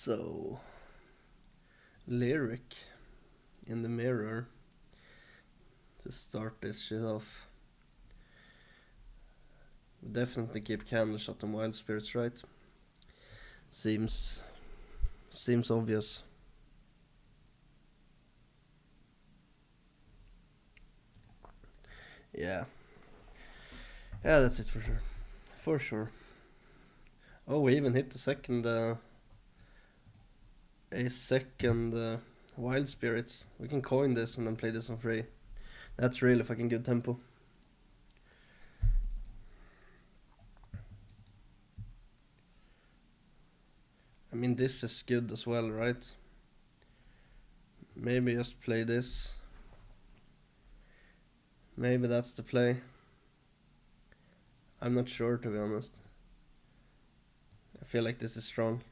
So, lyric in the mirror to start this shit off. Definitely keep Candleshot and Wild Spirits, right? Seems obvious. Yeah. Yeah, that's it for sure. For sure. Oh, we even hit the second Wild Spirits. We can coin this and then play this on free. That's really fucking good tempo. I mean, this is good as well, right? Maybe just play this. Maybe that's the play. I'm not sure, to be honest. I feel like this is strong.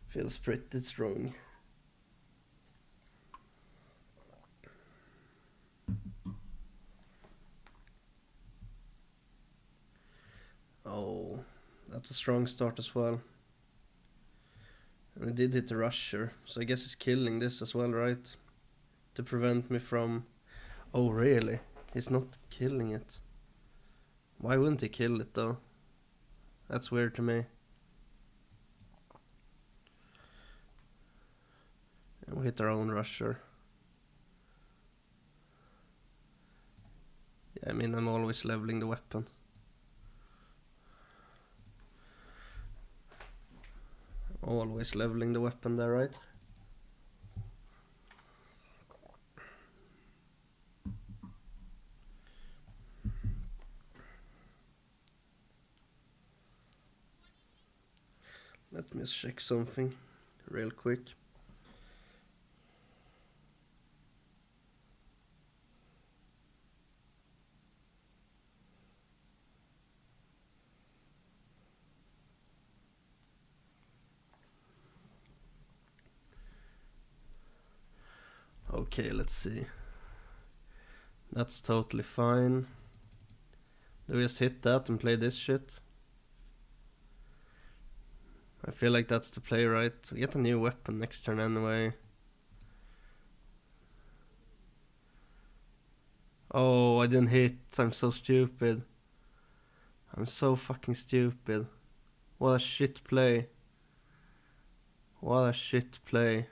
Feels pretty strong. Oh, that's a strong start as well. And I did hit the rusher, so I guess he's killing this as well, right? To prevent me from... Oh, really? He's not killing it. Why wouldn't he kill it, though? That's weird to me. And we hit our own rusher. Yeah, I mean, I'm always leveling the weapon. Always leveling the weapon there, right? Let me just check something real quick. Okay, let's see. That's totally fine. Do we just hit that and play this shit? I feel like that's the play, right? We get a new weapon next turn anyway. Oh, I didn't hit. I'm so stupid. I'm so fucking stupid. What a shit play. What a shit play.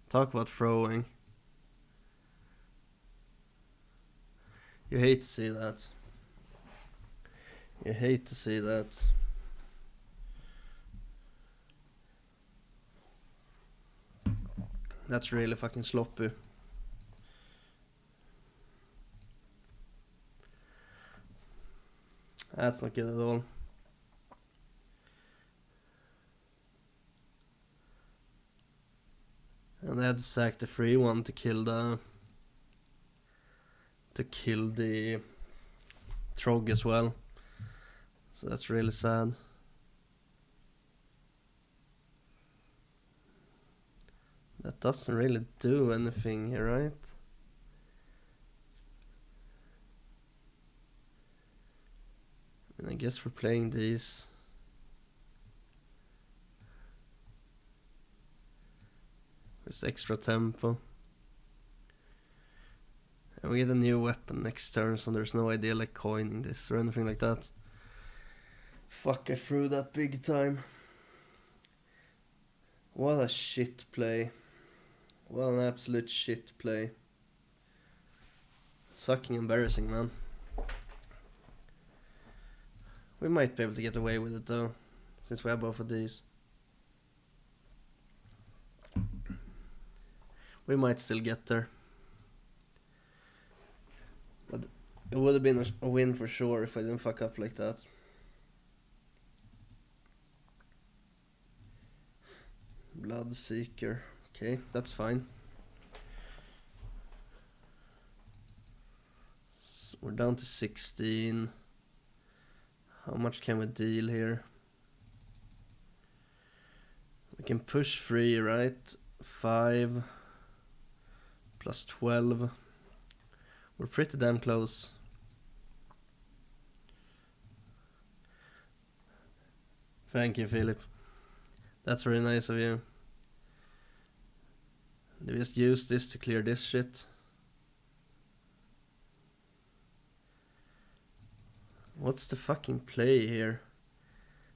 Talk about throwing. You hate to see that. You hate to see that. That's really fucking sloppy. That's not good at all. And they had to sack the free one to kill the Trog as well. So that's really sad. That doesn't really do anything here, right? And I guess we're playing these. With extra tempo. And we get a new weapon next turn, so there's no idea like coining this or anything like that. Fuck, I threw that big time. What a shit play. What an absolute shit play. It's fucking embarrassing, man. We might be able to get away with it though, since we have both of these. We might still get there. But it would have been a win for sure if I didn't fuck up like that. Bloodseeker. Okay, that's fine. So we're down to 16. How much can we deal here? We can push 3, right? 5 plus 12. We're pretty damn close. Thank you, Philip. That's very nice of you. Do we just use this to clear this shit? What's the fucking play here?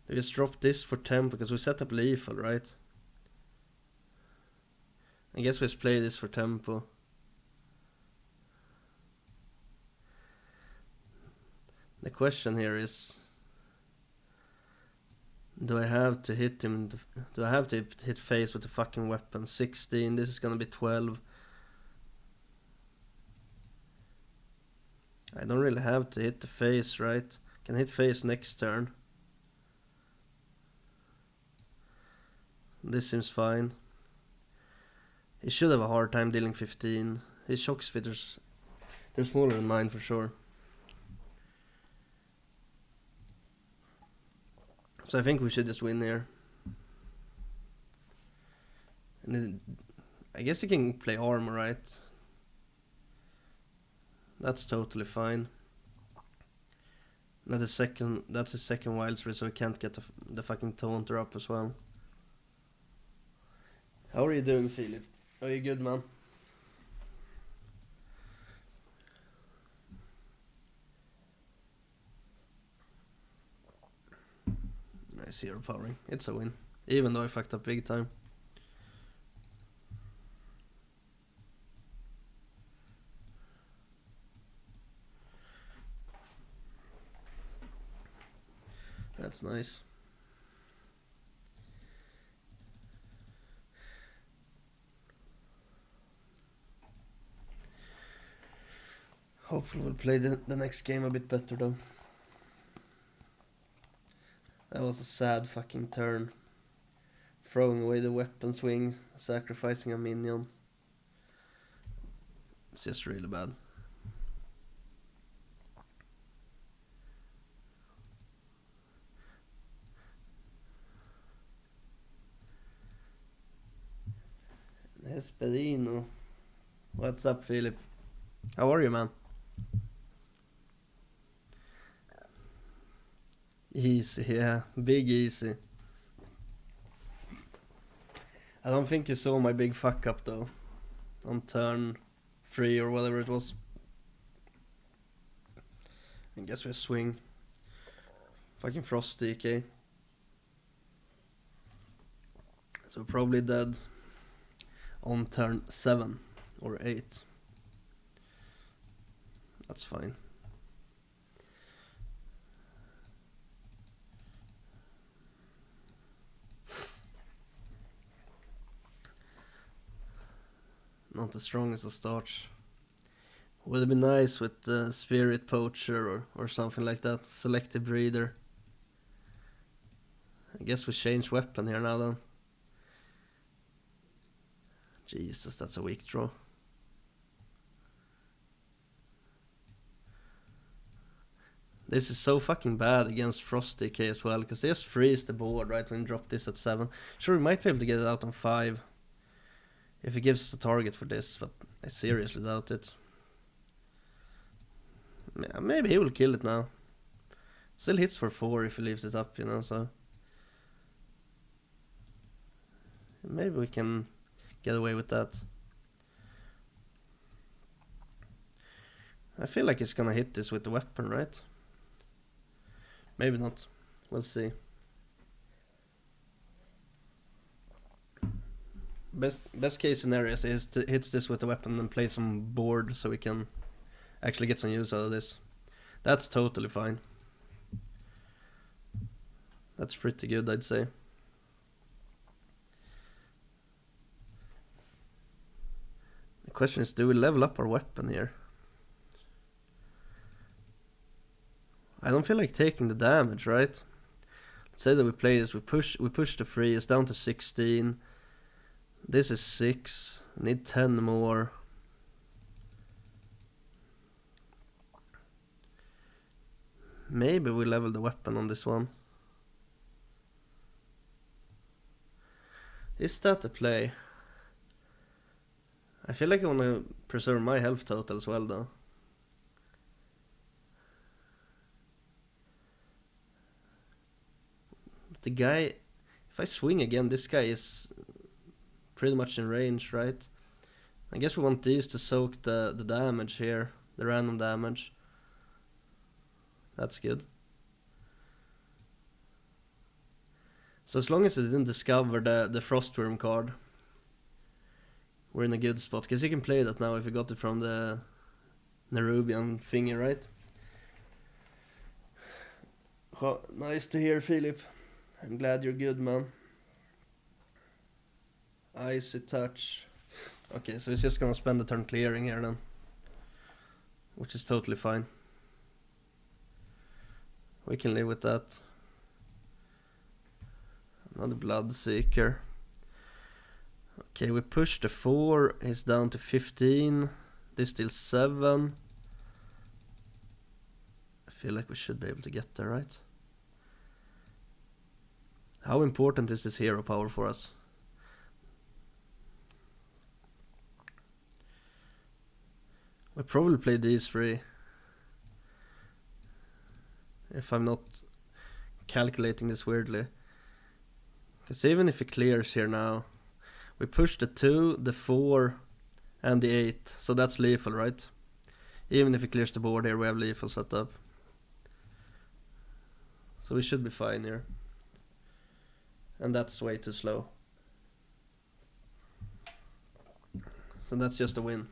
Do we just drop this for tempo because we set up lethal, right? I guess we just play this for tempo. The question here is, do I have to hit him? Do I have to hit face with the fucking weapon? 16, this is gonna be 12. I don't really have to hit the face, right? Can hit face next turn. This seems fine. He should have a hard time dealing 15. His shock spitters, they're smaller than mine for sure. So I think we should just win here. And then, I guess he can play armor, right? That's totally fine. That's his second wild spree, so he can't get the fucking taunter up as well. How are you doing, Philip? Are you good, man? Nice hero powering. It's a win. Even though I fucked up big time. That's nice. Hopefully we'll play the next game a bit better though. That was a sad fucking turn. Throwing away the weapon swing, sacrificing a minion. It's just really bad. Esperino. What's up, Philip? How are you, man? Easy, yeah. Big easy. I don't think you saw my big fuck up though. On turn 3 or whatever it was. I guess we swing. Fucking Frost DK. So probably dead on turn 7 or 8. That's fine. Not the strongest of starts. Would have been nice with Spirit Poacher or something like that. Selective Breeder. I guess we change weapon here now then. Jesus, that's a weak draw. This is so fucking bad against Frost DK as well, because they just freeze the board right when you drop this at 7. Sure, we might be able to get it out on 5. If he gives us a target for this, but I seriously doubt it. Maybe he will kill it now. Still hits for 4 if he leaves it up, you know, so... Maybe we can get away with that. I feel like he's gonna hit this with the weapon, right? Maybe not. We'll see. Best case scenario is hits this with the weapon and play some board so we can actually get some use out of this. That's totally fine. That's pretty good, I'd say. The question is, do we level up our weapon here? I don't feel like taking the damage, right? Let's say that we play this, we push the 3, it's down to 16. This is 6, need 10 more. Maybe we level the weapon on this one. Is that the play? I feel like I want to preserve my health total as well though. the guy, if I swing again, this guy is pretty much in range, right? I guess we want these to soak the damage here, the random damage. That's good. So as long as it didn't discover the Frostworm card, we're in a good spot. Because he can play that now if he got it from the Nerubian thingy, right? Oh, nice to hear, Philip. I'm glad you're good, man. Icy touch. Okay, so he's just gonna spend the turn clearing here then. Which is totally fine. We can live with that. Another Bloodseeker. Okay, we push the 4. He's down to 15. This still 7. I feel like we should be able to get there, right? How important is this hero power for us? We probably play these 3. If I'm not calculating this weirdly. Because even if he clears here now, we push the 2, the 4, and the 8. So that's lethal, right? Even if he clears the board here, we have lethal set up. So we should be fine here. And that's way too slow. So that's just a win.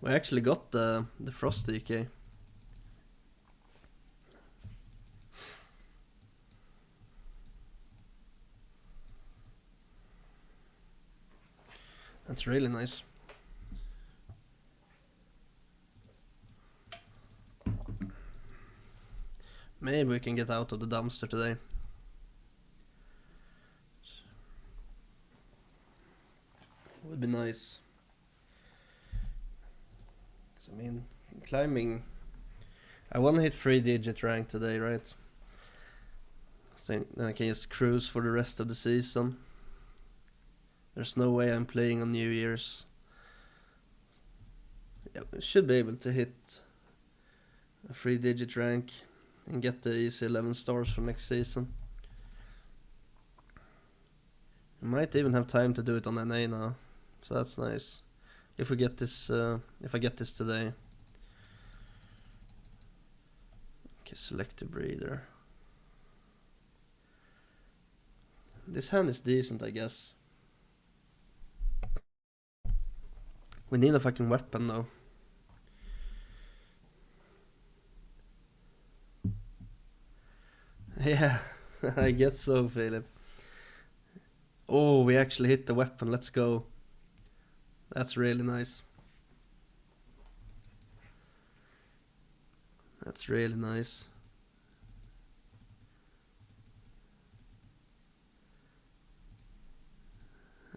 We actually got the Frost DK. That's really nice. Maybe we can get out of the dumpster today. Would be nice. 'Cause, I mean, climbing. I want to hit 3-digit rank today, right? So then I can just cruise for the rest of the season. There's no way I'm playing on New Year's. Yeah, we should be able to hit a 3-digit rank and get the easy 11 stars for next season. We might even have time to do it on NA now, so that's nice. If we get this, if I get this today. Okay, select a breeder. This hand is decent, I guess. We need a fucking weapon though. Yeah, I guess so, Philip. Oh, we actually hit the weapon. Let's go. That's really nice. That's really nice.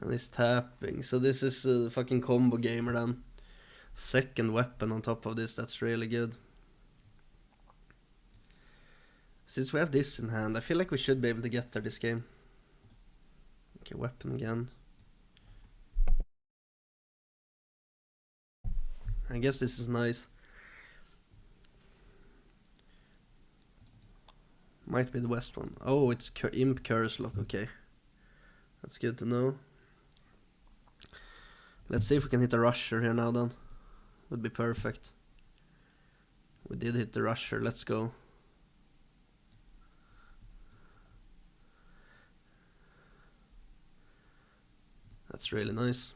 And he's tapping. So this is a fucking combo gamer then. Second weapon on top of this. That's really good. Since we have this in hand, I feel like we should be able to get there this game. Okay, weapon again. I guess this is nice. Might be the west one. Oh, it's Imp Curse Lock. Okay. That's good to know. Let's see if we can hit a rusher here now then. Would be perfect. We did hit the rusher. Let's go. That's really nice.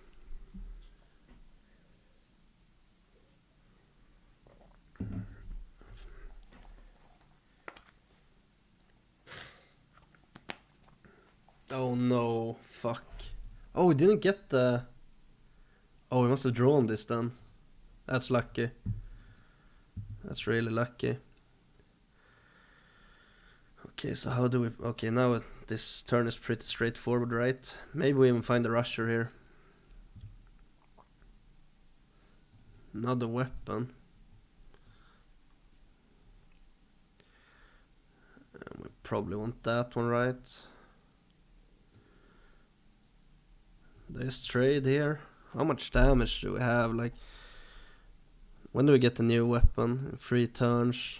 Oh no, fuck. Oh, we didn't get the... Oh, we must have drawn this then. That's lucky. That's really lucky. Okay, so how do we... Okay, now this turn is pretty straightforward, right? Maybe we even find a rusher here. Another weapon. We probably want that one, right? There's trade here. How much damage do we have? Like, when do we get the new weapon? 3 turns.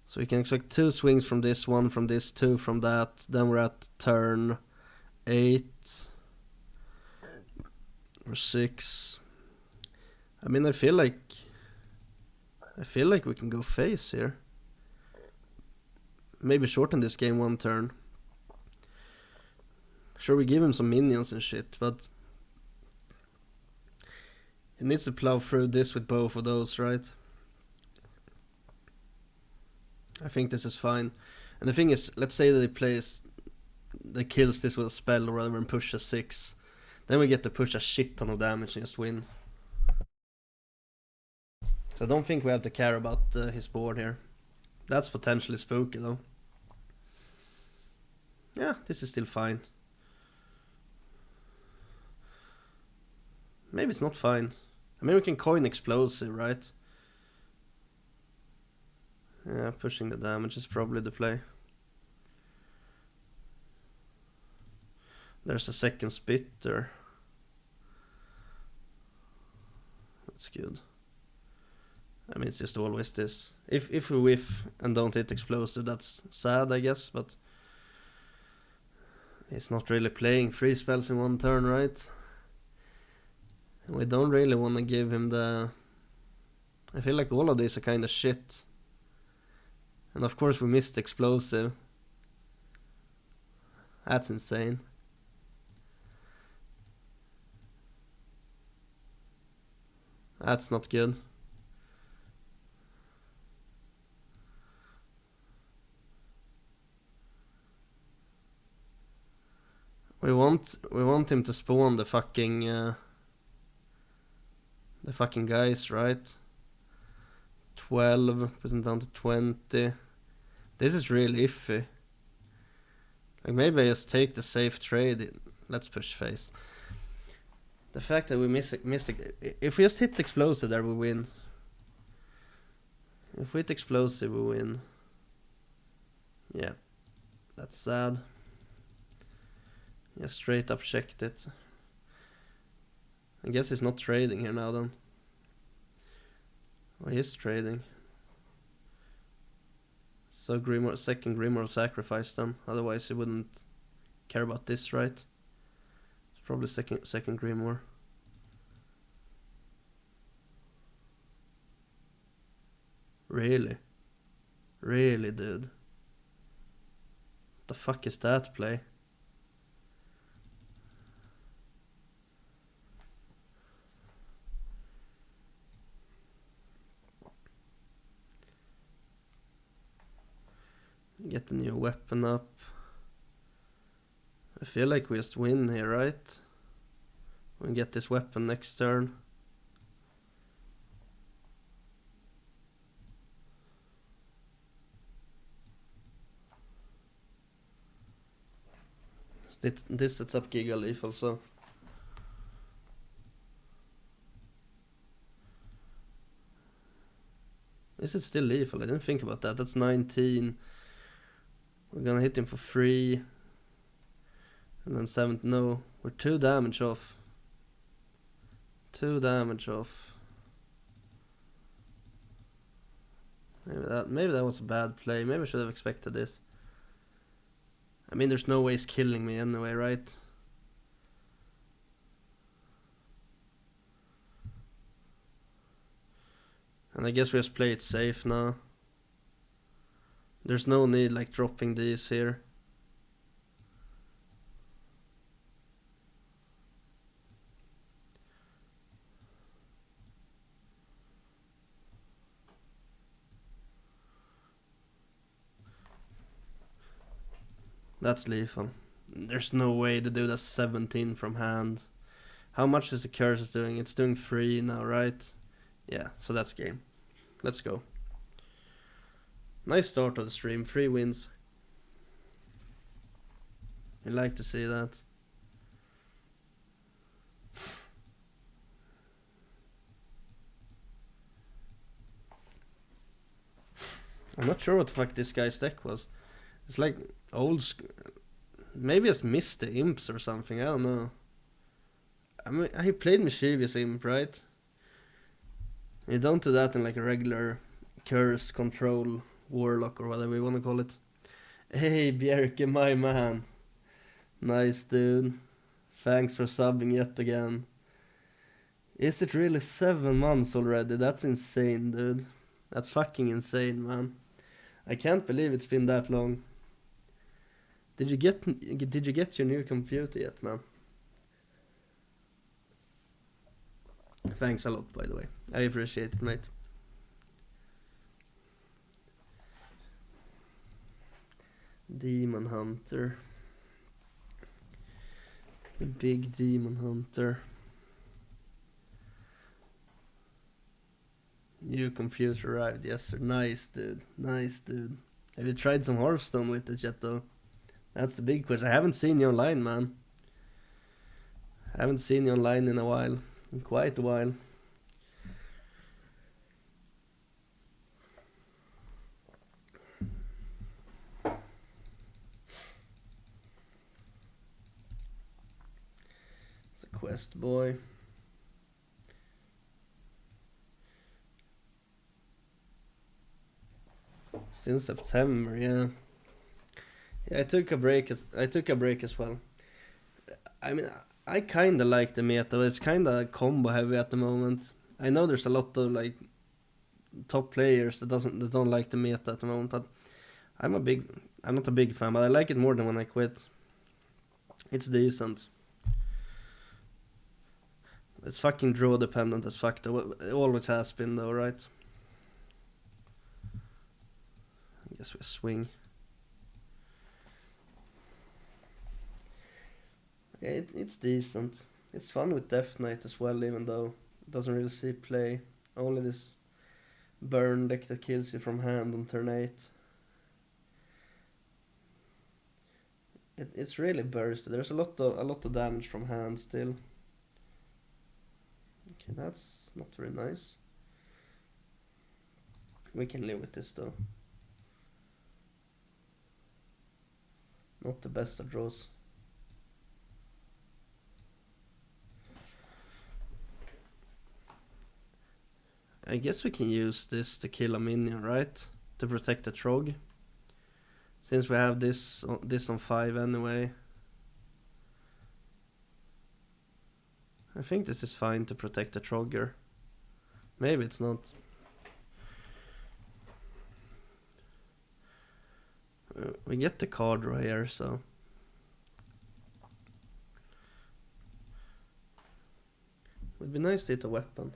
So we can expect 2 swings from this, 1 from this, 2 from that. Then we're at turn 8 or 6. I mean, I feel like we can go face here. Maybe shorten this game 1 turn. Sure, we give him some minions and shit, but he needs to plow through this with both of those, right? I think this is fine. And the thing is, let's say that they kills this with a spell or whatever and push a 6. Then we get to push a shit ton of damage and just win. So I don't think we have to care about his board here. That's potentially spooky though. Yeah, this is still fine. Maybe it's not fine. I mean, we can coin explosive, right? Yeah, pushing the damage is probably the play. There's a second spitter. That's good. I mean, it's just always this. If we whiff and don't hit explosive, that's sad, I guess, but it's not really playing 3 spells in 1 turn, right? And we don't really want to give him the... I feel like all of these are kind of shit. And of course we missed explosive. That's insane. That's not good. We want him to spawn the fucking guys, right? 12, put him down to 20. This is really iffy. Like, maybe I just take the safe trade. Let's push face. The fact that we missed it. If we just hit explosive there, we win. If we hit explosive, we win. Yeah, that's sad. Yeah, straight up checked it. I guess he's not trading here now then. Oh, he is trading. So Grimoire, second Grimoire sacrifice then. Otherwise he wouldn't care about this, right? It's probably second Grimoire. Really? Really, dude? What the fuck is that play? Get the new weapon up. I feel like we just win here, right? We get this weapon next turn. This sets up Giga Leaf also. Is it still lethal? I didn't think about that. That's 19. We're gonna hit him for 3. And then 7. No, we're 2 damage off. 2 damage off. Maybe that was a bad play. Maybe I should have expected this. I mean, there's no way he's killing me anyway, right? And I guess we just play it safe now. There's no need like dropping these here. That's lethal. There's no way the dude has 17 from hand. How much is the curse doing? It's doing 3 now, right? Yeah, so that's game. Let's go. Nice start of the stream. 3 wins. I like to see that. I'm not sure what the fuck this guy's deck was. It's like old school. Maybe I just missed the imps or something. I don't know. I mean, he played Mischievous Imp, right? You don't do that in like a regular curse control warlock or whatever you want to call it. Hey, Bjerke, my man. Nice, dude. Thanks for subbing yet again. Is it really 7 months already? That's insane, dude. That's fucking insane, man. I can't believe it's been that long. Did you get your new computer yet, man? Thanks a lot, by the way. I appreciate it, mate. Demon Hunter. The big Demon Hunter. New computer arrived, yes sir. Nice, dude. Nice, dude. Have you tried some Hearthstone with it yet, though? That's the big question. I haven't seen you online, man. I haven't seen you online in a while. In quite a while. It's a quest boy. Since September, yeah. Yeah, I took a break as well. I mean, I kinda like the meta, but it's kinda combo heavy at the moment. I know there's a lot of like top players that don't like the meta at the moment, but I'm not a big fan, but I like it more than when I quit. It's decent. It's fucking draw dependent as fuck though. It always has been though, right? I guess we swing. Yeah, it's decent. It's fun with Death Knight as well, even though it doesn't really see play. Only this burn deck that kills you from hand on turn 8. It's really bursty. There's a lot of damage from hand still. Okay, that's not very nice. We can live with this though. Not the best of draws. I guess we can use this to kill a minion, right? To protect the Trog. Since we have this on 5 anyway. I think this is fine to protect the Trogger. Maybe it's not. We get the card right here, so. Would be nice to hit a weapon.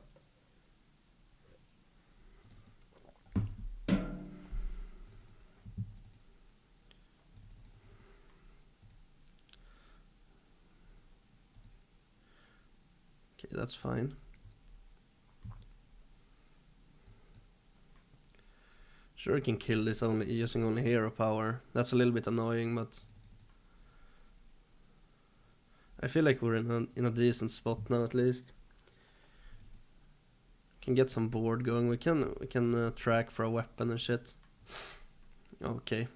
Okay, that's fine. Sure, we can kill this using only hero power. That's a little bit annoying, but I feel like we're in a decent spot now at least. Can get some board going. We can track for a weapon and shit. Okay.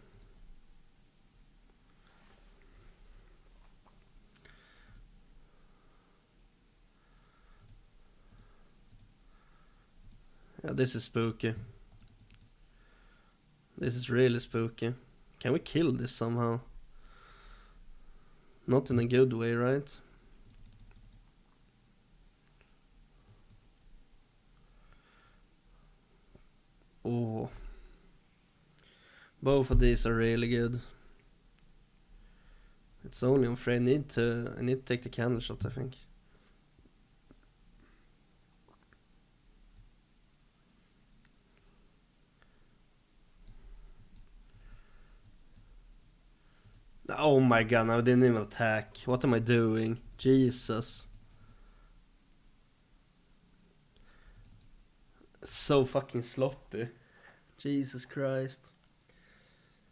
Yeah, this is spooky. This is really spooky. Can we kill this somehow? Not in a good way, right? Oh. Both of these are really good. It's only on Frey. I need to take the candle shot, I think. Oh my god, I didn't even attack. What am I doing? Jesus. It's so fucking sloppy. Jesus Christ.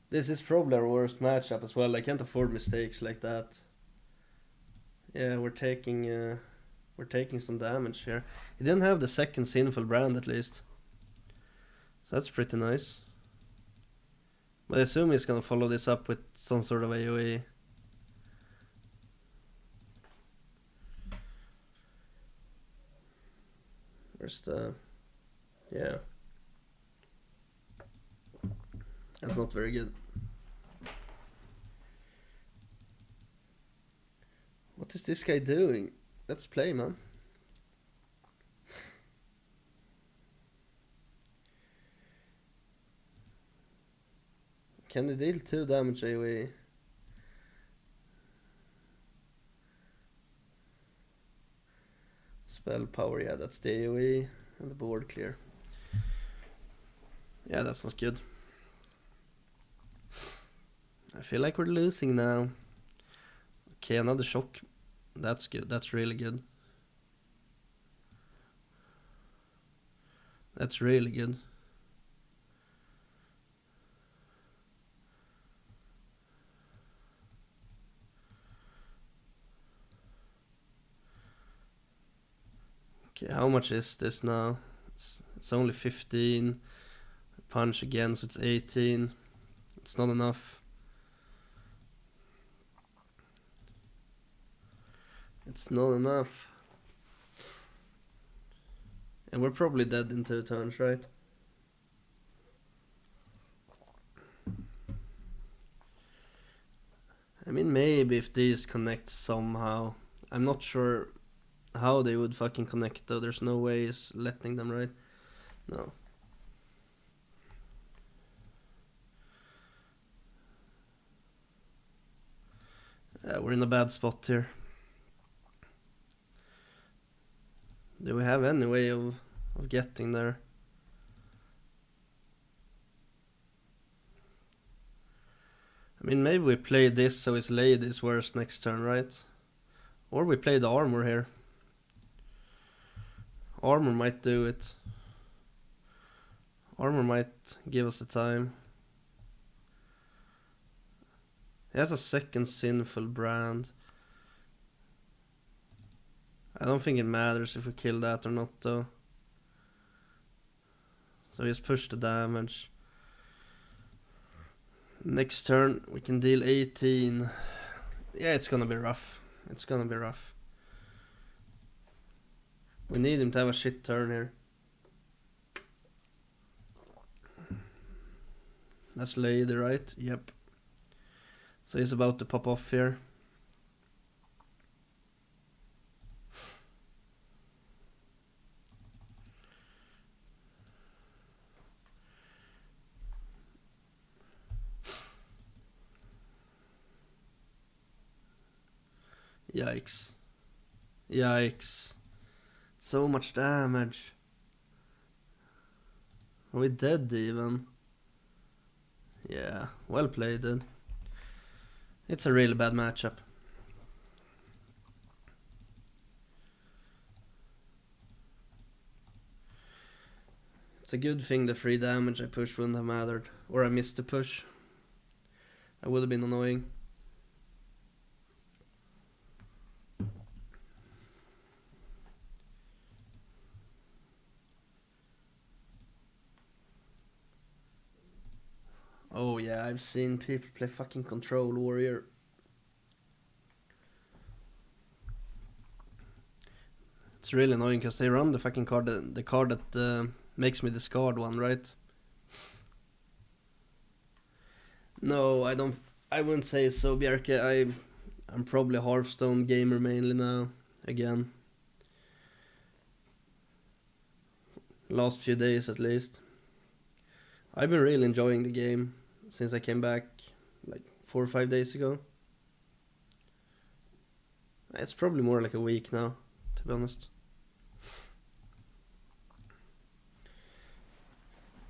This is probably our worst matchup as well. I can't afford mistakes like that. Yeah, we're taking some damage here. He didn't have the second Sinful Brand at least. So that's pretty nice. But I assume he's gonna follow this up with some sort of AoE. Where's the... Yeah. That's not very good. What is this guy doing? Let's play, man. Can they deal 2 damage AoE? Spell power, yeah, that's the AoE. And the board clear. Yeah, that's not good. I feel like we're losing now. Okay, another shock. That's good. That's really good. That's really good. Okay, how much is this now? It's only 15. Punch again, so it's 18. It's not enough. It's not enough. And we're probably dead in 2 turns, right? I mean, maybe if these connect somehow. I'm not sure how they would fucking connect though. There's no way it's letting them, right? No. We're in a bad spot here. Do we have any way of getting there? I mean, maybe we play this so it's Lady's worse next turn, right? Or we play the armor here. Armor might do it. Armor might give us the time. He has a second sinful brand. I don't think it matters if we kill that or not though. So just push the damage. Next turn we can deal 18. Yeah, it's gonna be rough. It's gonna be rough. We need him to have a shit turn here. That's Lady, right? Yep. So he's about to pop off here. Yikes. Yikes. So much damage. Are we dead even? Yeah, well played then. It's a really bad matchup. It's a good thing the free damage I pushed wouldn't have mattered. Or I missed the push. That would have been annoying. Oh yeah, I've seen people play fucking Control Warrior. It's really annoying because they run the fucking card, the card that makes me discard one, right? No, I don't. I wouldn't say so, Bjerke. I'm probably a Hearthstone gamer mainly now. Again, last few days at least. I've been really enjoying the game since I came back like 4 or 5 days ago. It's probably more like a week now, to be honest.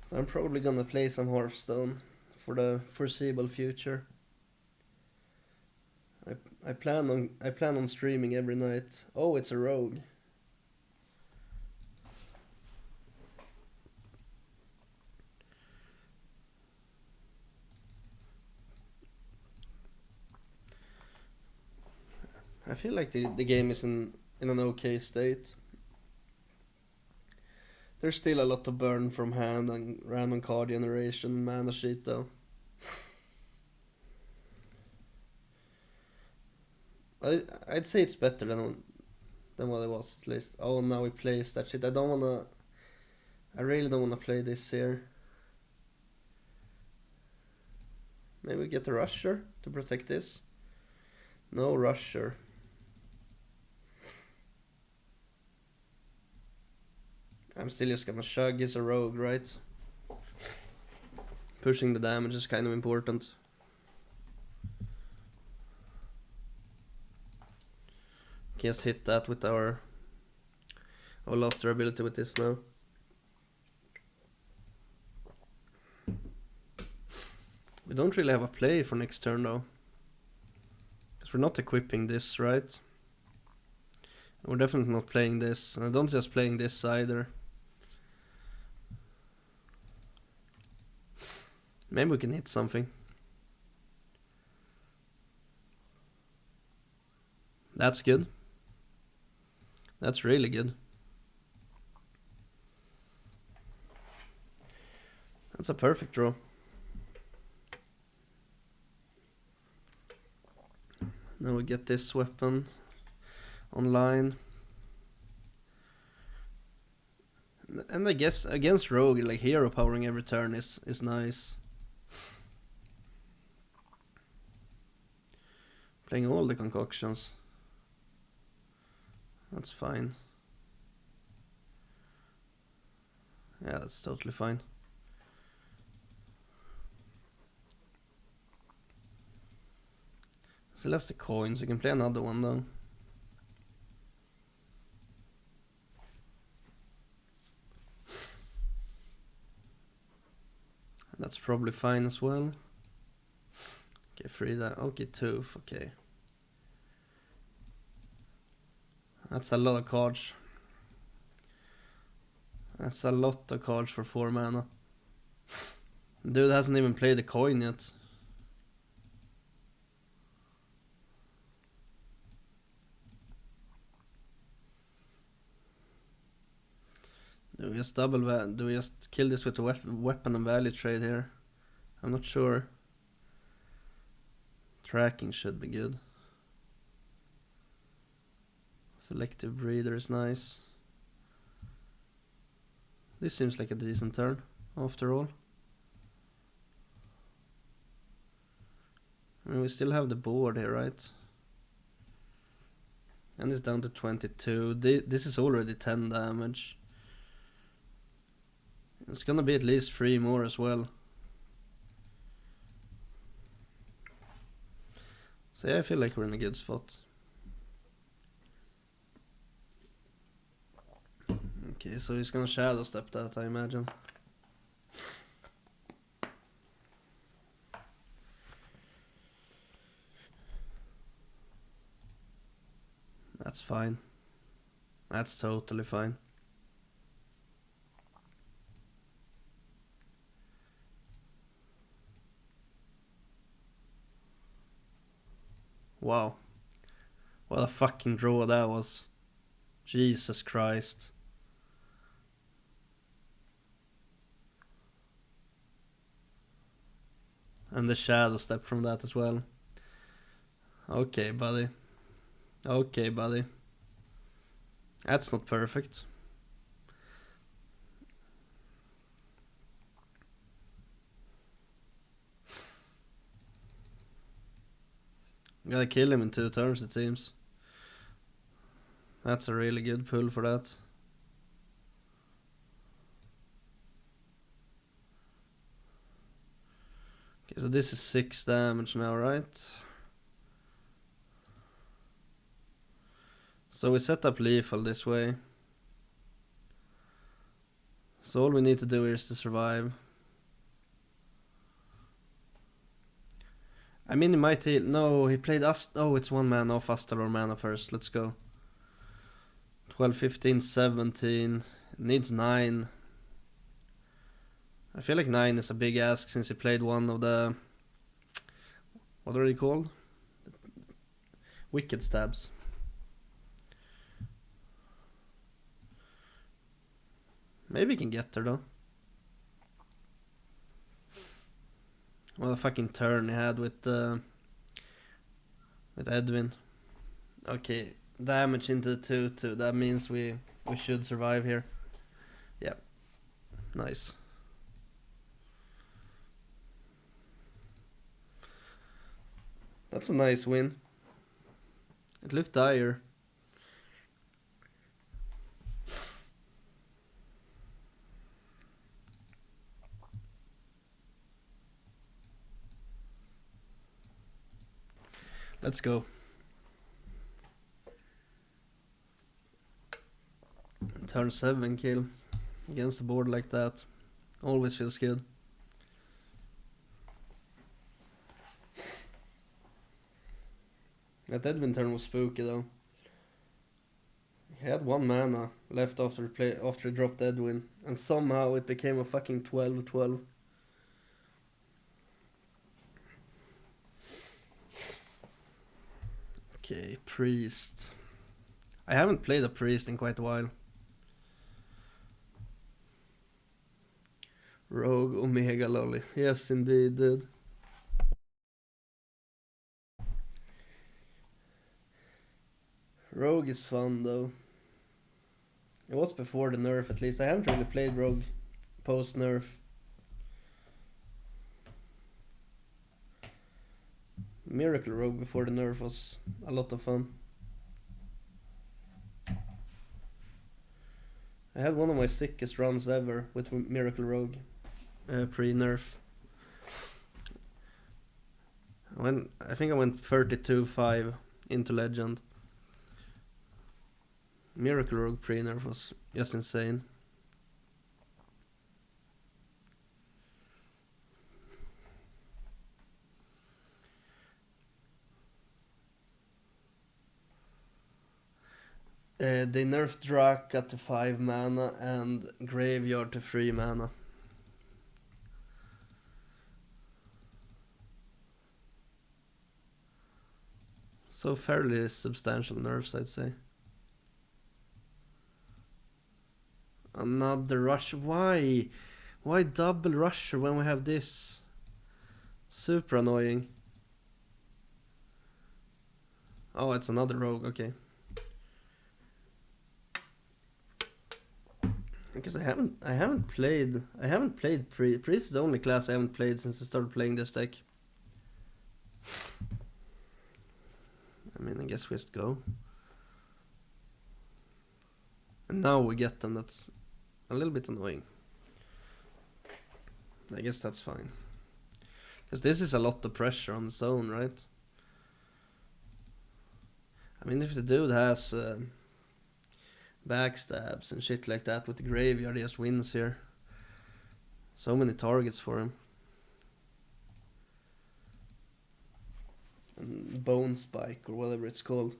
So I'm probably gonna play some Hearthstone for the foreseeable future. I plan on streaming every night. Oh, it's a rogue. I feel like the game is in an okay state. There's still a lot to burn from hand and random card generation and mana sheet though. I'd say it's better than what it was at least. Oh, now we place that shit. I really don't wanna play this here. Maybe we get a rusher to protect this. No rusher. I'm still just gonna chug. He's a rogue, right? Pushing the damage is kind of important. Can just hit that with our... I lost our ability with this now. We don't really have a play for next turn though. Because we're not equipping this, right? We're definitely not playing this. And I don't just playing this either. Maybe we can hit something. That's good. That's really good. That's a perfect draw. Now we get this weapon online. And I guess against rogue, like hero powering every turn is nice. Playing all the concoctions. That's fine. Yeah, that's totally fine. So that's the coins. We can play another one though. That's probably fine as well. Okay, free that. Okay, tooth. Okay. That's a lot of cards. That's a lot of cards for 4 mana. Dude hasn't even played the coin yet. Do we just do we just kill this with a weapon and value trade here? I'm not sure. Tracking should be good. Selective breeder is nice. This seems like a decent turn, after all. I mean, we still have the board here, right? And it's down to 22. This is already 10 damage. It's gonna be at least 3 more as well. So yeah, I feel like we're in a good spot. Okay, so he's gonna shadow step that, I imagine. That's fine. That's totally fine. Wow. What a fucking draw that was. Jesus Christ. And the shadow step from that as well. Okay, buddy. Okay, buddy. That's not perfect. Gotta kill him in 2 turns, it seems. That's a really good pull for that. Okay, so this is 6 damage now, right? So we set up lethal this way. So all we need to do here is to survive. I mean, he might heal. No, he played us. Oh, it's 1 mana off Astalor mana first. Let's go. 12, 15, 17. Needs 9. I feel like 9 is a big ask since he played one of the... What are they called? Wicked stabs. Maybe he can get there though. What a fucking turn he had with Edwin. Okay, damage into the 2-2. That means we should survive here. Yep. Nice. That's a nice win. It looked dire. Let's go. Turn 7 kill against the board like that. Always feels good. That Edwin turn was spooky though. He had 1 mana left after he dropped Edwin, and somehow it became a fucking 12-12. Okay, priest. I haven't played a priest in quite a while. Rogue Omega Lolly. Yes, indeed, dude. Rogue is fun though. It was before the nerf at least. I haven't really played Rogue post nerf. Miracle Rogue before the nerf was a lot of fun. I had one of my sickest runs ever with Miracle Rogue pre-nerf. I think I went 32-5 into Legend. Miracle Rogue pre-nerf was just insane. They nerfed Draka to 5 mana and Graveyard to 3 mana. So fairly substantial nerfs, I'd say. Another rush. Why? Why double rusher when we have this? Super annoying. Oh, it's another rogue, okay. Because I haven't played Priest is the only class I haven't played since I started playing this deck. I mean, I guess we just go. And now we get them, that's a little bit annoying. I guess that's fine. Because this is a lot of pressure on the zone, right? I mean, if the dude has backstabs and shit like that with the graveyard, he just wins here. So many targets for him. And Bone Spike or whatever it's called.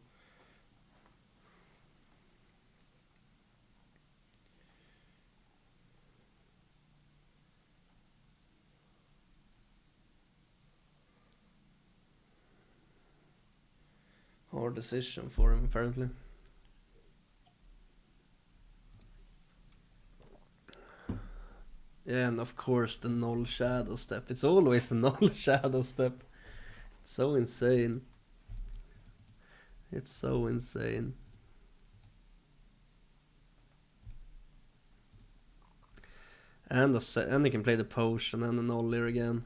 Hard decision for him, apparently. Yeah, and of course the null shadow step. It's always the null shadow step. It's so insane. It's so insane. And he can play the potion and the null here again.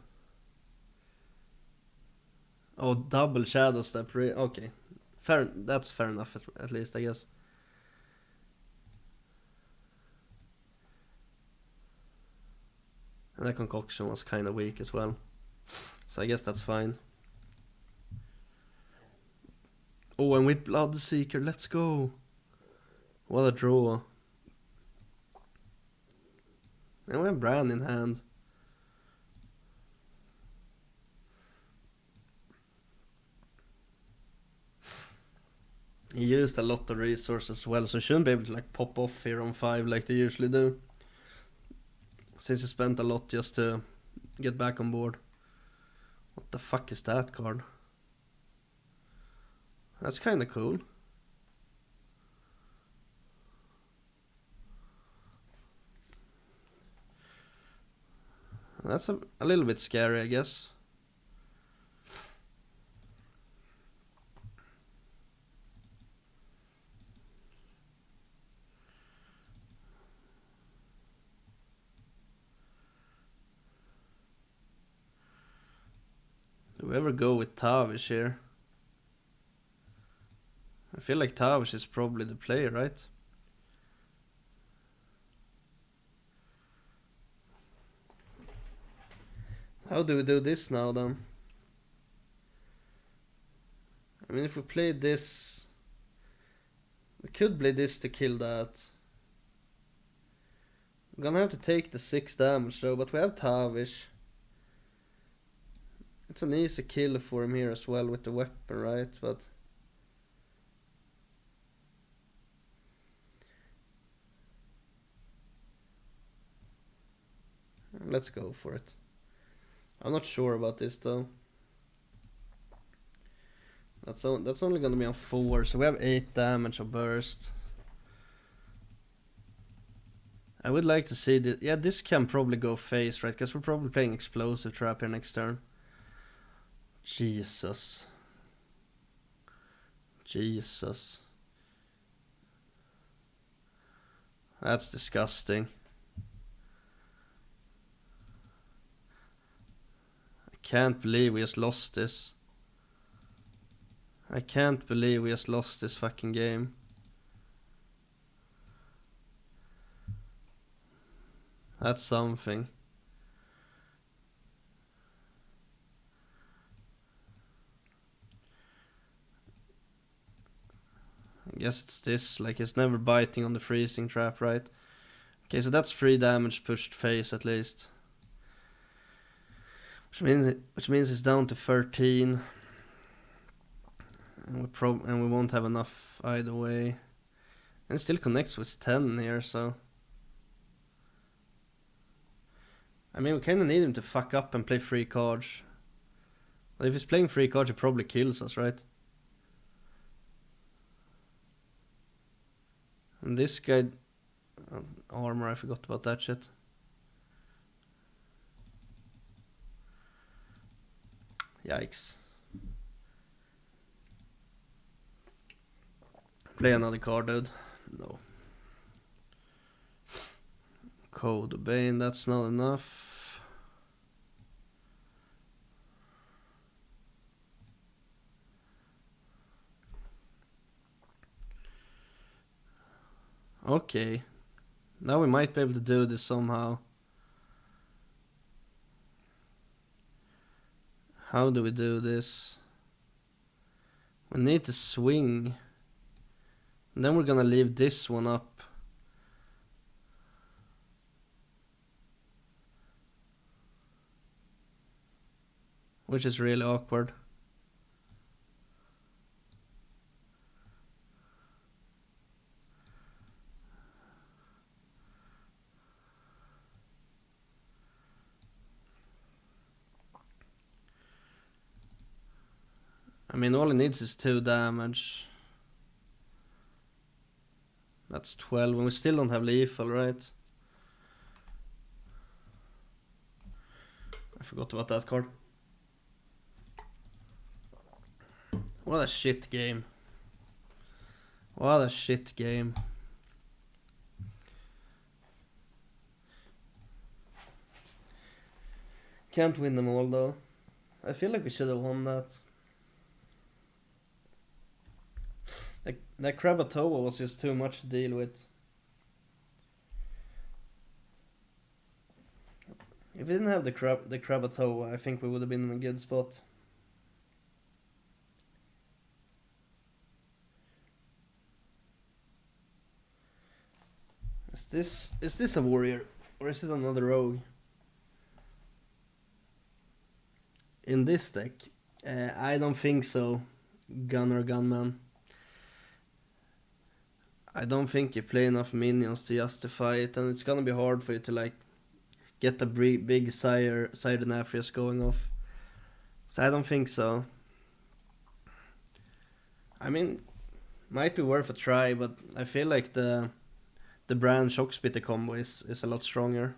Oh, double shadow step. Okay, fair. That's fair enough at least, I guess. And that concoction was kind of weak as well, so I guess that's fine. Oh, and with Bloodseeker, let's go. What a draw. And we have Bran in hand. He used a lot of resources as well, so he shouldn't be able to like pop off here on 5 like they usually do. Since he spent a lot just to get back on board. What the fuck is that card? That's kinda cool. That's a little bit scary, I guess. Do we we ever go with Tavish here? I feel like Tavish is probably the player, right? How do we do this now then? I mean, if we play this, we could play this to kill that. I'm gonna have to take the 6 damage though, but we have Tavish. It's an easy kill for him here as well with the weapon, right? But let's go for it. I'm not sure about this though. That's only gonna be on 4, so we have 8 damage of burst. I would like to see this. Yeah, this can probably go face, right? Because we're probably playing explosive trap here next turn. Jesus. Jesus. That's disgusting. I can't believe we just lost this. I can't believe we just lost this fucking game. That's something. I guess it's this, like it's never biting on the freezing trap, right? Okay, so that's 3 damage pushed face at least. Which means it's down to 13. And we won't have enough either way. And it still connects with 10 here, so I mean, we kinda need him to fuck up and play 3 cards. But if he's playing 3 cards, he probably kills us, right? And this guy... armor, I forgot about that shit. Yikes. Play another card, dude. No. Code of Bane, that's not enough. Okay. Now we might be able to do this somehow. How do we do this? We need to swing. And then we're gonna leave this one up. Which is really awkward. I mean, all it needs is 2 damage. That's 12, and we still don't have lethal, right? I forgot about that card. What a shit game. What a shit game. Can't win them all though. I feel like we should have won that. That Krabatoa was just too much to deal with. If we didn't have the Krabatoa, I think we would have been in a good spot. Is this a warrior or is it another rogue? In this deck, I don't think so. Gunman. I don't think you play enough minions to justify it, and it's gonna be hard for you to like get the big Sirenafrius going off. So I don't think so. I mean, might be worth a try, but I feel like the Brand Shockspitter combo is a lot stronger.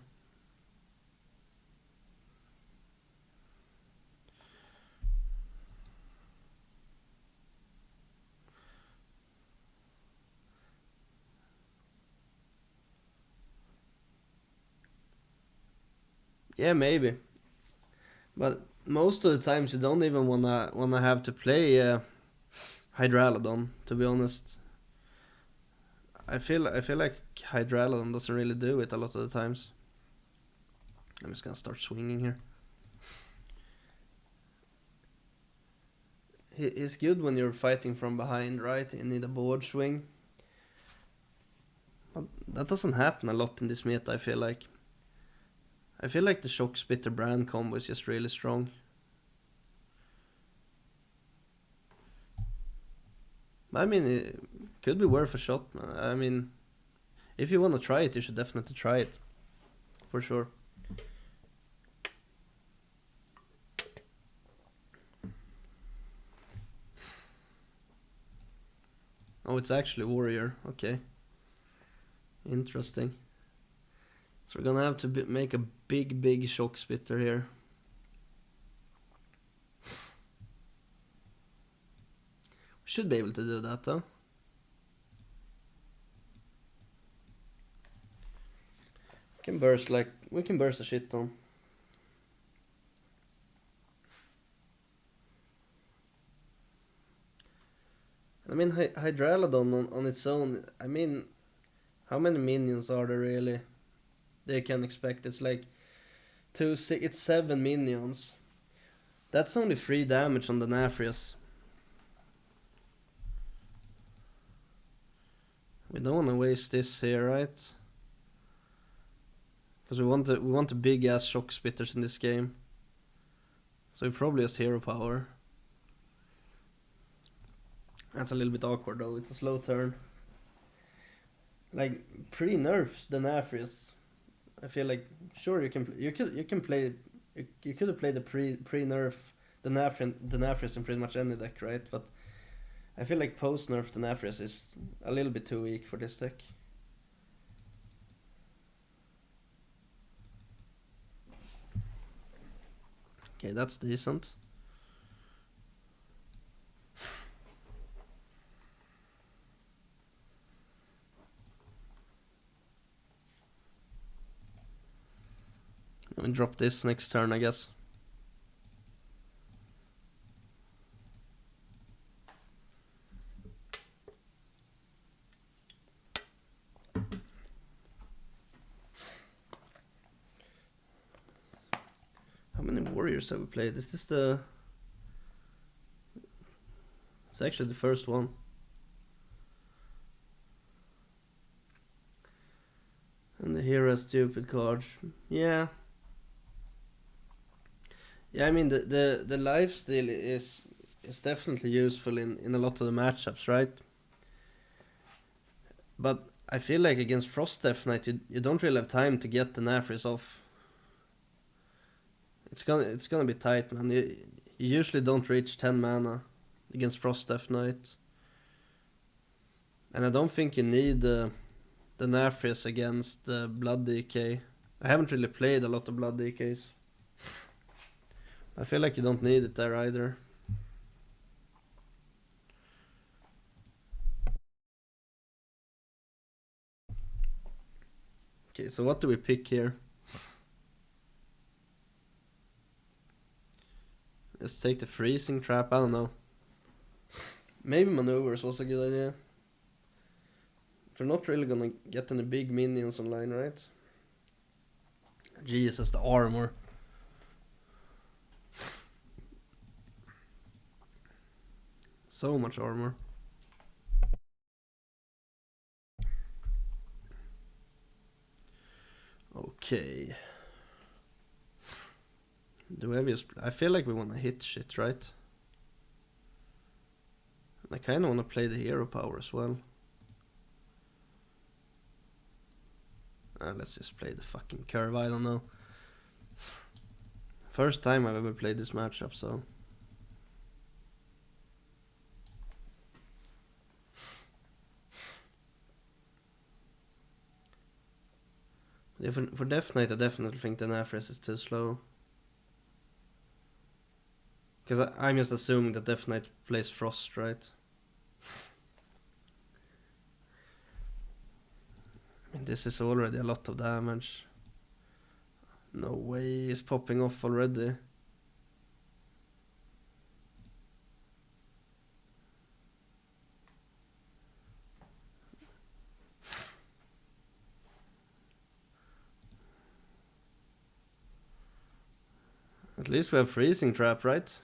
Yeah, maybe. But most of the times you don't even wanna have to play Hydralodon, to be honest. I feel like Hydralodon doesn't really do it a lot of the times. I'm just gonna start swinging here. He's good when you're fighting from behind, right? You need a board swing. But that doesn't happen a lot in this meta, I feel like. I feel like the Shock Spitter brand combo is just really strong. I mean, it could be worth a shot, man. I mean, if you want to try it, you should definitely try it. For sure. Oh, it's actually Warrior. Okay. Interesting. So we're gonna have to make a big Shock Spitter here. We should be able to do that though. We can burst a shit ton. I mean, Hydralodon on its own, I mean, how many minions are there really? They can expect it's like it's 7 minions. That's only 3 damage on the Naphrius. We don't want to waste this here, right? Because we want the big ass Shock Spitters in this game. So we probably just hero power. That's a little bit awkward though. It's a slow turn. Like pre-nerfs the Naphrius. I feel like sure you could have played the pre-nerf the Naphrius in pretty much any deck, right? But I feel like post-nerf the Naphrius is a little bit too weak for this deck. Okay, that's decent. I'm gonna drop this next turn, I guess. How many warriors have we played? Is this the... It's actually the first one. And the hero has stupid cards. Yeah. Yeah, I mean the lifesteal is definitely useful in a lot of the matchups, right? But I feel like against Frost Death Knight you don't really have time to get the Naphrius off. It's gonna be tight, man. You usually don't reach 10 mana against Frost Death Knight. And I don't think you need the Naphrius against the Blood DK. I haven't really played a lot of Blood DKs. I feel like you don't need it there either. Okay, so what do we pick here? Let's take the freezing trap, I don't know. Maybe maneuvers was a good idea. They're not really gonna get any big minions online, right? Jesus, the armor. So much armor. Okay. Do we have just... I feel like we want to hit shit, right? I kind of want to play the hero power as well. Let's just play the fucking curve, I don't know. First time I've ever played this matchup, so... Yeah, for Death Knight I definitely think the Naphrius is too slow. Because I'm just assuming that Death Knight plays Frost, right? I mean, this is already a lot of damage. No way he's popping off already. At least we have freezing trap, right?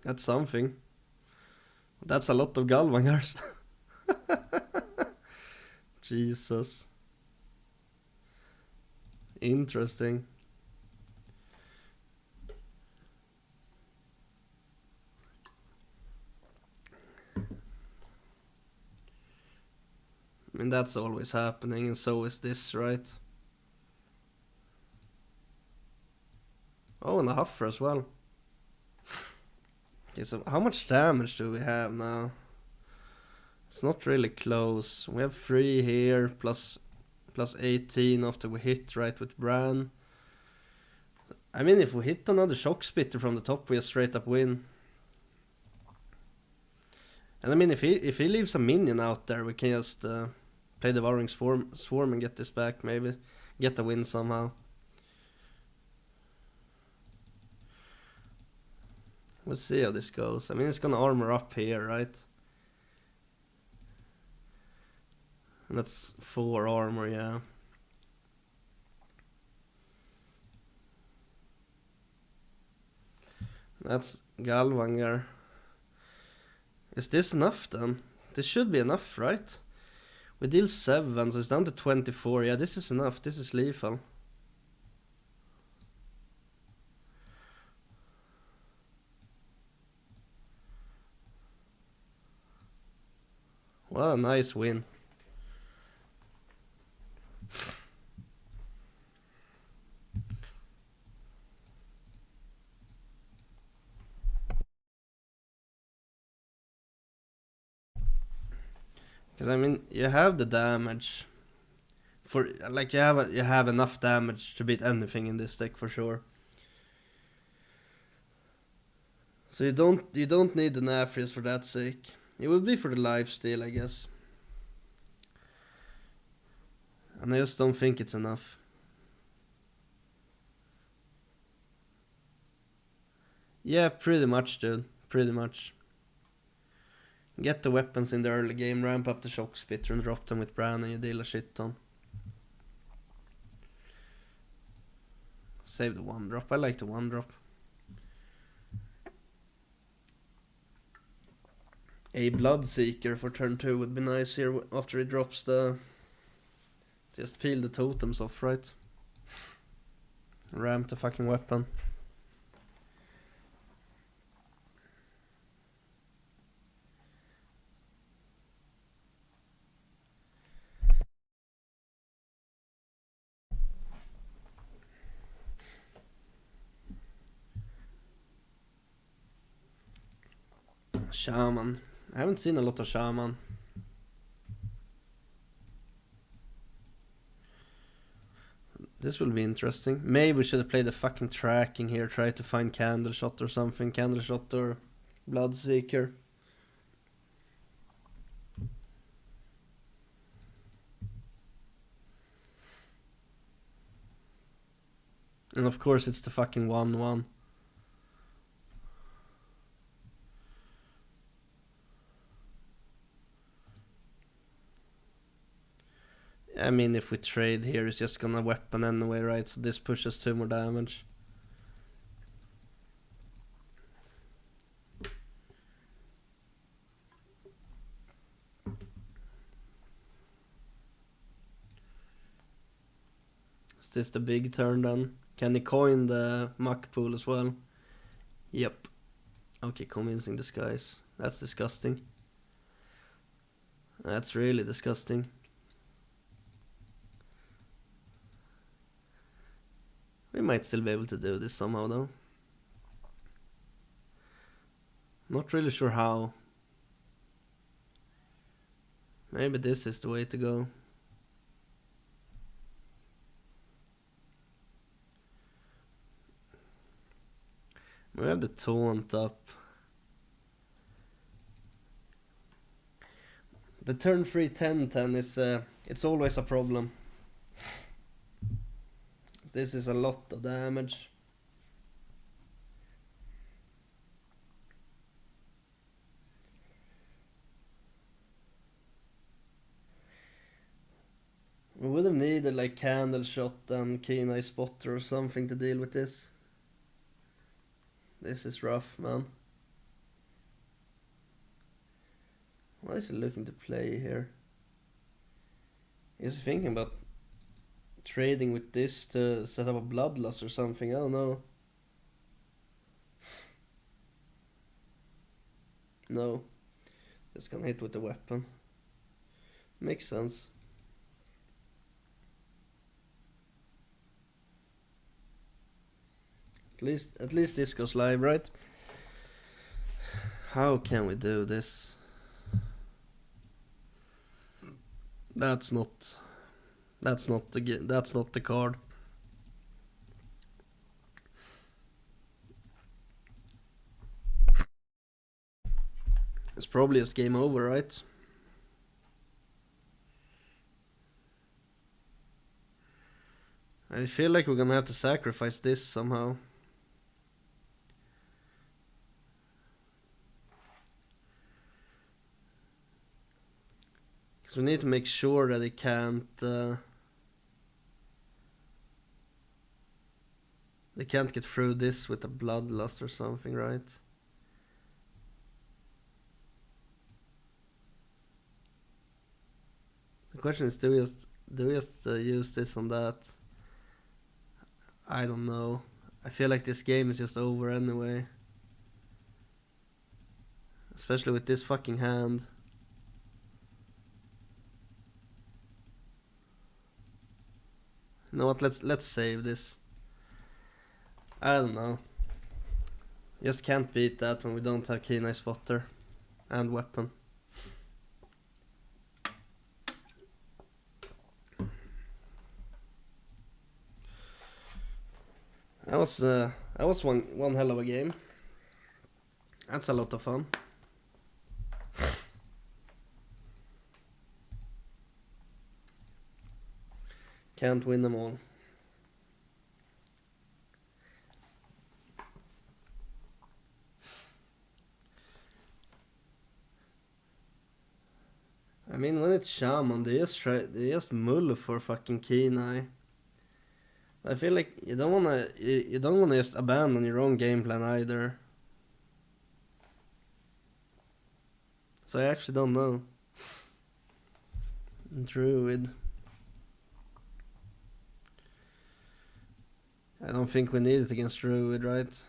That's something. That's a lot of Galvangars. Jesus. Interesting. I mean, that's always happening, and so is this, right? Oh, and a Huffer as well. Okay, so how much damage do we have now? It's not really close. We have 3 here, plus 18 after we hit, right, with Bran. I mean, if we hit another Shock Spitter from the top, we straight up win. And I mean, if he leaves a minion out there, we can just play Devouring Swarm and get this back, maybe. Get the win somehow. We'll see how this goes. I mean, it's gonna armor up here, right? And that's 4 armor, yeah. That's Galvangar. Is this enough then? This should be enough, right? We deal 7, so it's down to 24. Yeah, this is enough. This is lethal. What a nice win. Because I mean, you have the damage for like you have enough damage to beat anything in this deck for sure. So you don't need the Nafrius for that sake. It would be for the lifesteal, I guess. And I just don't think it's enough. Yeah, pretty much, dude. Pretty much. Get the weapons in the early game, ramp up the Shock Spitter and drop them with Bran and you deal a shit ton. Save the 1-drop. I like the 1-drop. A Bloodseeker for turn 2 would be nice here after he drops the... Just peel the totems off, right? Ramp the fucking weapon. Shaman. I haven't seen a lot of Shaman. This will be interesting. Maybe we should have played the fucking tracking here. Try to find Candleshot or something. Candleshot or Bloodseeker. And of course it's the fucking 1/1. I mean, if we trade here, it's just gonna weapon anyway, right? So this pushes 2 more damage. Is this the big turn then? Can he coin the muck pool as well? Yep. Okay, convincing disguise. That's disgusting. That's really disgusting. We might still be able to do this somehow though. Not really sure how. Maybe this is the way to go. We have the taunt up. The turn 3 10/10 is it's always a problem. This is a lot of damage. We would have needed like Candle Shot and Keen Eye Spotter or something to deal with this. This is rough, man. What is he looking to play here? He's thinking about trading with this to set up a Bloodlust or something, I don't know. No. Just gonna hit with the weapon. Makes sense. At least this goes live, right? How can we do this? That's not the card. It's probably just game over, right? I feel like we're gonna have to sacrifice this somehow. Because we need to make sure that it can't... they can't get through this with a Bloodlust or something, right? The question is, do we just use this on that? I don't know. I feel like this game is just over anyway. Especially with this fucking hand. You know what, let's save this. I don't know. Just can't beat that when we don't have Keen Eye Spotter and weapon. That was one hell of a game. That's a lot of fun. Can't win them all. I mean, when it's Shaman, they just mull for fucking Keen Eye. I feel like you don't wanna just abandon your own game plan either. So I actually don't know. Druid. I don't think we need it against Druid, right?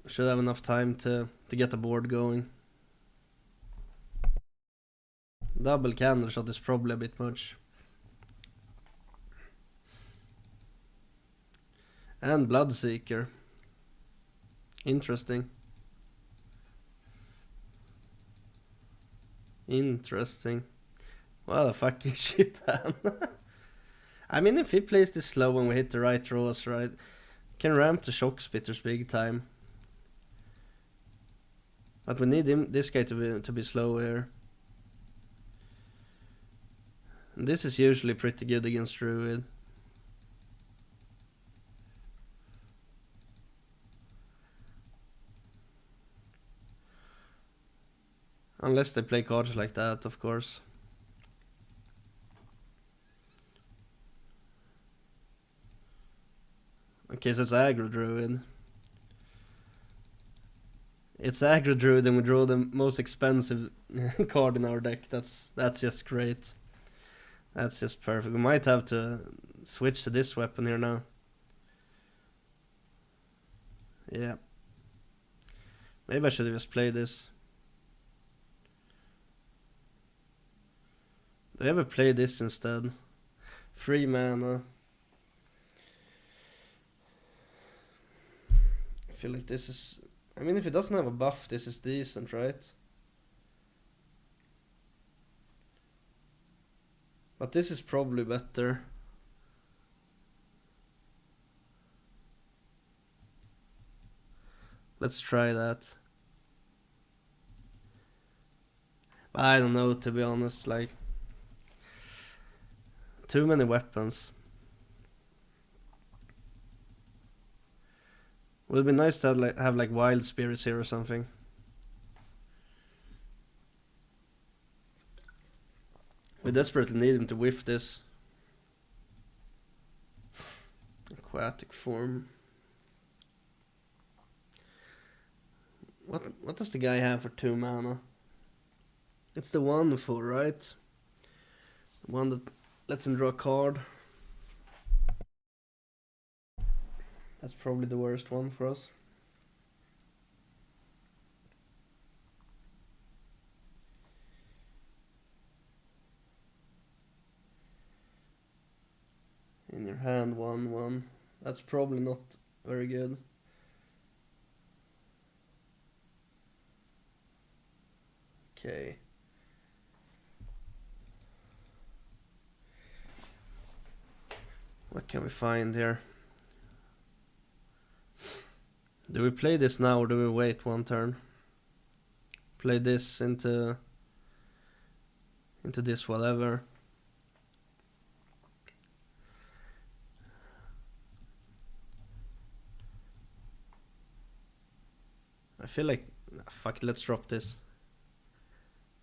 Should have enough time to get the board going. Double Candle Shot is probably a bit much. And Bloodseeker. Interesting. What a fucking shit hand. I mean, if he plays this slow when we hit the right draws, right, can ramp the Shock Spitters big time. But we need this guy to be slow here. And this is usually pretty good against Druid. Unless they play cards like that, of course. Okay, so it's aggro Druid. It's aggro Druid and we draw the most expensive card in our deck. That's just great. That's just perfect. We might have to switch to this weapon here now. Yeah. Maybe I should have just played this. Do I ever play this instead? 3 mana. I feel like this is... I mean, if it doesn't have a buff, this is decent, right? But this is probably better. Let's try that. But I don't know, to be honest, like... Too many weapons. Would be nice to have like Wild Spirits here or something. We desperately need him to whiff this. Aquatic form. What does the guy have for 2 mana? It's the Wonderful, right? The one that lets him draw a card. That's probably the worst one for us. In your hand, 1/1. That's probably not very good. Okay. What can we find here? Do we play this now or do we wait 1 turn? Play this into this whatever. I feel like fuck it, let's drop this.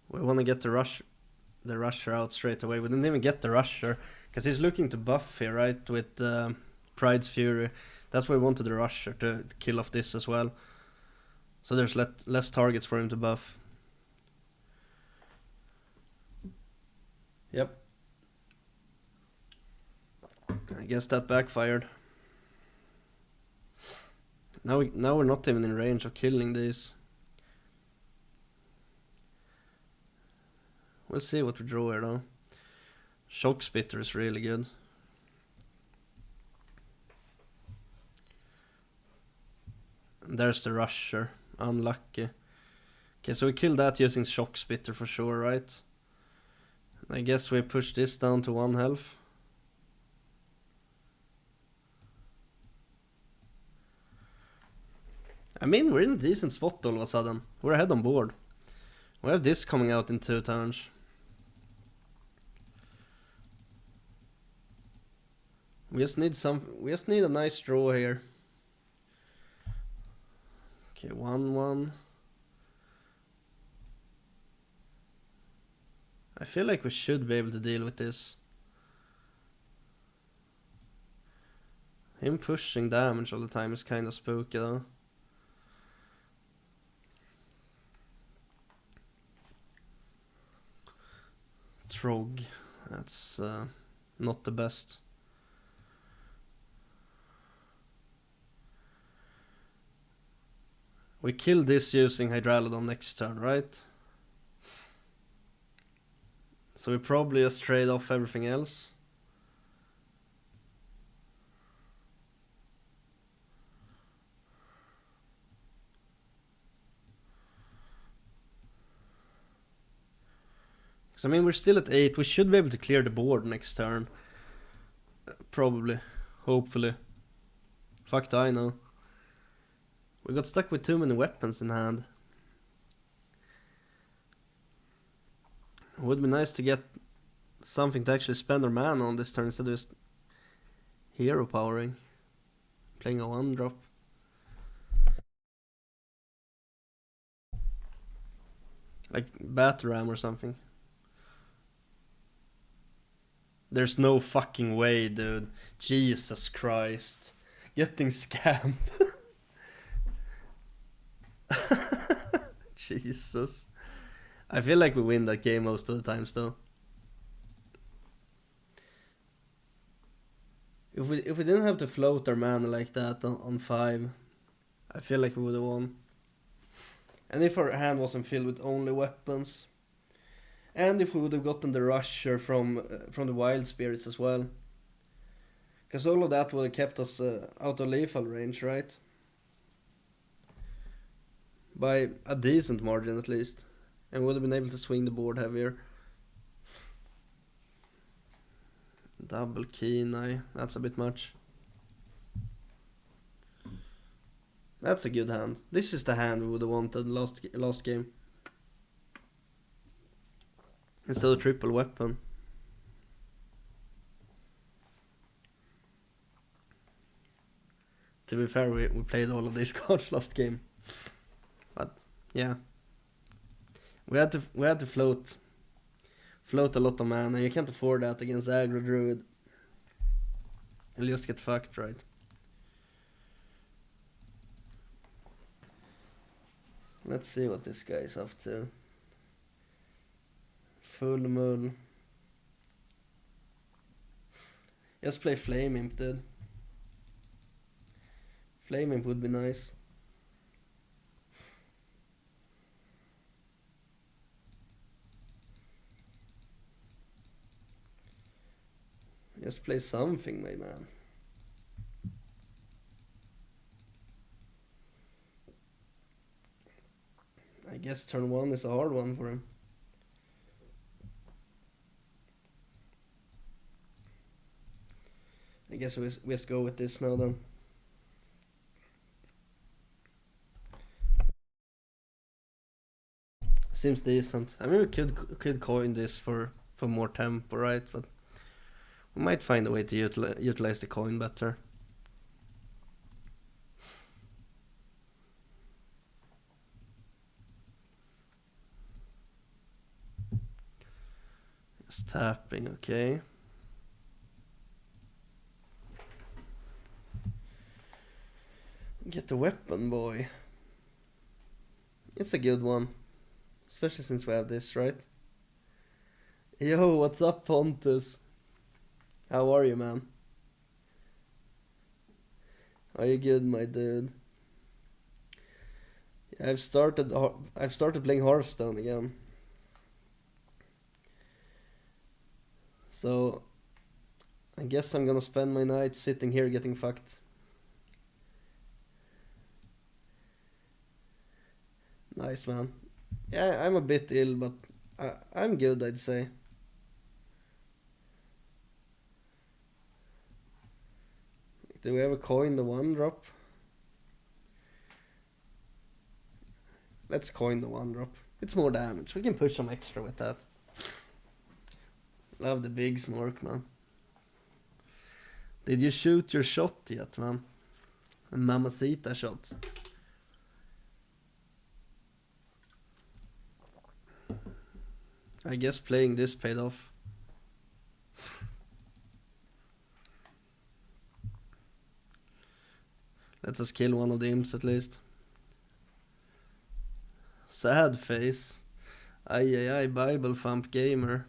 We want to get the rusher out straight away. We didn't even get the rusher because he's looking to buff here, right? With Pride's Fury. That's why we wanted the rusher to kill off this as well. So there's less targets for him to buff. Yep. I guess that backfired. Now we're not even in range of killing these. We'll see what we draw here though. Shock Spitter is really good. And there's the rusher. Unlucky. Okay, so we killed that using Shock Spitter for sure, right? I guess we push this down to 1 health. I mean, we're in a decent spot all of a sudden. We're ahead on board. We have this coming out in 2 turns. We just need a nice draw here. Okay, 1/1. I feel like we should be able to deal with this. Him pushing damage all the time is kind of spooky though. Trog, that's not the best. We kill this using Hydralodon next turn, right? So we probably just trade off everything else. Because I mean, we're still at 8. We should be able to clear the board next turn. Probably. Hopefully. Fuck I know. We got stuck with too many weapons in hand. It would be nice to get something to actually spend our mana on this turn instead of just hero powering. Playing a 1-drop. Like Batram or something. There's no fucking way, dude. Jesus Christ. Getting scammed. Jesus. I feel like we win that game most of the times though. If we didn't have to float our mana like that on 5, I feel like we would have won. And if our hand wasn't filled with only weapons. And if we would have gotten the rusher from the wild spirits as well. Because all of that would have kept us out of lethal range, right? By a decent margin at least. And would have been able to swing the board heavier. Double Kenai, that's a bit much. That's a good hand. This is the hand we would have wanted last game. Instead of triple weapon. To be fair, we played all of these cards last game. But yeah. We had to float Float a lot of mana. You can't afford that against aggro druid. You'll just get fucked, right? Let's see what this guy's up to. Full moon. Just play Flame Imp, dude. Flame Imp would be nice. Just play something, my man. I guess turn 1 is a hard one for him. I guess we just go with this now then. Seems decent. I mean, we could coin this for more tempo, right? But we might find a way to utilize the coin better. Just tapping, okay. Get the weapon, boy. It's a good one. Especially since we have this, right? Yo, what's up, Pontus? How are you, man? Are you good, my dude? Yeah, I've started playing Hearthstone again. So I guess I'm gonna spend my night sitting here getting fucked. Nice, man. Yeah, I'm a bit ill, but I'm good, I'd say. Do we ever coin the 1-drop? Let's coin the 1-drop. It's more damage. We can push some extra with that. Love the big smork, man. Did you shoot your shot yet, man? A mamacita shot. I guess playing this paid off. Let us kill one of the imps at least. Sad face. Ay, Bible Thump Gamer.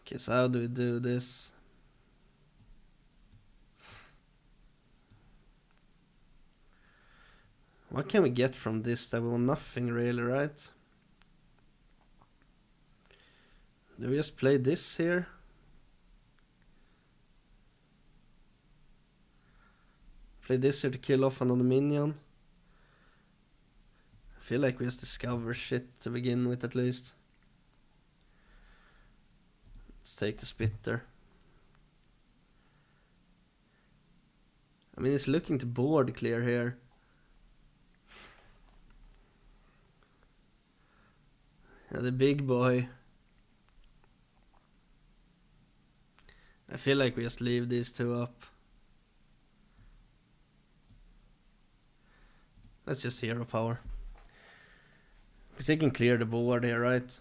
Okay, so how do we do this? What can we get from this that we want? Nothing really, right? Do we just play this here? Play this here to kill off another minion. I feel like we just discover shit to begin with at least. Let's take the Spitter. I mean, it's looking to board clear here. Yeah, the big boy. I feel like we just leave these two up. Let's just hero power. Because he can clear the board here, right?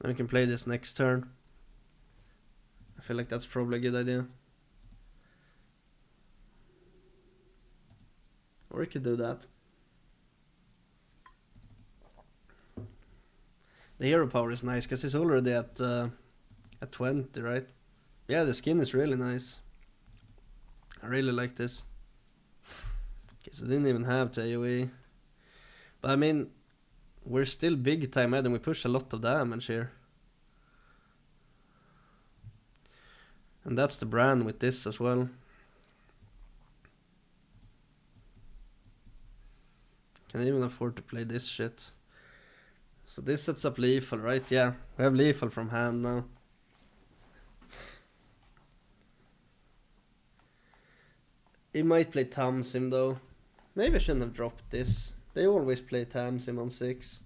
Then we can play this next turn. I feel like that's probably a good idea. Or we could do that. The hero power is nice because it's already at 20, right? Yeah, the skin is really nice. I really like this. Okay, so didn't even have to AoE. But I mean, we're still big time ahead and we push a lot of damage here. And that's the brand with this as well. Can even afford to play this shit. So this sets up lethal, right? Yeah, we have lethal from hand now. He might play Tamsim though. Maybe I shouldn't have dropped this. They always play Tamsim on 6.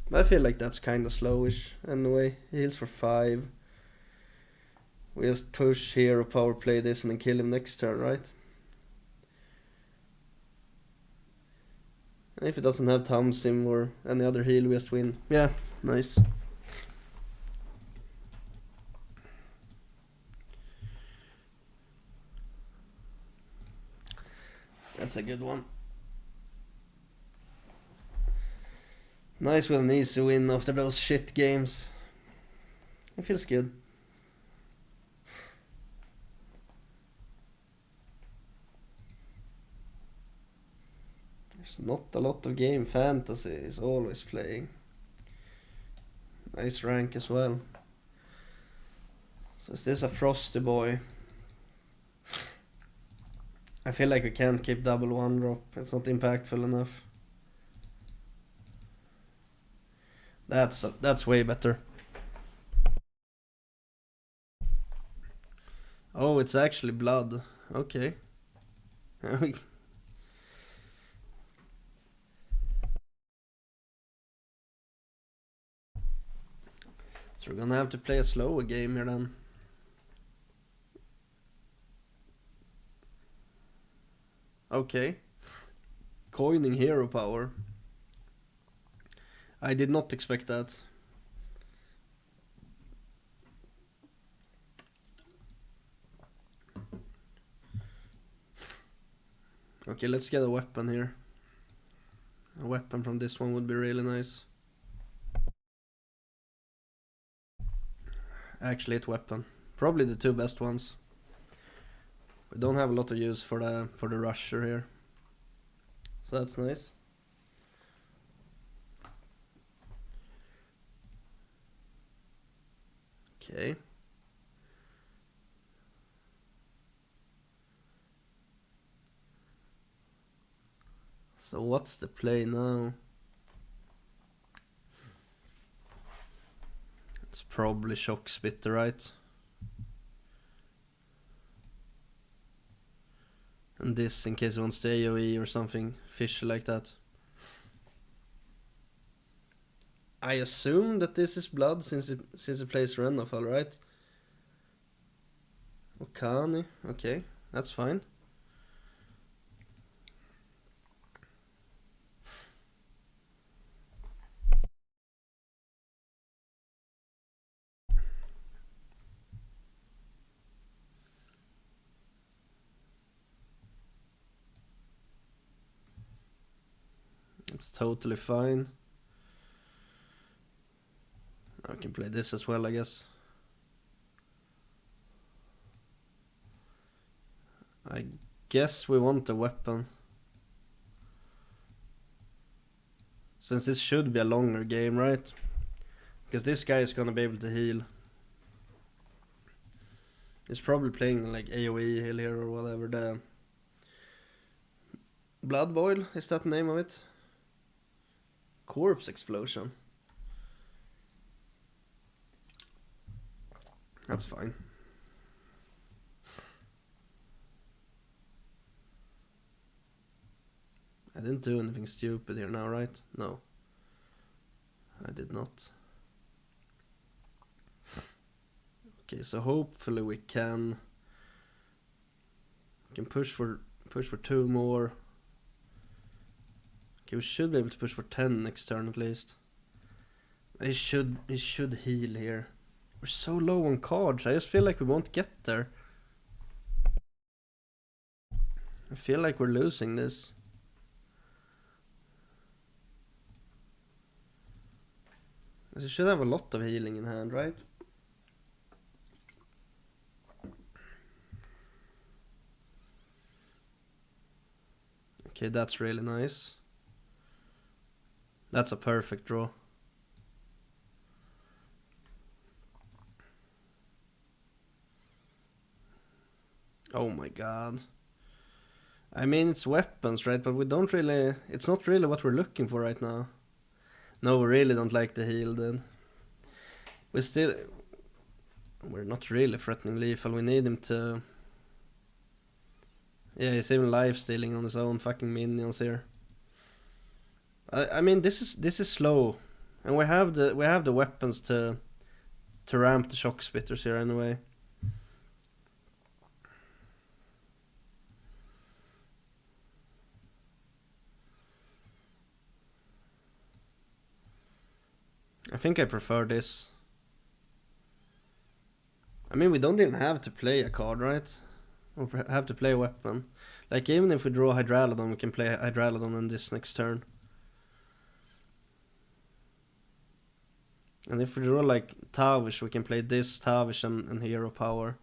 But I feel like that's kinda slowish anyway. He heals for 5. We just push hero power play this and then kill him next turn, right? And if it doesn't have Tamsim or any other heal, we just win. Yeah, nice. That's a good one. Nice with an easy win after those shit games. It feels good. There's not a lot of game. Fantasy is always playing. Nice rank as well. So is this a Frosty boy? I feel like we can't keep double one drop. It's not impactful enough. That's way better. Oh, it's actually blood. Okay. So we're gonna have to play a slower game here then. Okay. Coining hero power. I did not expect that. Okay, let's get a weapon here. A weapon from this one would be really nice. Actually, it's weapon. Probably the two best ones. We don't have a lot of use for the rusher here. So that's nice. Okay. So what's the play now? It's probably Shock Spitter, right? And this in case he wants to AoE or something fishy like that. I assume that this is blood since it plays Renafal, right? Okani, okay, that's fine. It's totally fine. I can play this as well, I guess. I guess we want a weapon. Since this should be a longer game, right? Because this guy is gonna be able to heal. He's probably playing like AoE heal here or whatever. The Blood Boil, is that the name of it? Corpse Explosion. That's fine. I didn't do anything stupid here now, right? No. I did not. Okay, so hopefully we can push for 2 more. Okay, we should be able to push for 10 next turn at least. He should heal here. We're so low on cards. I just feel like we won't get there. I feel like we're losing this. He should have a lot of healing in hand, right? Okay, that's really nice. That's a perfect draw. Oh my god. I mean, it's weapons, right? But we don't really... It's not really what we're looking for right now. No, we really don't like the heal then. We're not really threatening lethal. We need him to... Yeah, he's even life stealing on his own fucking minions here. I mean, this is slow, and we have the weapons to ramp the Shock Spitters here anyway. I think I prefer this. I mean, we don't even have to play a card, right? Or have to play a weapon. Like, even if we draw Hydralodon, we can play Hydralodon in this next turn. And if we draw like Tavish, we can play this, Tavish, and Hero Power.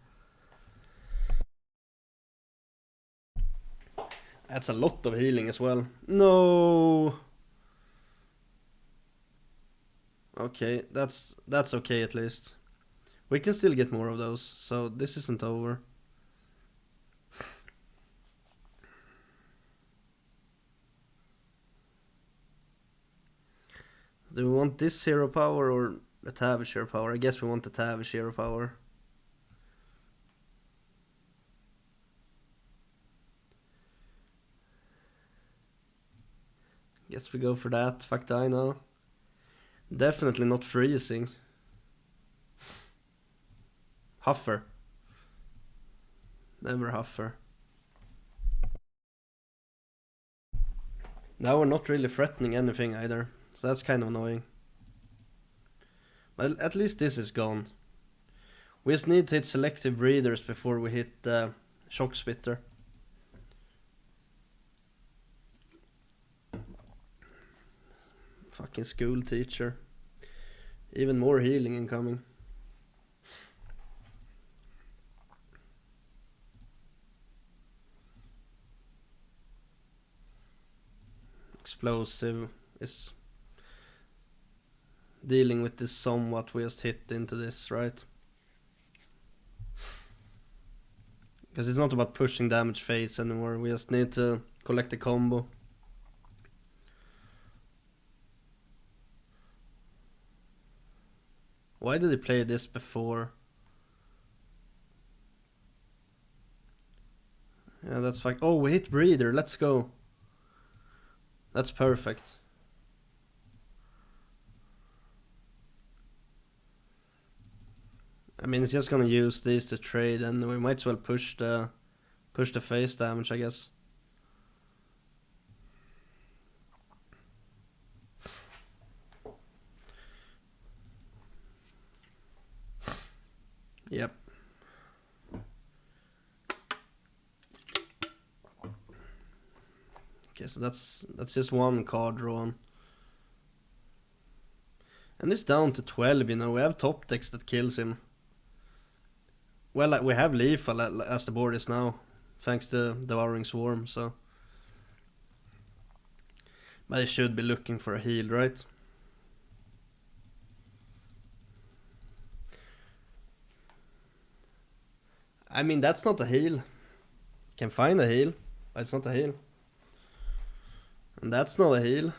That's a lot of healing as well. No. Okay, that's okay at least. We can still get more of those, so this isn't over. Do we want this Hero Power or the Tavish Hero Power? I guess we want the Tavish Hero Power. Guess we go for that. Fuck Dino. Definitely not freezing. Huffer. Never Huffer. Now we're not really threatening anything either, so that's kind of annoying. But at least this is gone. We just need to hit Selective Breeders before we hit Shock Spitter. Fucking school teacher. Even more healing incoming. Explosive is dealing with this somewhat. We just hit into this, right? Because it's not about pushing damage phase anymore. We just need to collect the combo. Why did he play this before? Yeah, that's fine. Oh, we hit Breeder. Let's go. That's perfect. I mean, it's just gonna use these to trade, and we might as well push the face damage, I guess. Yep. Okay, so that's just one card drawn. And it's down to 12, you know. We have top decks that kills him. Well, like, we have lethal as the board is now, thanks to Devouring Swarm, so. But he should be looking for a heal, right? I mean, that's not a heal. Can find a heal, but it's not a heal. And that's not a heal.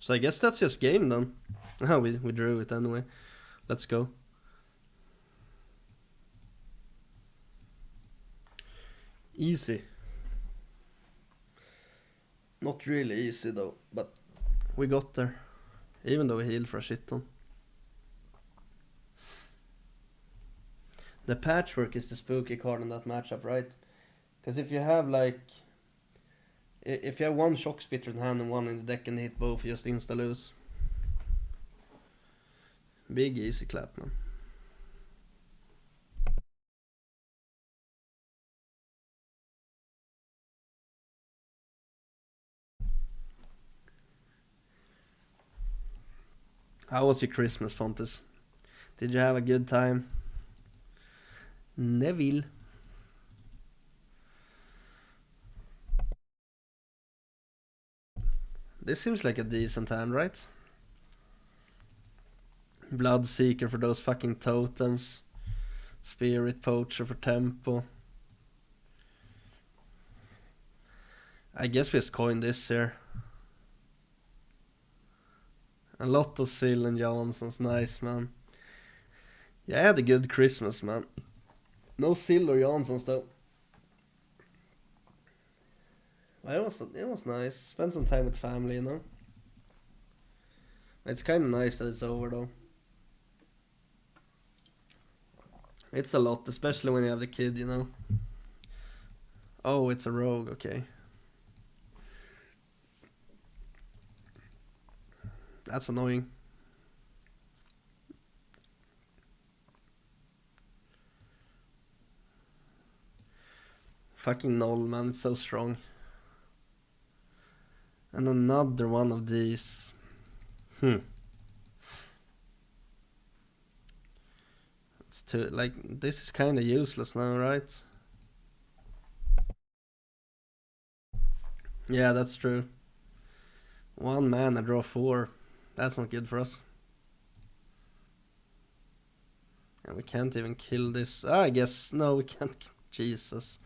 So I guess that's just game then. Oh, we drew it anyway. Let's go. Easy. Not really easy though, but we got there. Even though we healed for a shit ton. The Patchwork is the spooky card in that matchup, right? Because if you have like... If you have one Shock Spitter in hand and one in the deck and hit both, you just insta-lose. Big easy clap, man. How was your Christmas, Fontes? Did you have a good time? Neville. This seems like a decent hand, right? Bloodseeker for those fucking totems. Spirit Poacher for tempo. I guess we just coin this here. A lot of Sill and Janssons, nice man. Yeah, I had a good Christmas, man. No Sill or Janssons though. Well, it was nice. Spend some time with family, you know. It's kind of nice that it's over though. It's a lot, especially when you have the kid, you know. Oh, it's a rogue, okay. That's annoying. Fucking null, man, it's so strong. And another one of these. It's too, like, this is kinda useless now, right? Yeah, that's true. 1 man, I draw 4. That's not good for us. And we can't even kill this. I guess, no, we can't. Jesus.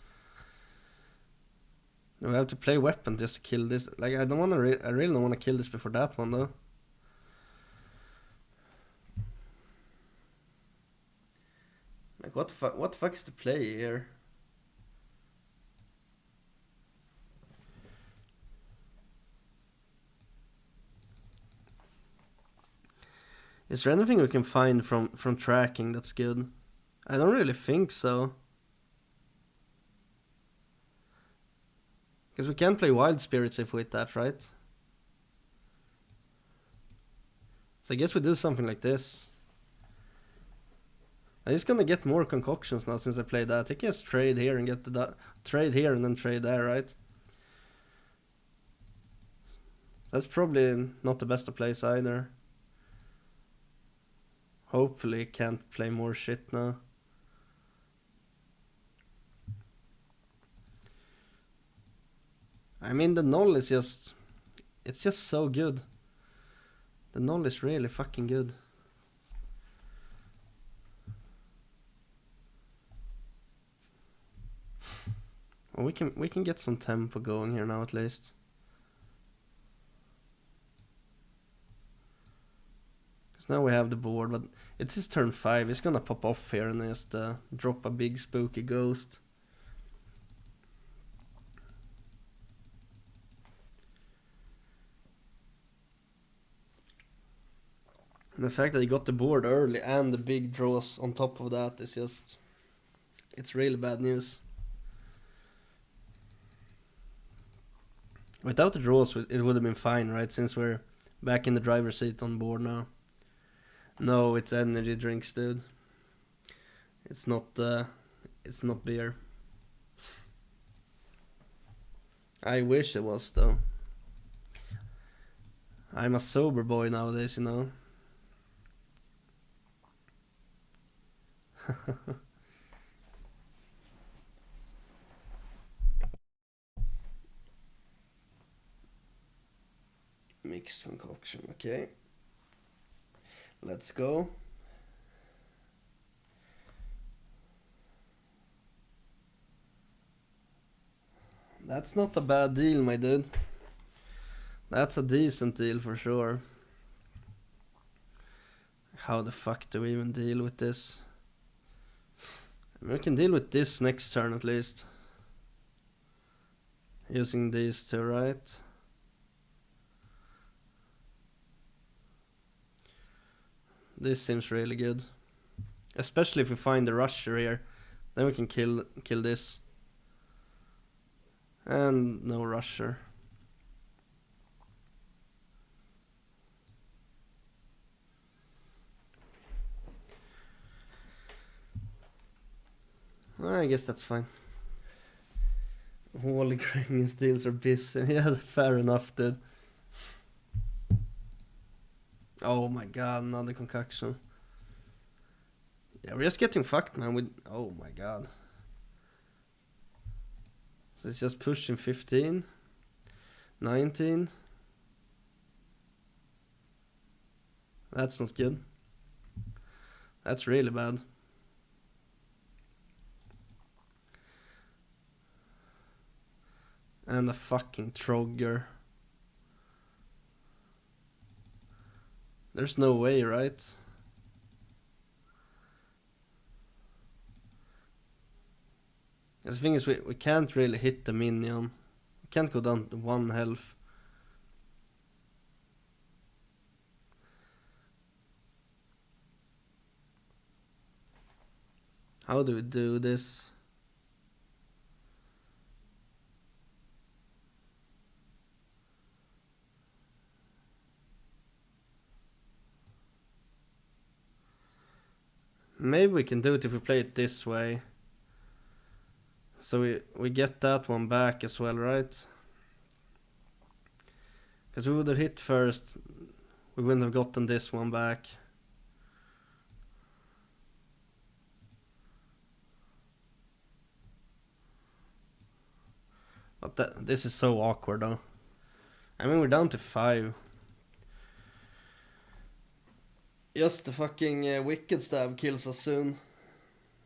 We have to play weapon just to kill this. Like, I don't want to. I really don't want to kill this before that one, though. Like, what the fuck? What the fuck is the play here? Is there anything we can find from tracking that's good? I don't really think so. Because we can play Wild Spirits if we hit that, right? So I guess we do something like this. I'm just gonna get more concoctions now since I played that. I can just trade here and get the trade here and then trade there, right? That's probably not the best of plays either. Hopefully can't play more shit now. I mean, the null is just... It's just so good. The null is really fucking good. Well, we can get some tempo going here now at least. Because now we have the board, but it's his turn 5. He's gonna pop off here and just drop a big spooky ghost. And the fact that he got the board early and the big draws on top of that is just... It's really bad news. Without the draws, it would have been fine, right? Since we're back in the driver's seat on board now. No, it's energy drinks, dude. It's not beer. I wish it was, though. I'm a sober boy nowadays, you know. Mixed concoction, okay. Let's go. That's not a bad deal, my dude. That's a decent deal for sure. How the fuck do we even deal with this? I mean, we can deal with this next turn at least. Using these two, right? This seems really good. Especially if we find the rusher here. Then we can kill this. And no rusher. I guess that's fine. Holy Gremlins deals are busy. Yeah, fair enough, dude. Oh my god, another concoction. Yeah, we're just getting fucked, man. With oh my god. So it's just pushing 15, 19. That's not good. That's really bad. And a fucking Trogger. There's no way, right? The thing is, we can't really hit the minion. We can't go down to 1 health. How do we do this? Maybe we can do it if we play it this way. So we get that one back as well, right? Because we would have hit first, we wouldn't have gotten this one back. But this is so awkward though. I mean, we're down to 5. Just the fucking Wicked Stab kills us soon.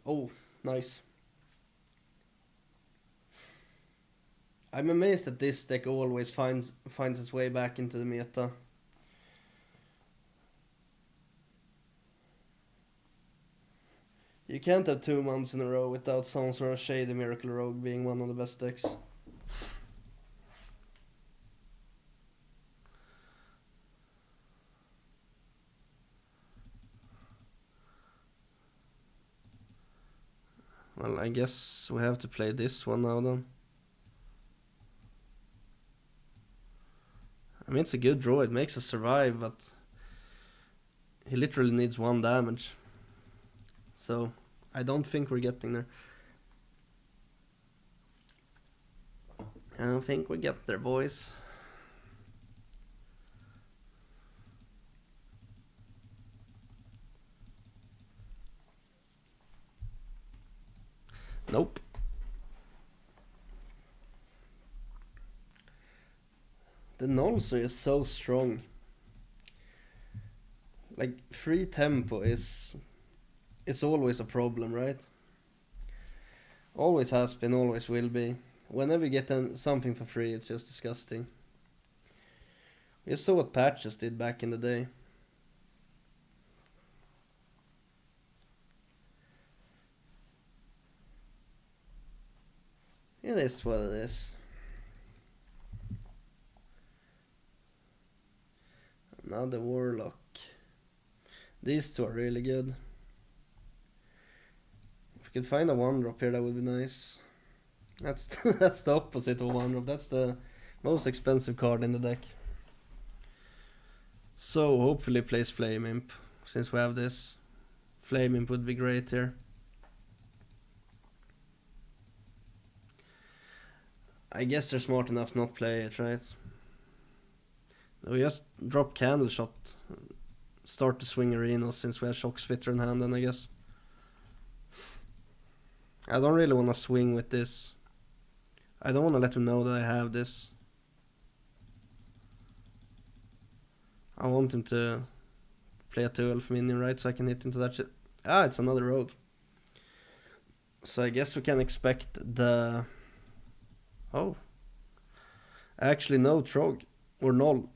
Oh, nice. I'm amazed that this deck always finds its way back into the meta. You can't have 2 months in a row without some sort of Shady Miracle Rogue being one of the best decks. Well, I guess we have to play this one now then. I mean, it's a good draw, it makes us survive, but he literally needs 1 damage. So, I don't think we're getting there. I don't think we get there, boys. Nope. The Nolso is so strong. Like, free tempo is always a problem, right? Always has been, always will be. Whenever you get something for free, it's just disgusting. We just saw what Patches did back in the day. It is what it is. Another Warlock. These two are really good. If we could find a 1-drop here, that would be nice. That's that's the opposite of 1-drop. That's the most expensive card in the deck. So hopefully plays Flame Imp, since we have this. Flame Imp would be great here. I guess they're smart enough not play it, right? We just drop Candle Shot, start to swing Arenas since we have Shock Spitter in hand, then I guess. I don't really want to swing with this. I don't want to let him know that I have this. I want him to play a 2-elf minion, right? So I can hit into that shit. Ah, it's another rogue. So I guess we can expect the... Oh. Actually, no Trog. Or Null.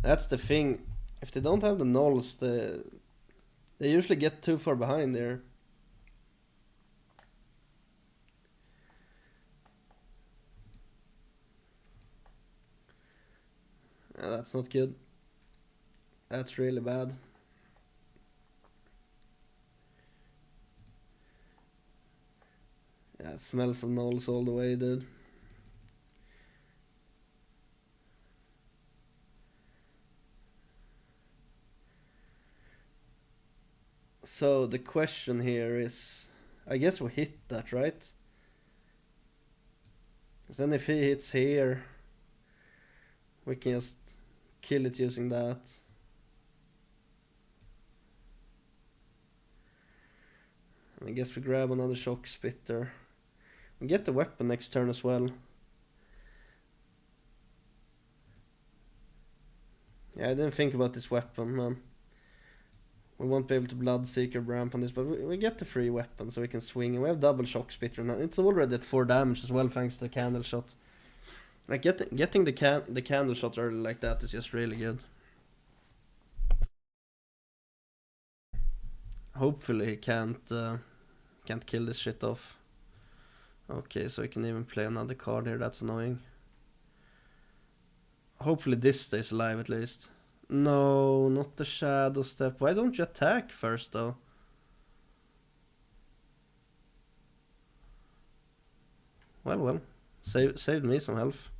That's the thing. If they don't have the Nulls, they usually get too far behind there. That's not good. That's really bad. Yeah, it smells of Nulls all the way, dude. So the question here is, I guess we hit that, right? Because then if he hits here, we can just kill it using that. And I guess we grab another Shock Spitter. We get the weapon next turn as well. Yeah, I didn't think about this weapon, man. We won't be able to Bloodseeker Bramp on this, but we get the free weapon so we can swing. And we have double Shock Spitter, and it's already at 4 damage as well thanks to the Candle Shot. Like getting the Candle Shot early like that is just really good. Hopefully he can't kill this shit off. Okay, so he can even play another card here, that's annoying. Hopefully this stays alive at least. No, not the Shadow Step. Why don't you attack first though? Well. Saved me some health.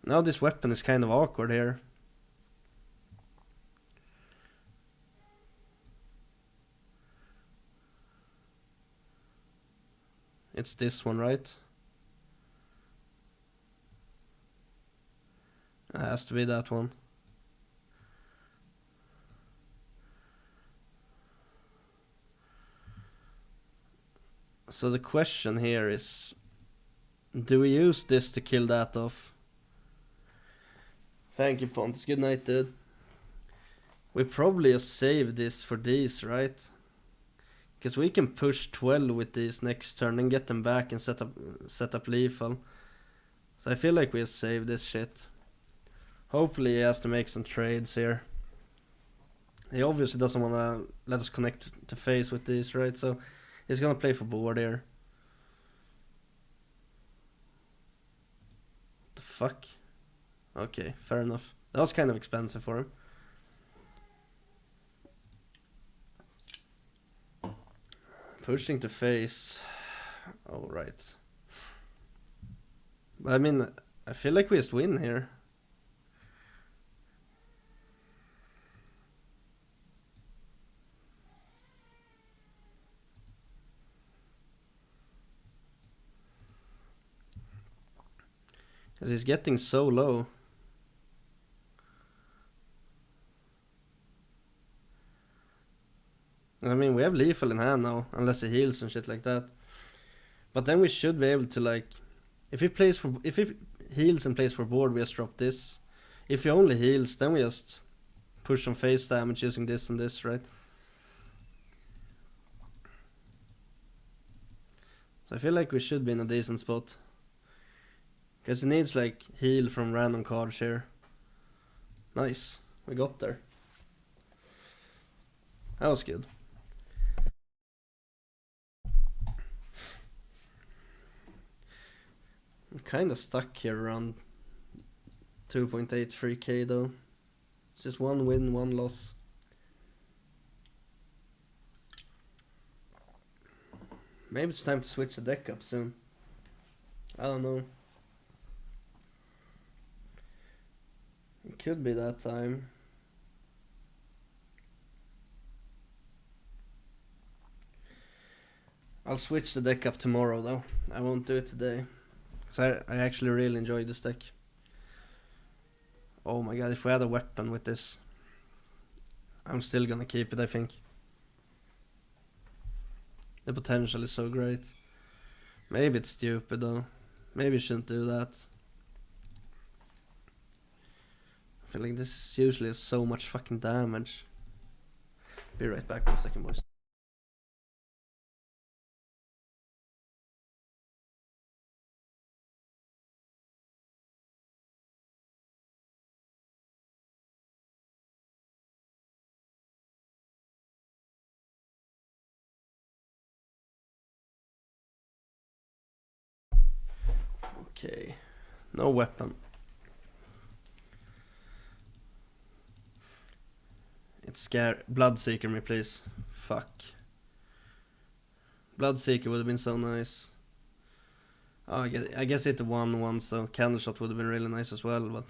Now this weapon is kind of awkward here. It's this one, right? It has to be that one. So the question here is, do we use this to kill that off? Thank you, Pontus. Good night, dude. We probably just save this for these, right? Because we can push 12 with these next turn and get them back and set up lethal. So I feel like we'll save this shit. Hopefully he has to make some trades here. He obviously doesn't want to let us connect to face with these, right? So he's gonna play for board here. What the fuck? Okay, fair enough. That was kind of expensive for him. Pushing to face. Oh, right. But I mean, I feel like we just win here. Because he's getting so low. I mean, we have lethal in hand now, unless he heals and shit like that. But then we should be able to, like, if he heals and plays for board, we just drop this. If he only heals, then we just push some face damage using this and this, right? So I feel like we should be in a decent spot. Because he needs, like, heal from random cards here. Nice, we got there. That was good. I'm kinda stuck here around 2.83k though. It's just one win, one loss. Maybe it's time to switch the deck up soon. I don't know. It could be that time. I'll switch the deck up tomorrow though. I won't do it today. Because I actually really enjoy this deck. Oh my god, if we had a weapon with this, I'm still gonna keep it, I think. The potential is so great. Maybe it's stupid though. Maybe you shouldn't do that. I feel like this is usually so much fucking damage. Be right back in a second, boys. Okay, no weapon. It's scary. Bloodseeker me, please. Fuck. Bloodseeker would have been so nice. Oh, I guess it won one, so Candleshot would have been really nice as well,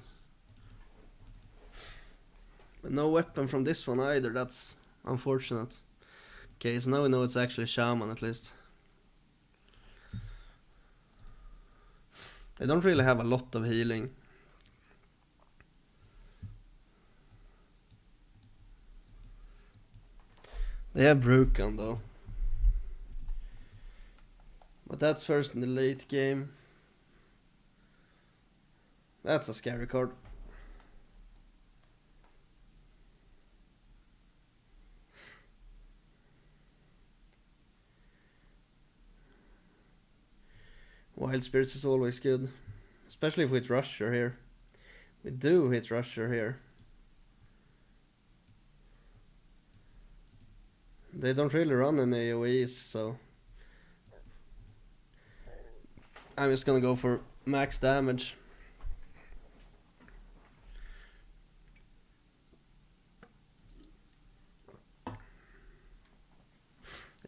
but no weapon from this one either. That's unfortunate. Okay, so now we know it's actually Shaman at least. They don't really have a lot of healing. They have Brukan though. But that's first in the late game. That's a scary card. Wild Spirits is always good. Especially if we hit Rusher here. We do hit Rusher here. They don't really run any AoEs, so I'm just gonna go for max damage.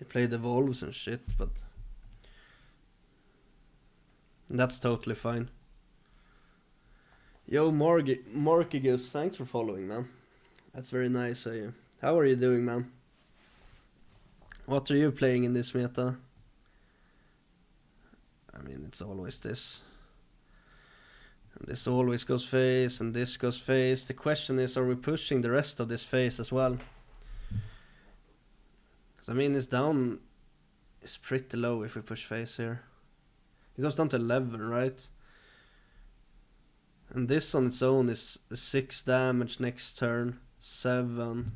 played evolves and shit, but that's totally fine. Yo, Morkigus, thanks for following, man. That's very nice of you. How are you doing, man? What are you playing in this meta? I mean, it's always this. And this always goes face, and this goes face. The question is, are we pushing the rest of this phase as well? Because, I mean, it's down... It's pretty low if we push face here. It goes down to 11, right? And this on its own is 6 damage next turn. 7.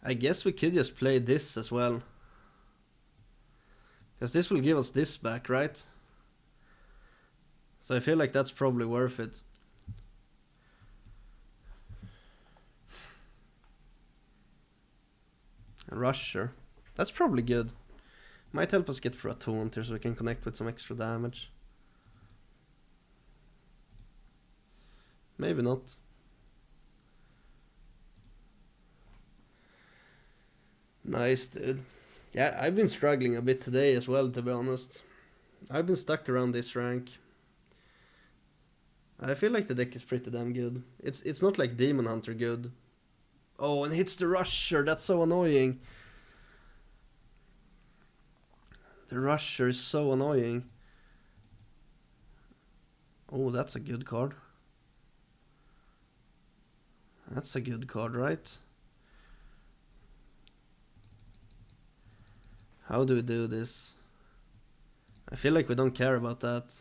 I guess we could just play this as well. Because this will give us this back, right? So I feel like that's probably worth it. A Rusher. That's probably good. Might help us get through a taunt here so we can connect with some extra damage. Maybe not. Nice, dude. Yeah, I've been struggling a bit today as well, to be honest. I've been stuck around this rank. I feel like the deck is pretty damn good. It's not like Demon Hunter good. Oh, and hits the Rusher. That's so annoying. The Rusher is so annoying. Oh, that's a good card. That's a good card, right? How do we do this? I feel like we don't care about that.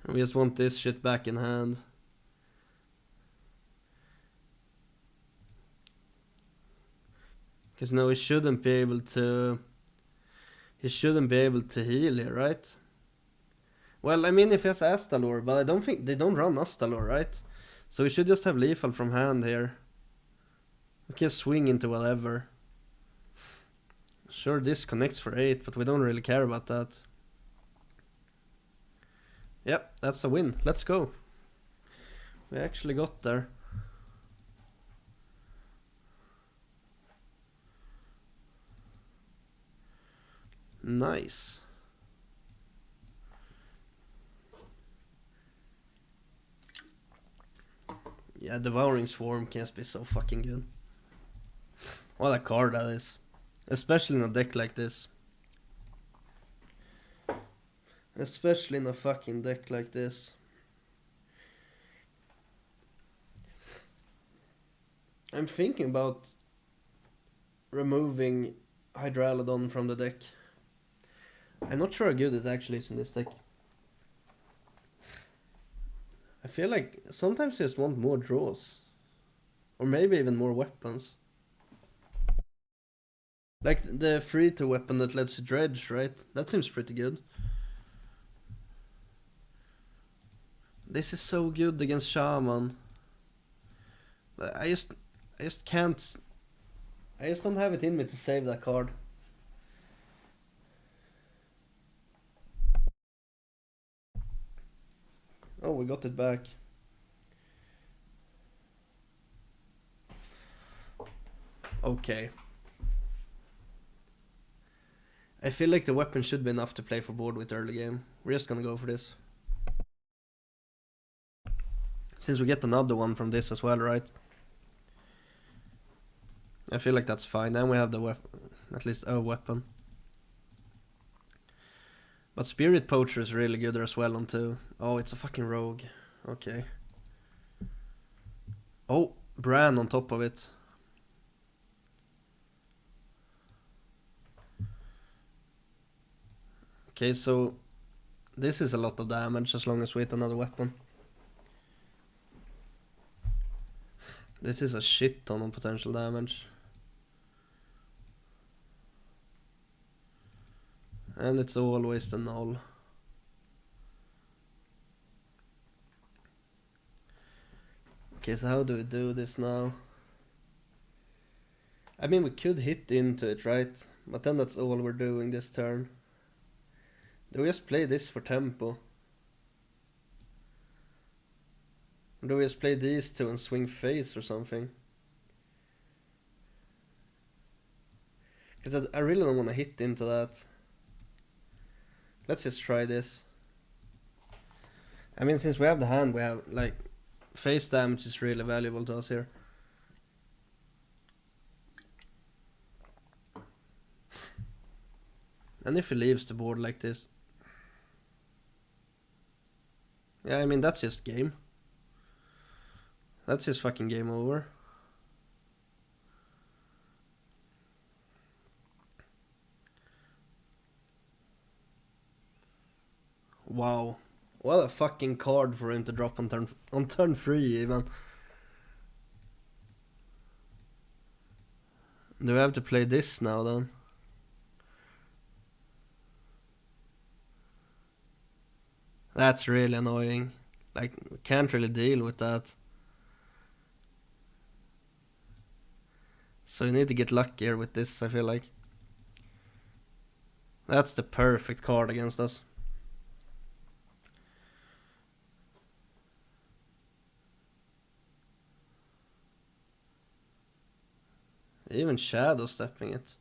We just want this shit back in hand. Because no, he shouldn't be able to... He shouldn't be able to heal here, right? Well, I mean, if he has Astalor, but I don't think... They don't run Astalor, right? So we should just have lethal from hand here. We can swing into whatever. Sure, this connects for 8, but we don't really care about that. Yep, that's a win. Let's go. We actually got there. Nice. Yeah, Devouring Swarm can just be so fucking good. What a card that is. Especially in a deck like this. Especially in a fucking deck like this. I'm thinking about removing Hydralodon from the deck. I'm not sure how good it actually is in this deck. I feel like sometimes you just want more draws. Or maybe even more weapons. Like the 3-2 weapon that lets you dredge, right? That seems pretty good. This is so good against Shaman. But I just can't... I just don't have it in me to save that card. Oh, we got it back. Okay. I feel like the weapon should be enough to play for board with early game. We're just gonna go for this. Since we get another one from this as well, right? I feel like that's fine. Then we have the weapon, at least a weapon. But Spirit Poacher is really good as well on 2. Oh, it's a fucking rogue. Okay. Oh, Bran on top of it. Okay, so this is a lot of damage as long as we hit another weapon. This is a shit ton of potential damage. And it's always the null. Okay, so how do we do this now? I mean, we could hit into it, right? But then that's all we're doing this turn. Do we just play this for tempo? Or do we just play these two and swing face or something? Because I really don't want to hit into that. Let's just try this. I mean, since we have the hand, we have, like, face damage is really valuable to us here. And if he leaves the board like this... Yeah, I mean, that's just game. That's just fucking game over. Wow. What a fucking card for him to drop on turn 3 even. Do we have to play this now then? That's really annoying. Like, we can't really deal with that. So you need to get luckier with this, I feel like. That's the perfect card against us. Even shadow stepping it.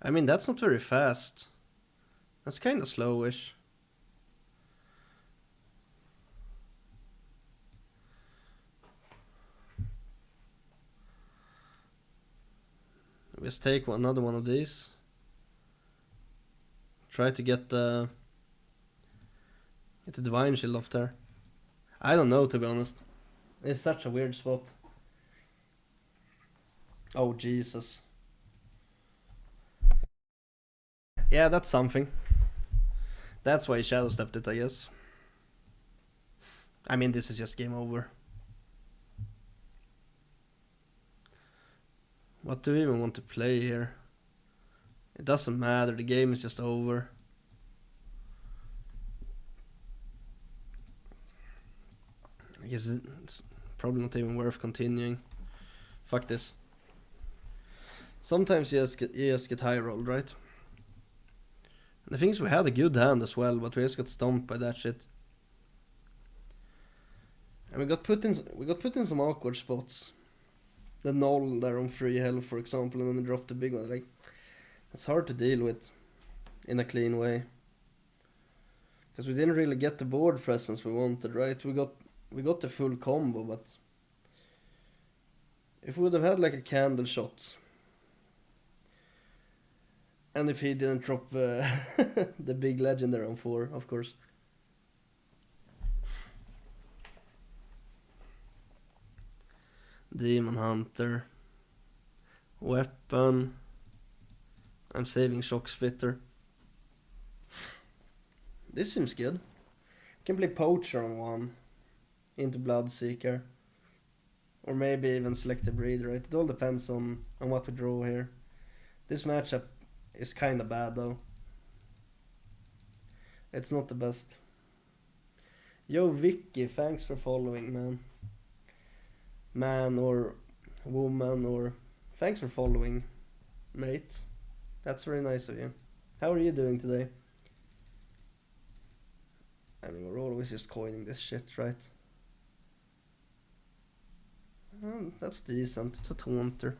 I mean, that's not very fast. That's kind of slowish. Let's take another one of these. Try to get the Divine Shield off there. I don't know, to be honest. It's such a weird spot. Oh, Jesus. Yeah, that's something. That's why he shadow stepped it, I guess. I mean, this is just game over. What do we even want to play here? It doesn't matter, the game is just over. I guess it's probably not even worth continuing. Fuck this. Sometimes you just get high rolled, right? And the thing is, we had a good hand as well, but we just got stomped by that shit. And we got put in some awkward spots. The null there on 3 health, for example, and then they dropped the big one. Like, it's hard to deal with in a clean way. Because we didn't really get the board presence we wanted, right? We got the full combo, but if we would have had like a candle shot, and if he didn't drop the big legendary on 4, of course. Demon Hunter. Weapon. I'm saving Shock Spitter. This seems good. Can play Poacher on 1. Into Bloodseeker. Or maybe even Selective Breed, right? It all depends on what we draw here. This matchup is kinda bad though. It's not the best. Yo Vicky, thanks for following, man. Man or woman, or thanks for following, mate. That's very nice of you. How are you doing today? I mean, we're always just coining this shit, right? That's decent. It's a taunter.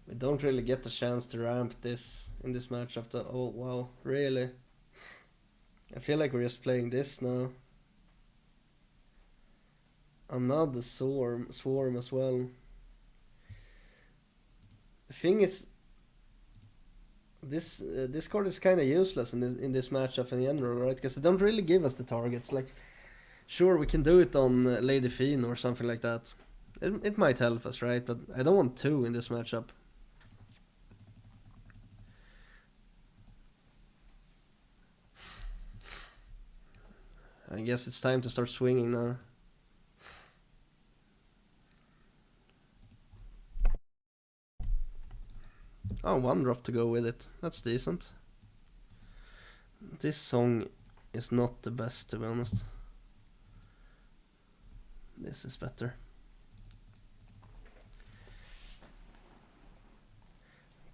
We don't really get the chance to ramp this in this matchup though. Oh wow, really? I feel like we're just playing this now. Another swarm as well. The thing is, this card is kind of useless in this matchup in general, right? Because they don't really give us the targets. Like, sure, we can do it on Lady Fiend or something like that. It might help us, right? But I don't want 2 in this matchup. I guess it's time to start swinging now. Oh, 1-drop to go with it. That's decent. This song is not the best, to be honest. This is better.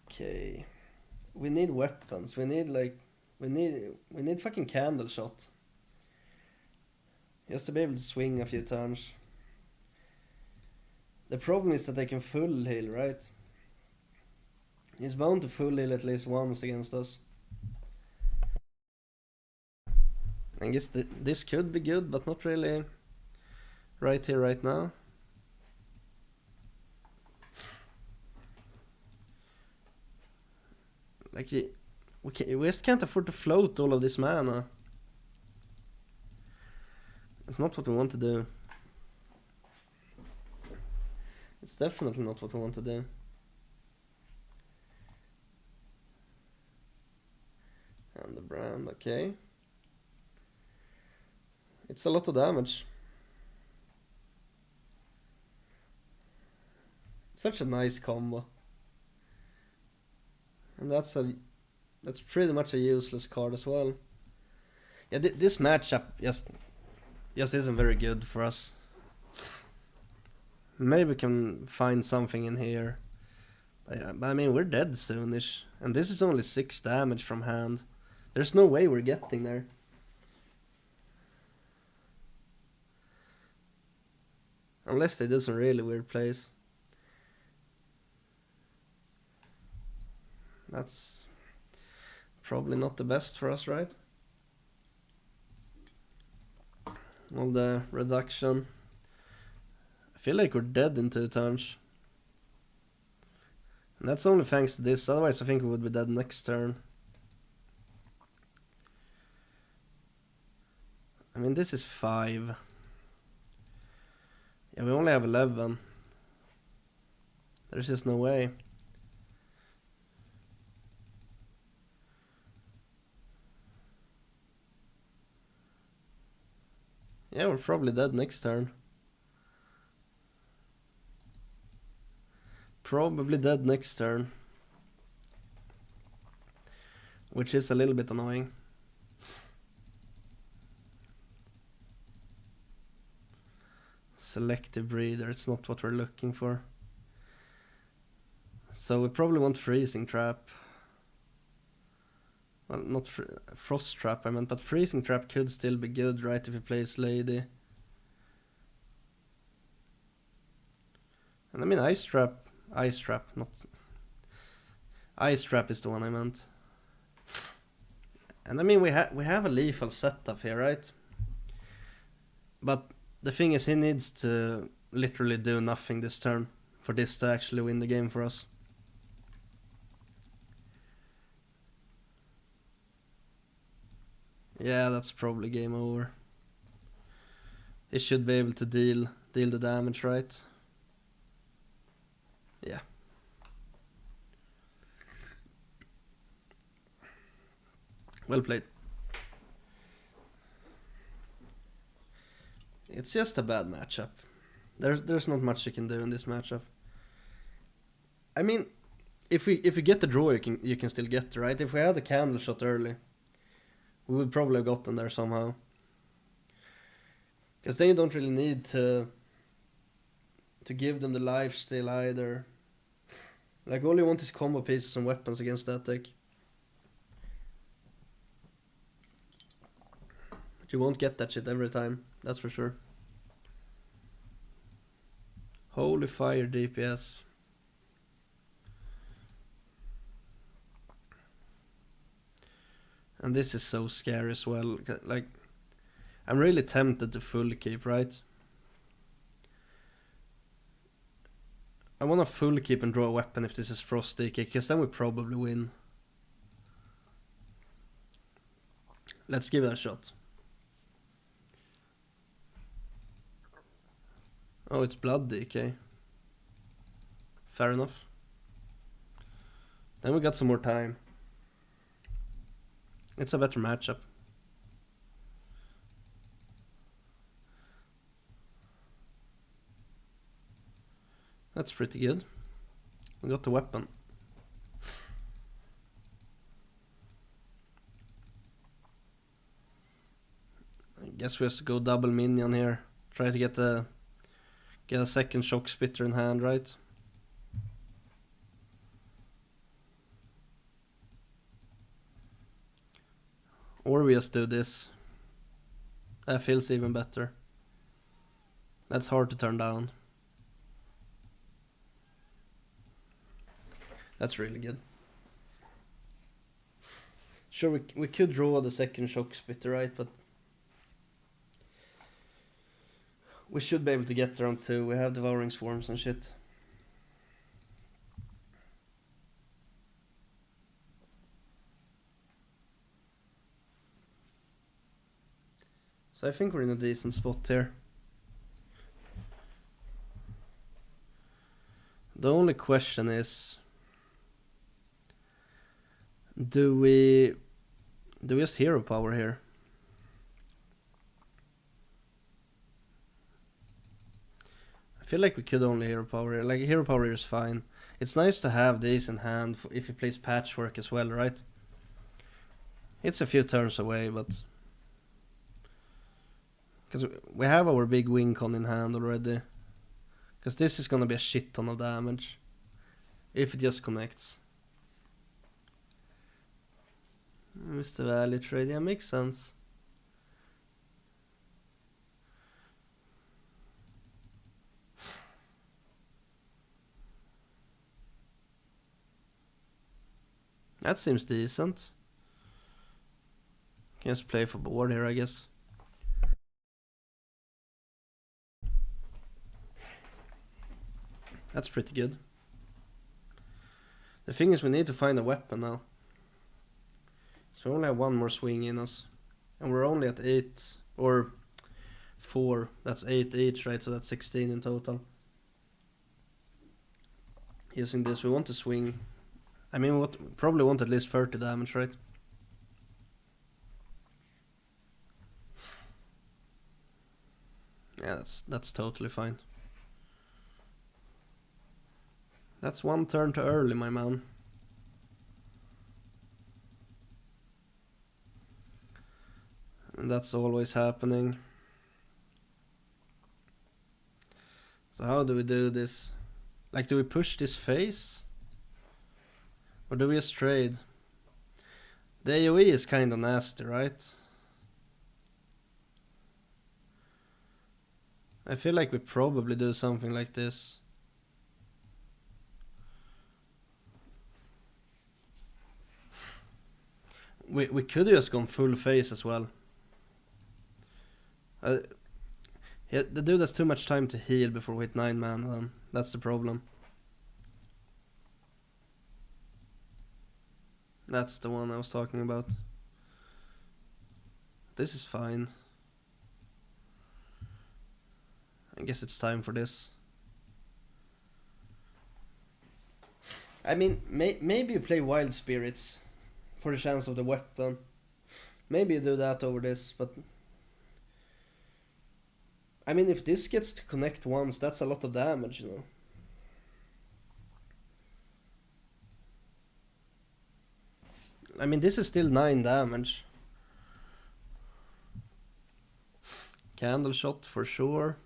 Okay. We need weapons. We need fucking candle shot. Just to be able to swing a few times. The problem is that they can full heal, right? He's bound to full heal at least once against us. I guess this could be good, but not really right here, right now. Like, we just can't afford to float all of this mana. It's not what we want to do. It's definitely not what we want to do. And the brand, okay. It's a lot of damage. Such a nice combo. And that's pretty much a useless card as well. Yeah, this matchup just isn't very good for us. Maybe we can find something in here. But I mean, we're dead soonish. And this is only 6 damage from hand. There's no way we're getting there. Unless they do some really weird plays. That's probably not the best for us, right? All the reduction. I feel like we're dead in 2 turns. And that's only thanks to this, otherwise I think we would be dead next turn. I mean, this is 5. Yeah, we only have 11. There's just no way. Yeah, we're probably dead next turn. Probably dead next turn. Which is a little bit annoying. Selective breeder, it's not what we're looking for. So we probably want freezing trap. Well, not frost trap I meant, but freezing trap could still be good, right, if he plays lady. And I mean ice trap, not ice trap is the one I meant. And I mean we have a lethal setup here, right? But the thing is, he needs to literally do nothing this turn for this to actually win the game for us. Yeah, that's probably game over. He should be able to deal the damage, right? Yeah. Well played. It's just a bad matchup. There's not much you can do in this matchup. I mean, if we get the draw, you can still get it, right? If we had the candle shot early, we would probably have gotten there somehow. Because then you don't really need to give them the life steal either. Like, all you want is combo pieces and weapons against that deck. But you won't get that shit every time, that's for sure. Holy fire DPS. And this is so scary as well. Like, I'm really tempted to full keep, right? I want to full keep and draw a weapon if this is Frost DK, because then we probably win. Let's give it a shot. Oh, it's Blood DK. Fair enough. Then we got some more time. It's a better matchup. That's pretty good. We got the weapon. Guess we have to go double minion here. Try to get a second shock spitter in hand, right? Or we just do this. That feels even better. That's hard to turn down. That's really good. Sure, we could draw the second shock spitter, right? But we should be able to get around 2. We have devouring swarms and shit. So I think we're in a decent spot here. The only question is, do we just hero power here? I feel like we could only hero power here. Like, hero power here is fine. It's nice to have these in hand if he plays patchwork as well, right? It's a few turns away, but because we have our big wing con in hand already. Because this is gonna be a shit ton of damage if it just connects. Mr. Value trade, yeah, makes sense. That seems decent. Can just play for board here, I guess. That's pretty good. The thing is, we need to find a weapon now. So we only have one more swing in us. And we're only at 8 or 4. That's 8 each, right? So that's 16 in total. Using this, we want to swing. I mean, we probably want at least 30 damage, right? Yeah, that's totally fine. That's one turn too early, my man. And that's always happening. So how do we do this? Like, do we push this face? Or do we just trade? The AoE is kinda nasty, right? I feel like we probably do something like this. We could have just gone full face as well. Yeah, the dude has too much time to heal before we hit 9 mana then. That's the problem. That's the one I was talking about. This is fine. I guess it's time for this. I mean, maybe you play Wild Spirits for the chance of the weapon. Maybe you do that over this, but I mean, if this gets to connect once, that's a lot of damage, you know. I mean, this is still 9 damage. Candle shot for sure.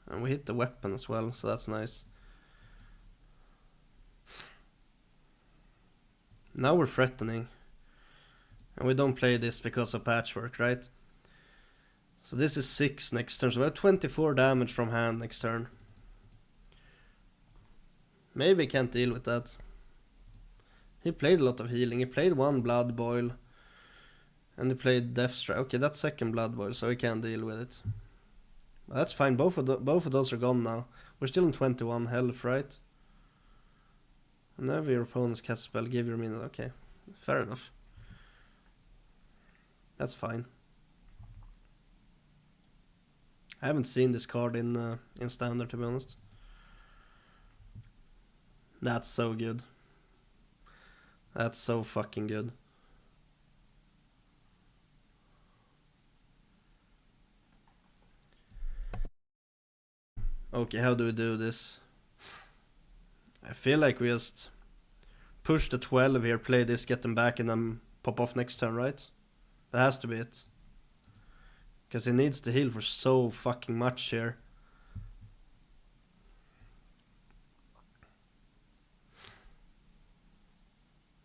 And we hit the weapon as well, so that's nice. Now we're threatening. And we don't play this because of patchwork, right? So this is 6 next turn, so we have 24 damage from hand next turn. Maybe he can't deal with that. He played a lot of healing. He played 1 Blood Boil. And he played Death Strike. Okay, that's second Blood Boil, so he can't deal with it. But that's fine, both of those are gone now. We're still in 21 health, right? Whenever your opponent's cast spell, give your minute. Okay, fair enough. That's fine. I haven't seen this card in standard, to be honest. That's so good. That's so fucking good. Okay, how do we do this? I feel like we just push the 12 here, play this, get them back, and then pop off next turn, right? That has to be it. Because he needs to heal for so fucking much here.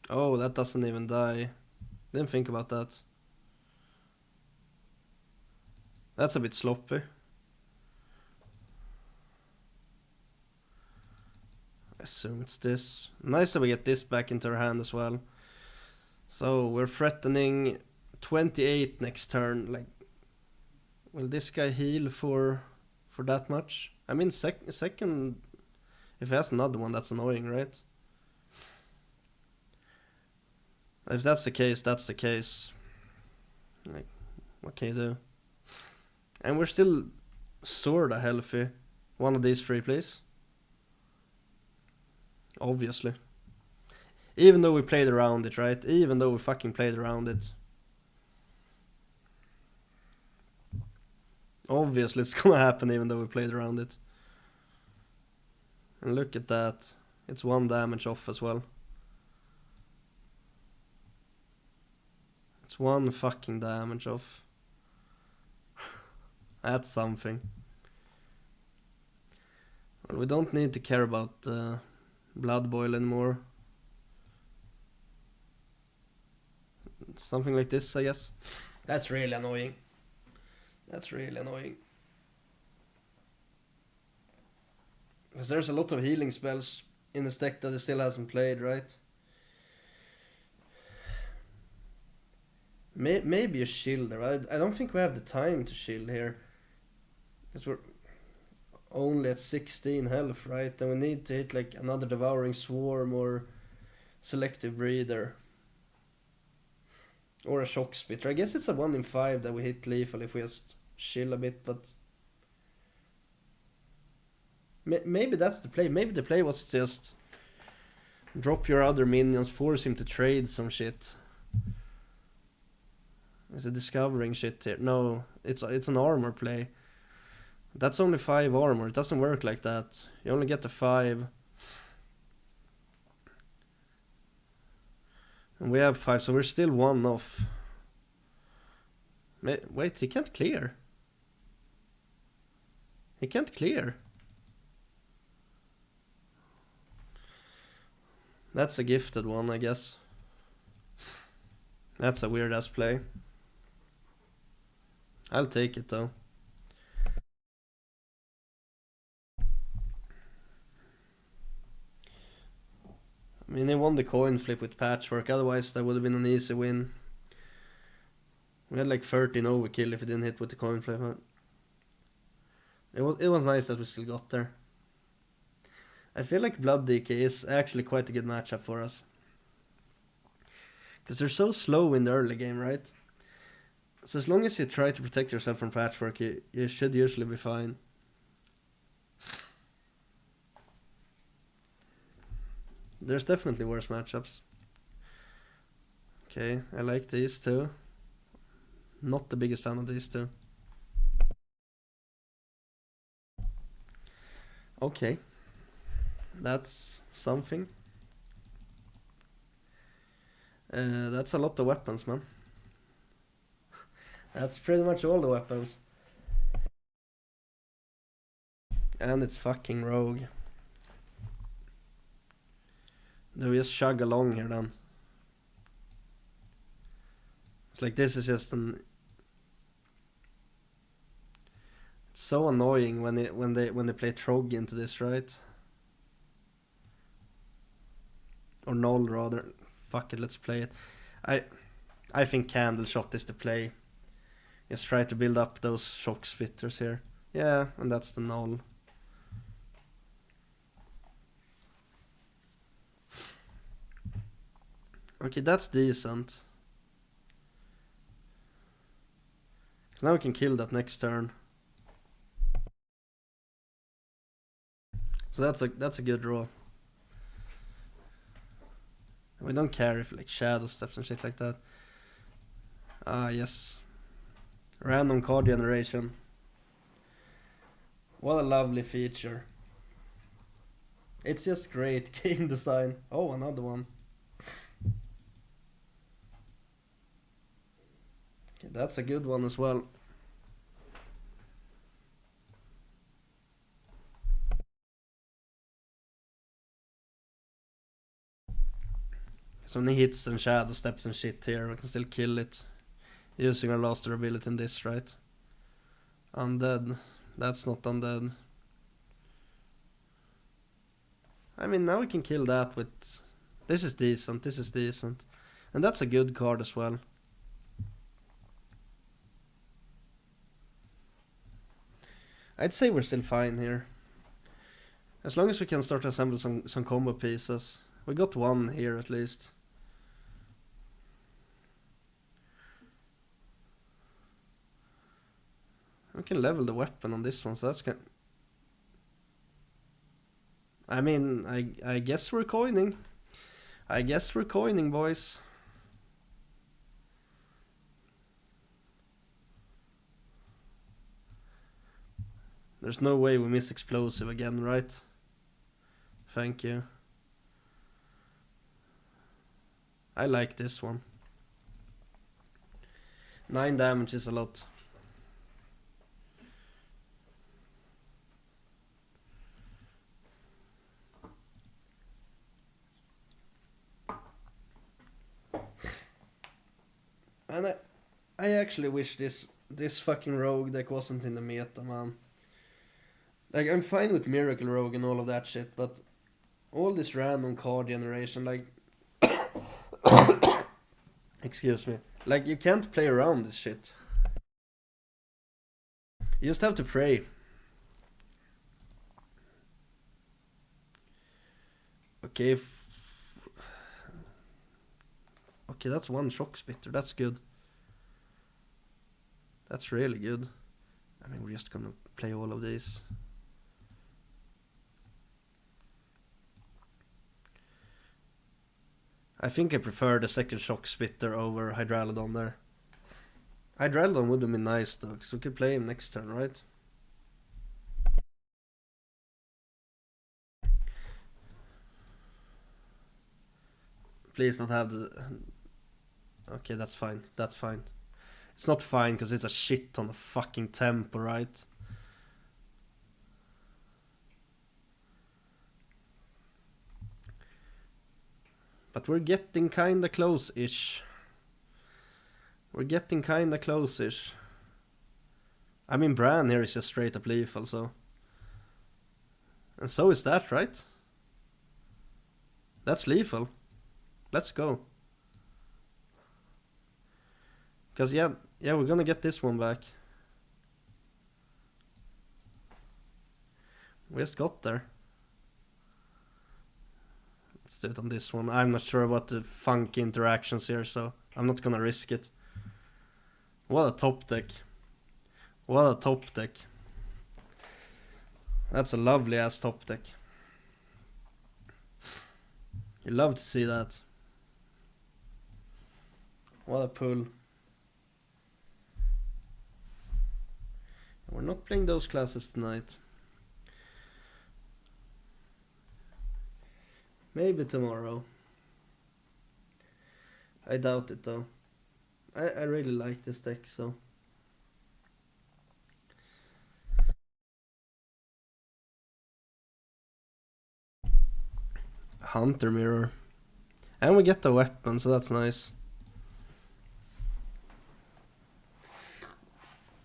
Oh, that doesn't even die. Didn't think about that. That's a bit sloppy. I assume it's this. Nice that we get this back into our hand as well. So we're threatening 28 next turn. Like, will this guy heal for that much? I mean, second, if he has another one, that's annoying, right? If that's the case, that's the case. Like, what can you do? And we're still sorta healthy. One of these three, please. Obviously. Even though we played around it, right? Even though we fucking played around it. Obviously it's gonna happen even though we played around it. And look at that. It's 1 damage off as well. It's 1 fucking damage off. That's something. Well, we don't need to care about Blood Boil anymore. Something like this, I guess. That's really annoying. That's really annoying. Because there's a lot of healing spells in this deck that he still hasn't played, right? Maybe a shielder. I don't think we have the time to shield here. Because we're only at 16 health, right? And we need to hit like another Devouring Swarm or Selective Breeder. Or a Shock Spitter. I guess it's a 1 in 5 that we hit lethal if we just chill a bit, but... Maybe that's the play. Maybe the play was just... drop your other minions, force him to trade some shit. Is it discovering shit here? No, it's an armor play. That's only 5 armor. It doesn't work like that. You only get the 5. And we have 5, so we're still 1 off. Wait, he can't clear. He can't clear. That's a gifted one, I guess. That's a weird ass play. I'll take it though. I mean, he won the coin flip with Patchwork, otherwise that would have been an easy win. We had like 13 overkill if he didn't hit with the coin flip. It was nice that we still got there. I feel like Blood DK is actually quite a good matchup for us. Because they're so slow in the early game, right? So as long as you try to protect yourself from Patchwork, you should usually be fine. There's definitely worse matchups. Okay, I like these two. Not the biggest fan of these two. Okay. That's something. That's a lot of weapons, man. That's pretty much all the weapons. And it's fucking rogue. Do we just chug along here then? It's like this is just an... It's so annoying when they play Trog into this, right? Or Null rather. Fuck it, let's play it. I think Candle Shot is the play. Just try to build up those Shock Spitters here. Yeah, and that's the Null. Okay, that's decent. So now we can kill that next turn. So that's a good draw. We don't care if like Shadow Steps and shit like that. Ah, yes. Random card generation. What a lovely feature. It's just great game design. Oh, another one. That's a good one as well. So when he hits and shadow steps and shit here, we can still kill it. Using our last durability in this, right? Undead. That's not undead. I mean, now we can kill that with... This is decent, this is decent. And that's a good card as well. I'd say we're still fine here. As long as we can start to assemble some combo pieces. We got one here at least. We can level the weapon on this one, so that's I mean, I guess we're coining. I guess we're coining, boys. There's no way we miss explosive again, right? Thank you. I like this one. 9 damage is a lot. And I actually wish this fucking rogue deck wasn't in the meta, man. Like, I'm fine with Miracle Rogue and all of that shit, but all this random card generation, like... Excuse me. Like, you can't play around this shit. You just have to pray. Okay, okay, that's one Shock Spitter, that's good. That's really good. I mean, we're just gonna play all of these. I think I prefer the second Shock Spitter over Hydralodon there. Hydralodon would have been nice though, because we could play him next turn, right? Please don't have the... Okay, that's fine, that's fine. It's not fine, because it's a shit on the fucking tempo, right? But we're getting kinda close-ish. We're getting kinda close-ish. I mean, Bran here is just straight up lethal, so... And so is that, right? That's lethal. Let's go. Because, yeah, we're gonna get this one back. We just got there. Let's do it on this one. I'm not sure about the funky interactions here, so I'm not gonna risk it. What a top deck. What a top deck. That's a lovely ass top deck. You love to see that. What a pull. We're not playing those classes tonight. Maybe tomorrow. I doubt it though. I really like this deck, so... Hunter Mirror. And we get the weapon, so that's nice.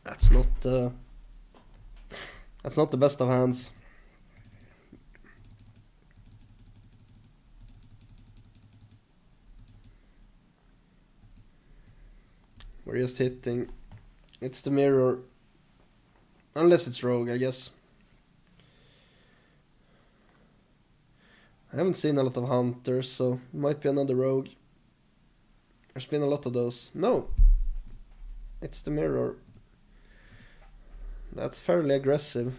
That's not the best of hands. We're just hitting. It's the mirror. Unless it's rogue, I guess. I haven't seen a lot of hunters, so it might be another rogue. There's been a lot of those. No! It's the mirror. That's fairly aggressive.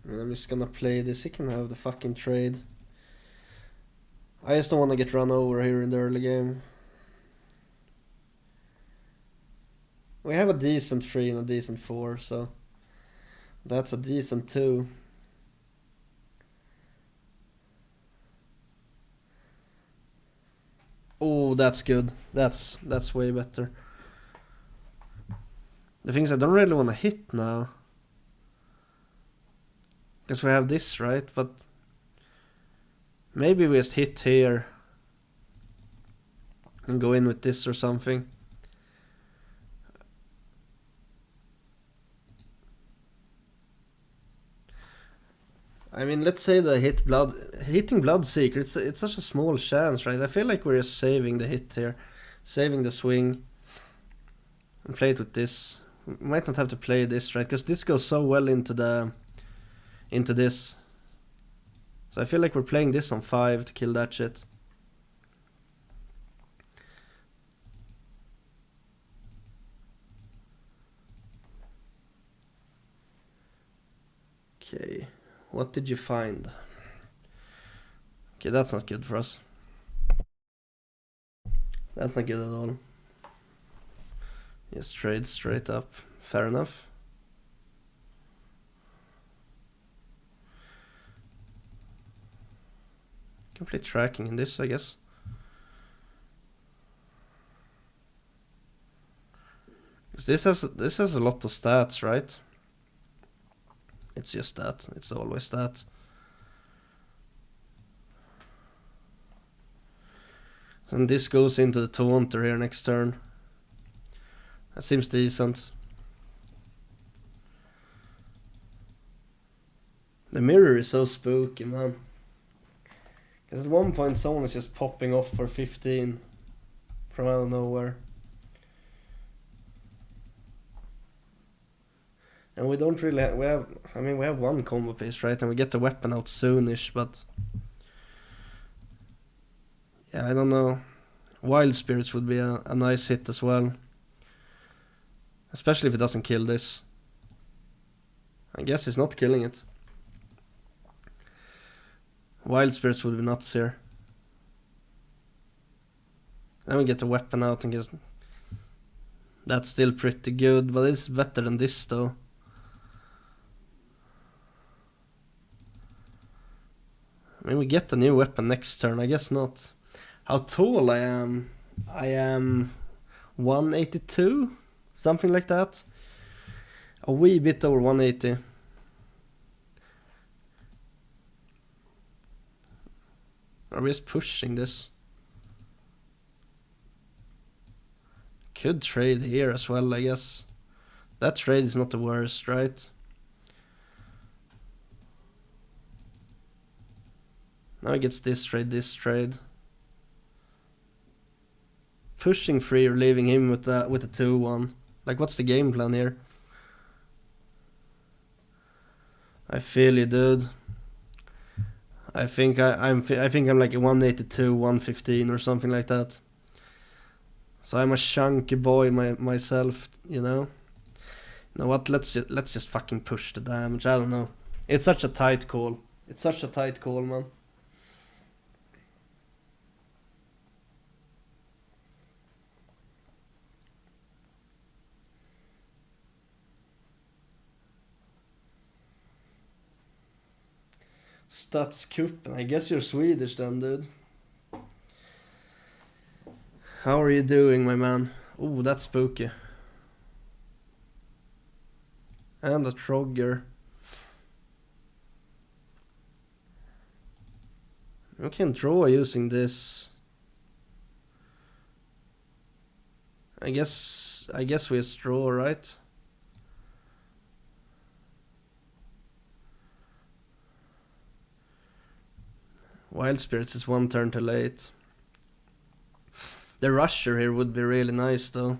And I'm just gonna play this. He can have the fucking trade. I just don't want to get run over here in the early game. We have a decent 3 and a decent 4, so that's a decent 2. Oh, that's good. That's way better. The thing is, I don't really want to hit now. Because we have this, right? But maybe we just hit here and go in with this or something. I mean, let's say that hitting Bloodseeker, it's such a small chance, right? I feel like we're just saving the hit here, saving the swing, and play it with this. We might not have to play this, right? Because this goes so well into this. So I feel like we're playing this on 5 to kill that shit. Okay, what did you find? Okay, that's not good for us. That's not good at all. Just trade straight up. Fair enough. Complete tracking in this, I guess. Because this has a lot of stats, right? It's just that. It's always that. And this goes into the Taunter here next turn. That seems decent. The mirror is so spooky, man. Because at one point someone is just popping off for 15 from out of nowhere. And we don't really we have one combo piece, right? And we get the weapon out soonish, but yeah, I don't know. Wild Spirits would be a nice hit as well. Especially if it doesn't kill this. I guess it's not killing it. Wild Spirits would be nuts here. Then we get the weapon out and just... That's still pretty good, but it's better than this though. I mean, we get a new weapon next turn, I guess not. How tall I am? I am 182? Something like that. A wee bit over 180. Are we just pushing this? Could trade here as well, I guess. That trade is not the worst, right? Now he gets this trade. Pushing free or leaving him with the 2-1. Like, what's the game plan here? I feel you, dude. I think I'm like a 182, 115 or something like that. So I'm a chunky boy myself, you know. You know what? Let's just fucking push the damage. I don't know. It's such a tight call. It's such a tight call, man. Statskuppen. I guess you're Swedish then, dude. How are you doing, my man? Ooh, that's spooky. And a Trogger. We can draw using this. I guess we just draw, right? Wild Spirits is 1 turn too late. The Rusher here would be really nice though.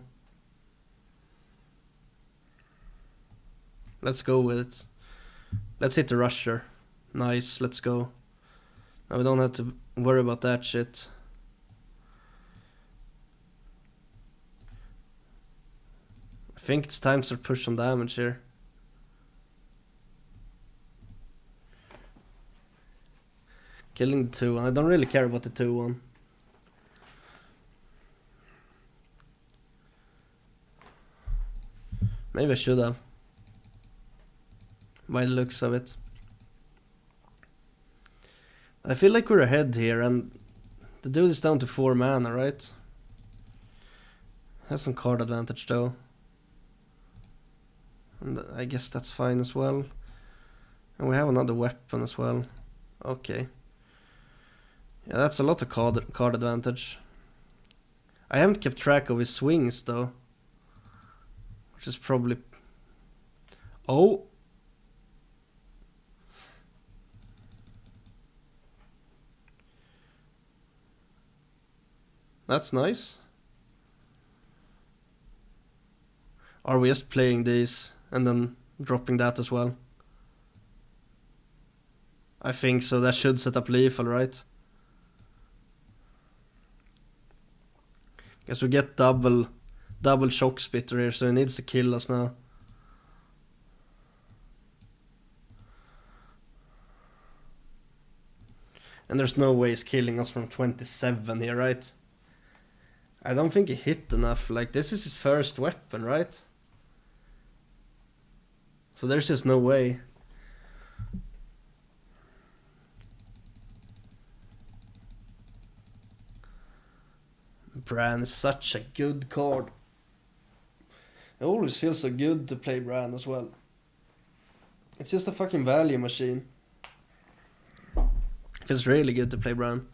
Let's go with it. Let's hit the Rusher. Nice, let's go. Now we don't have to worry about that shit. I think it's time to push some damage here. Killing the 2-1. I don't really care about the 2-1. Maybe I should have. By the looks of it. I feel like we're ahead here, and The dude is down to 4 mana, right? Has some card advantage though. And I guess that's fine as well. And we have another weapon as well. Okay. Yeah, that's a lot of card advantage. I haven't kept track of his swings though. Which is probably... Oh! That's nice. Are we just playing these and then dropping that as well? I think so. That should set up lethal, right? Guess we get double shock spitter here, so he needs to kill us now. And there's no way he's killing us from 27 here, right? I don't think he hit enough. Like, this is his first weapon, right? So there's just no way. Bran is such a good card. It always feels so good to play Bran as well. It's just a fucking value machine. It feels really good to play Bran.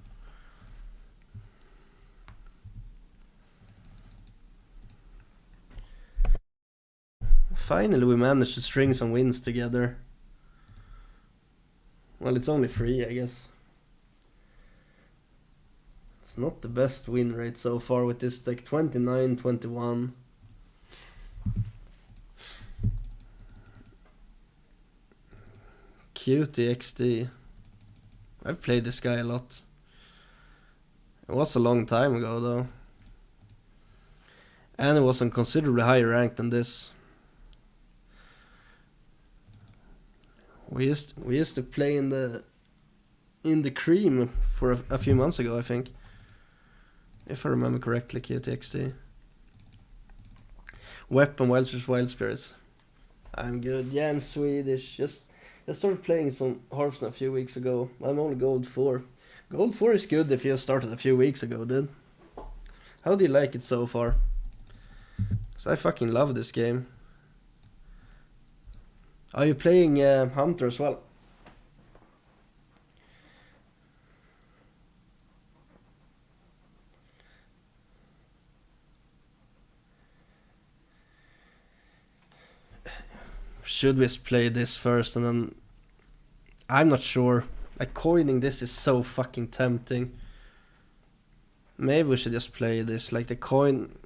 Finally we managed to string some wins together. Well, it's only 3, I guess. It's not the best win rate so far with this deck. 29, 21. QTXD. I've played this guy a lot. It was a long time ago though. And it was on considerably higher rank than this. We used to play in the cream for a few months ago, I think. If I remember correctly, QTXT. Weapon, Wild Spirits. I'm good. Yeah, I'm Swedish. Just started playing some Hearthstone a few weeks ago. I'm only Gold 4. Gold 4 is good if you started a few weeks ago, dude. How do you like it so far? 'Cause I fucking love this game. Are you playing Hunter as well? Should we play this first and then... I'm not sure. Like, coining this is so fucking tempting. Maybe we should just play this. Like, the coin...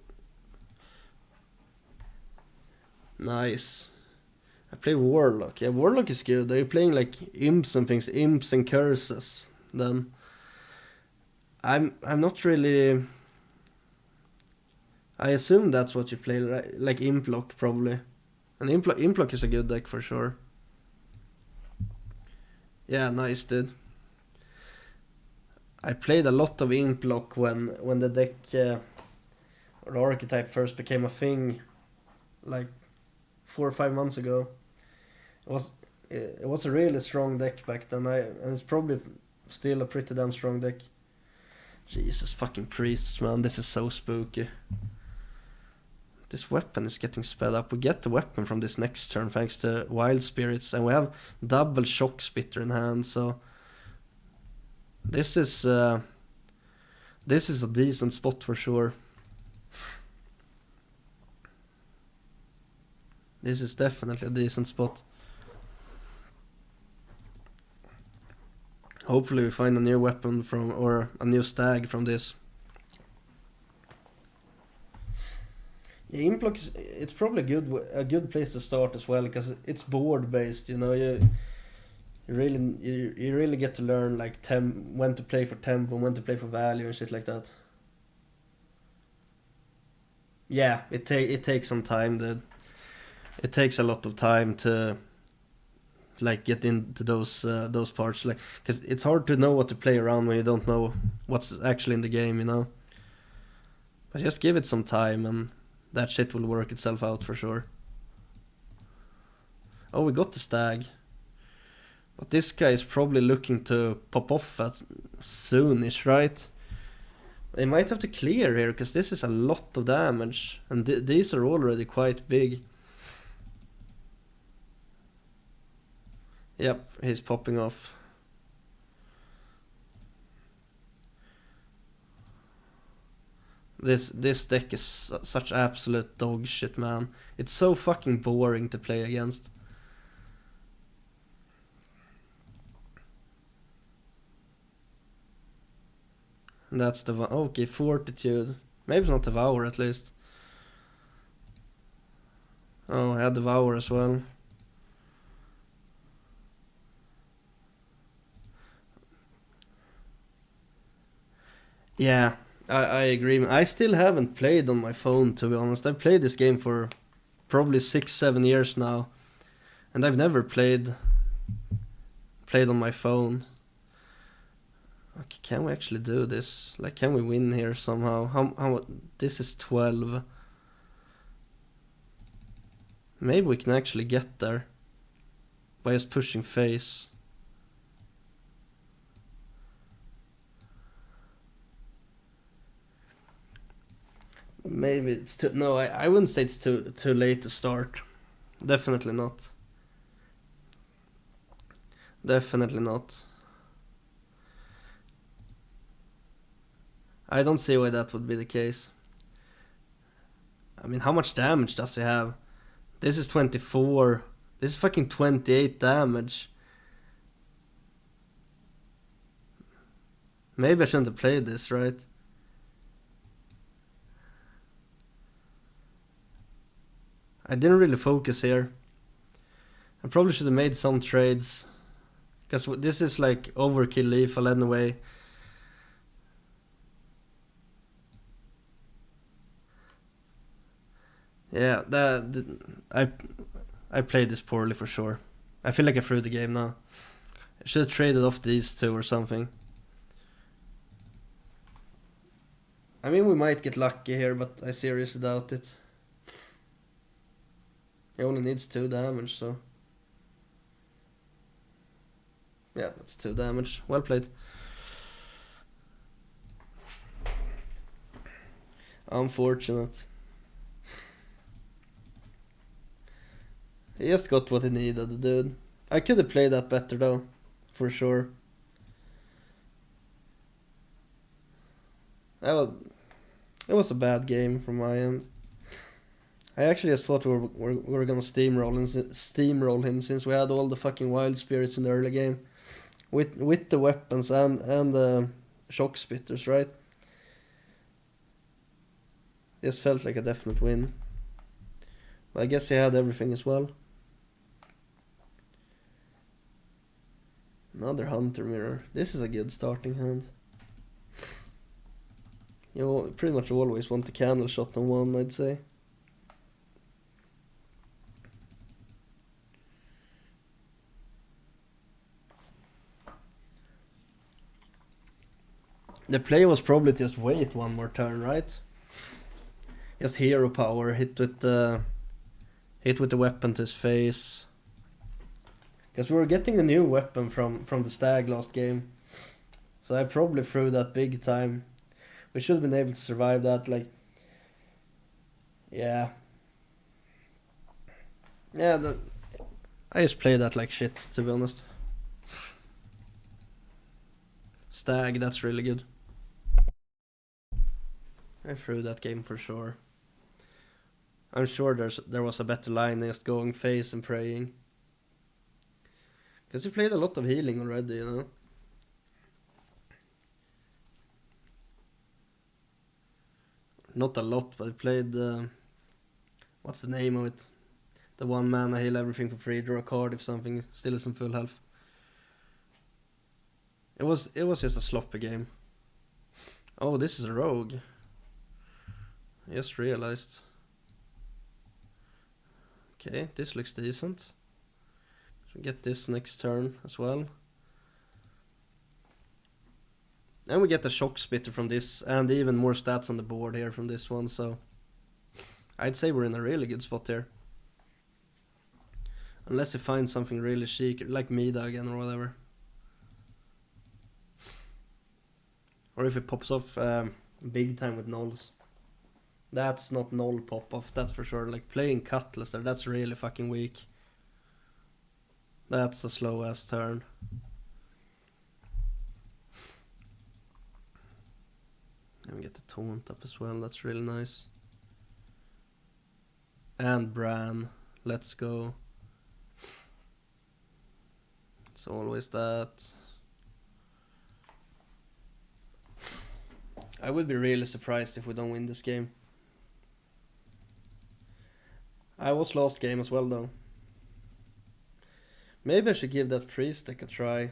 Nice. I play Warlock. Yeah, Warlock is good. Are you playing like imps and things? Imps and curses. Then I'm not really... I assume that's what you play, right? Like Implock probably. And Implock is a good deck for sure. Yeah, nice, dude. I played a lot of Implock when the deck or the archetype first became a thing, like 4 or 5 months ago. It was a really strong deck back then, and it's probably still a pretty damn strong deck. Jesus fucking priests, man, this is so spooky. This weapon is getting sped up. We get the weapon from this next turn thanks to Wild Spirits, and we have double Shock Spitter in hand, so this is a decent spot for sure. This is definitely a decent spot. Hopefully we find a new weapon from, or a new stag from this. Yeah, Implock is, it's probably a good place to start as well, because it's board based, you know. You really get to learn like when to play for tempo and when to play for value and shit like that. Yeah, it takes some time, dude. It takes a lot of time to like get into those parts, like, because it's hard to know what to play around when you don't know what's actually in the game, you know. But just give it some time and that shit will work itself out for sure. Oh, we got the stag. But this guy is probably looking to pop off at soonish, right? They might have to clear here, because this is a lot of damage. And these are already quite big. Yep, he's popping off. This deck is such absolute dog shit, man. It's so fucking boring to play against. And that's the okay, Fortitude. Maybe it's not Devour at least. Oh, I had Devour as well. Yeah, I agree. I still haven't played on my phone, to be honest. I've played this game for probably 6-7 years now, and I've never played on my phone. Okay, can we actually do this? Like, can we win here somehow? How this is 12. Maybe we can actually get there by just pushing face. Maybe it's too. No, I wouldn't say it's too late to start. Definitely not. Definitely not. I don't see why that would be the case. I mean, how much damage does he have? This is 24. This is fucking 28 damage. Maybe I shouldn't have played this, right? I didn't really focus here. I probably should have made some trades. Because this is like overkill lethal anyway. Yeah, I played this poorly for sure. I feel like I threw the game now. I should have traded off these two or something. I mean, we might get lucky here, but I seriously doubt it. He only needs 2 damage, so... Yeah, that's 2 damage. Well played. Unfortunate. He just got what he needed, dude. I could have played that better though, for sure. It was a bad game from my end. I actually just thought we were gonna steamroll him since we had all the fucking wild spirits in the early game, with the weapons and the shock spitters, right? Just felt like a definite win. But I guess he had everything as well. Another Hunter Mirror. This is a good starting hand. You pretty much always want the candle shot on one, I'd say. The play was probably just wait one more turn, right? Just hero power, hit with the weapon to his face. Because we were getting a new weapon from the stag last game. So I probably threw that big time. We should have been able to survive that, like... Yeah. Yeah, I just played that like shit, to be honest. Stag, that's really good. I threw that game for sure. I'm sure there was a better line than just going face and praying. Because you played a lot of healing already, you know? Not a lot, but I played... what's the name of it? The one man I heal everything for free, draw a card if something still isn't full health. It was just a sloppy game. Oh, this is a rogue. I just realized. Okay, this looks decent. So get this next turn as well. And we get the shock spitter from this, and even more stats on the board here from this one, so I'd say we're in a really good spot here. Unless he finds something really chic, like Mida again or whatever. Or if it pops off big time with nulls. That's not null pop off, that's for sure. Like playing Cutlass there, that's really fucking weak. That's a slow ass turn. And we get the taunt up as well, that's really nice. And Bran, let's go. It's always that. I would be really surprised if we don't win this game. I was last game as well though. Maybe I should give that priest deck a try.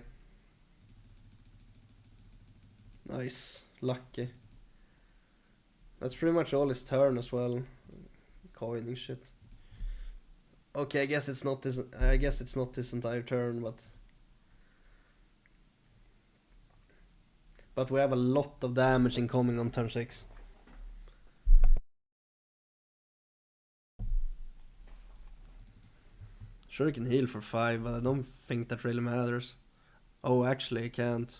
Nice, lucky. That's pretty much all his turn as well. Coining shit. Okay, I guess it's not this. I guess it's not this entire turn, but we have a lot of damage incoming on turn 6. Sure, you can heal for 5, but I don't think that really matters. Oh, actually, I can't.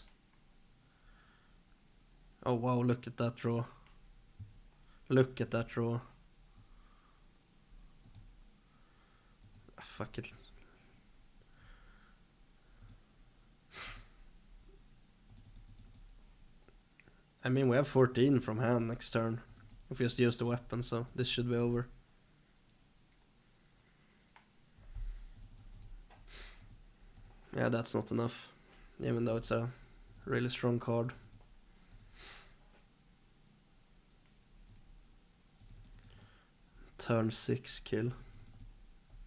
Oh wow, look at that draw. Look at that draw. Fuck it. I mean, we have 14 from hand next turn. If we just use the weapon, so this should be over. Yeah, that's not enough. Even though it's a really strong card. Turn 6 kill.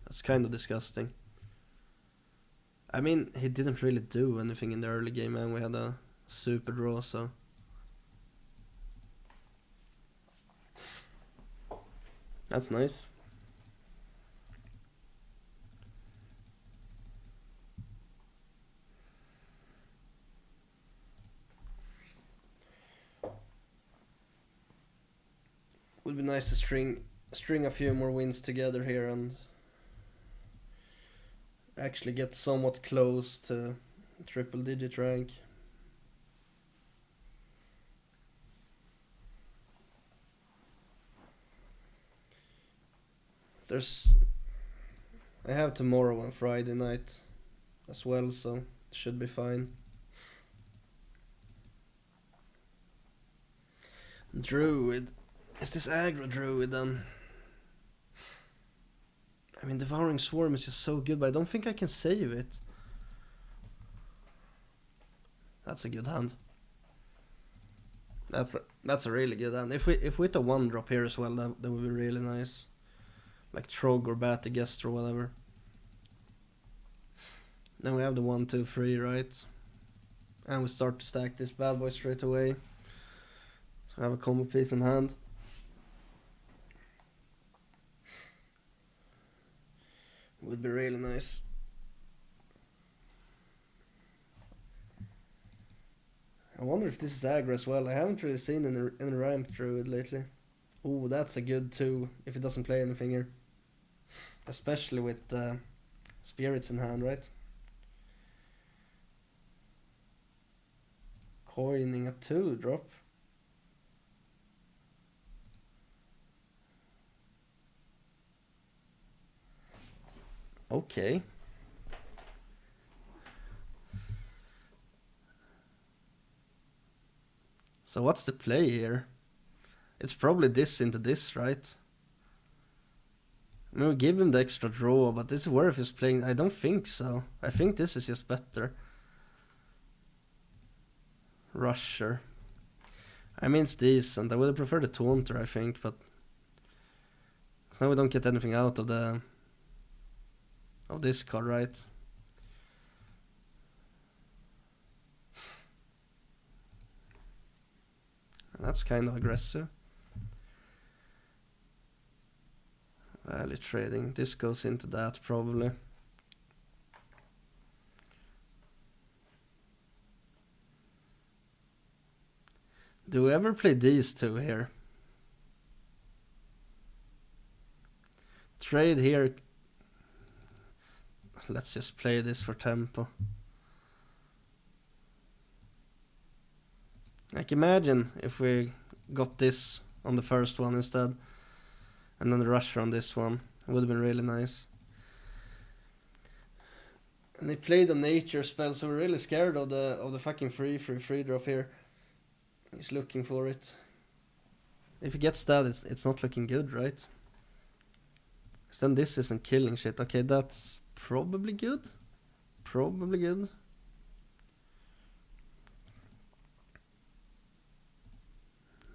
That's kind of disgusting. I mean, he didn't really do anything in the early game, and we had a super draw, so... That's nice. Would be nice to string a few more wins together here and actually get somewhat close to triple digit rank. I have tomorrow and Friday night as well, so it should be fine. Druid. Is this aggro Druid then? I mean, Devouring Swarm is just so good, but I don't think I can save it. That's a good hand. That's a really good hand. If we hit a 1-drop here as well, that would be really nice. Like Trog or Batigest or whatever. Then we have the 1, 2, 3, right? And we start to stack this bad boy straight away. So I have a combo piece in hand. Would be really nice. I wonder if this is aggro as well. I haven't really seen any ramp Druid lately. Oh, that's a good 2 if it doesn't play anything here. Especially with spirits in hand, right? Coining a 2-drop. Okay. So what's the play here? It's probably this into this, right? I mean, we give him the extra draw, but this is worth his playing. I don't think so. I think this is just better. Rusher. I mean, it's decent. I would have preferred the Taunter, I think, but now we don't get anything out of this card, right? And that's kind of aggressive. Value trading. This goes into that probably. Do we ever play these two here? Trade here. Let's just play this for tempo. Like imagine if we got this on the first one instead, and then the rusher on this one. It would have been really nice. And he played a nature spell, so we're really scared of the fucking free drop here. He's looking for it. If he gets that, it's not looking good, right? Because then this isn't killing shit. Okay, that's probably good. Probably good.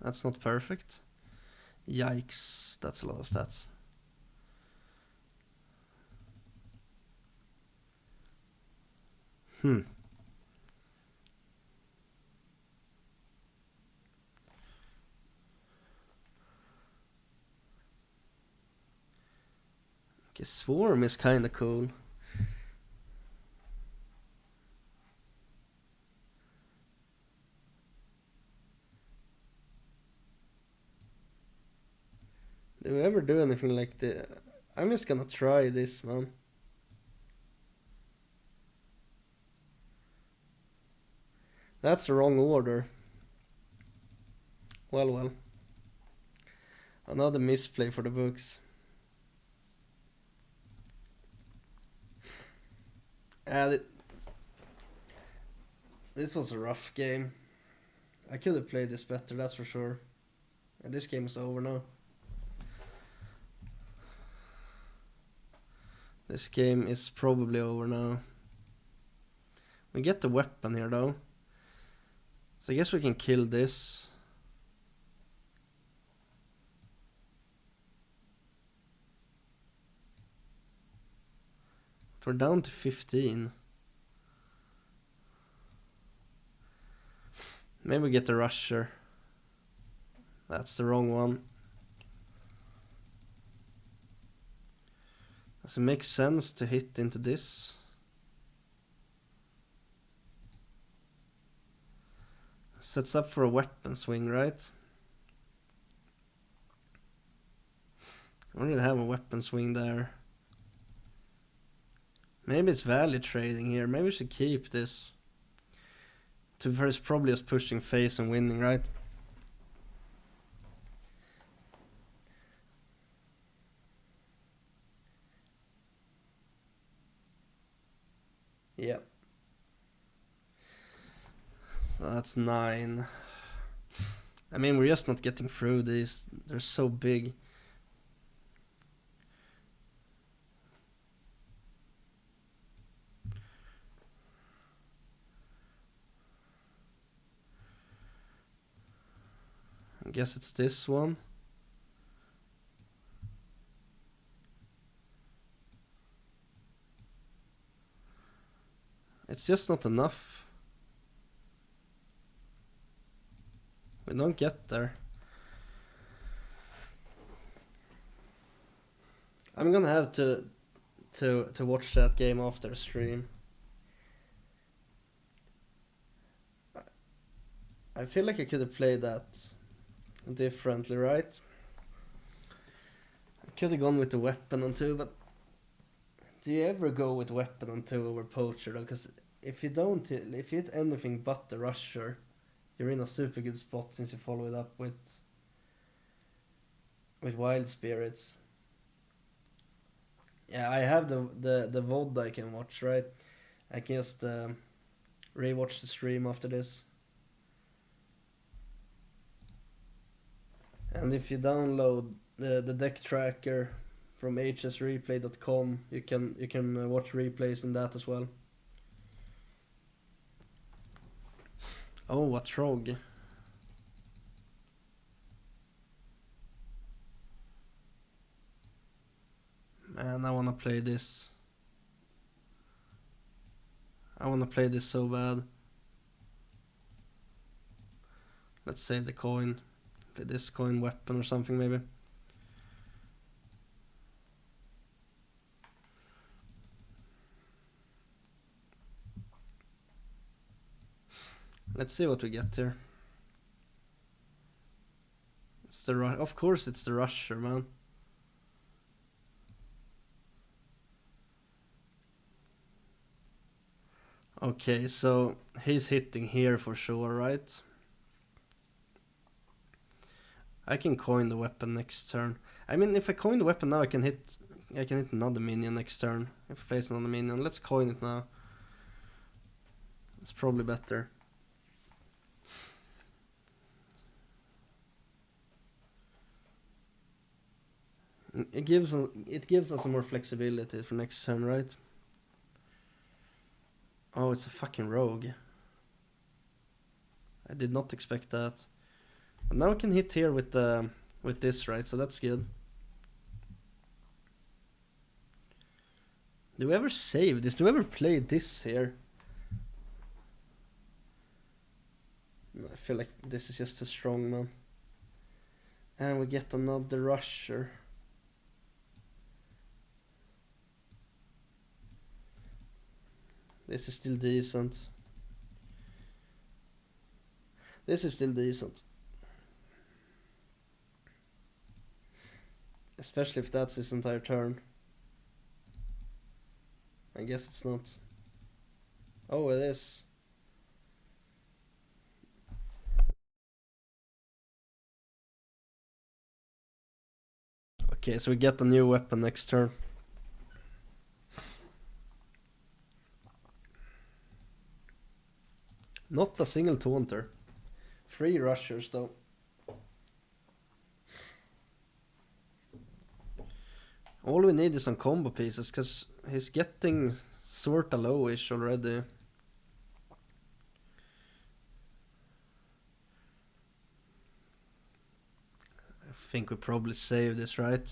That's not perfect. Yikes, that's a lot of stats. Okay, Swarm is kinda cool. Do we ever do anything like this? I'm just gonna try this, man. That's the wrong order. Well. Another misplay for the books. This was a rough game. I could have played this better, that's for sure. And this game is over now. This game is probably over now. We get the weapon here though. So I guess we can kill this. We're down to 15. Maybe we get the rusher. That's the wrong one. Does it make sense to hit into this? Sets up for a weapon swing, right? I don't really have a weapon swing there. Maybe it's value trading here. Maybe we should keep this. To first, probably just pushing face and winning, right? Yeah. So that's 9. I mean, we're just not getting through these. They're so big. I guess it's this one. It's just not enough. We don't get there. I'm gonna have to watch that game after the stream. I feel like I could have played that differently, right? I could have gone with the weapon on 2, but do you ever go with weapon on 2 over poacher though? Because if you hit anything but the rusher, you're in a super good spot since you follow it up with wild spirits. Yeah, I have the VOD I can watch, right? I can just rewatch the stream after this. And if you download the deck tracker from hsreplay.com, you can watch replays in that as well. Oh, a Trog. Man, I wanna play this. I wanna play this so bad. Let's save the coin. Play this coin weapon or something maybe. Let's see what we get here. It's of course it's the rusher, man. Okay, so he's hitting here for sure, right? I can coin the weapon next turn. I mean, if I coin the weapon now, I can hit another minion next turn. If I place another minion, let's coin it now. It's probably better. It gives us some more flexibility for next turn, right? Oh, it's a fucking rogue. I did not expect that. But now I can hit here with this, right? So that's good. Do we ever save this? Do we ever play this here? I feel like this is just too strong, man. And we get another rusher. This is still decent. This is still decent. Especially if that's his entire turn. I guess it's not. Oh, it is. Okay, so we get a new weapon next turn. Not a single taunter. 3 rushers though. All we need is some combo pieces, because he's getting sorta lowish already. I think we probably save this, right?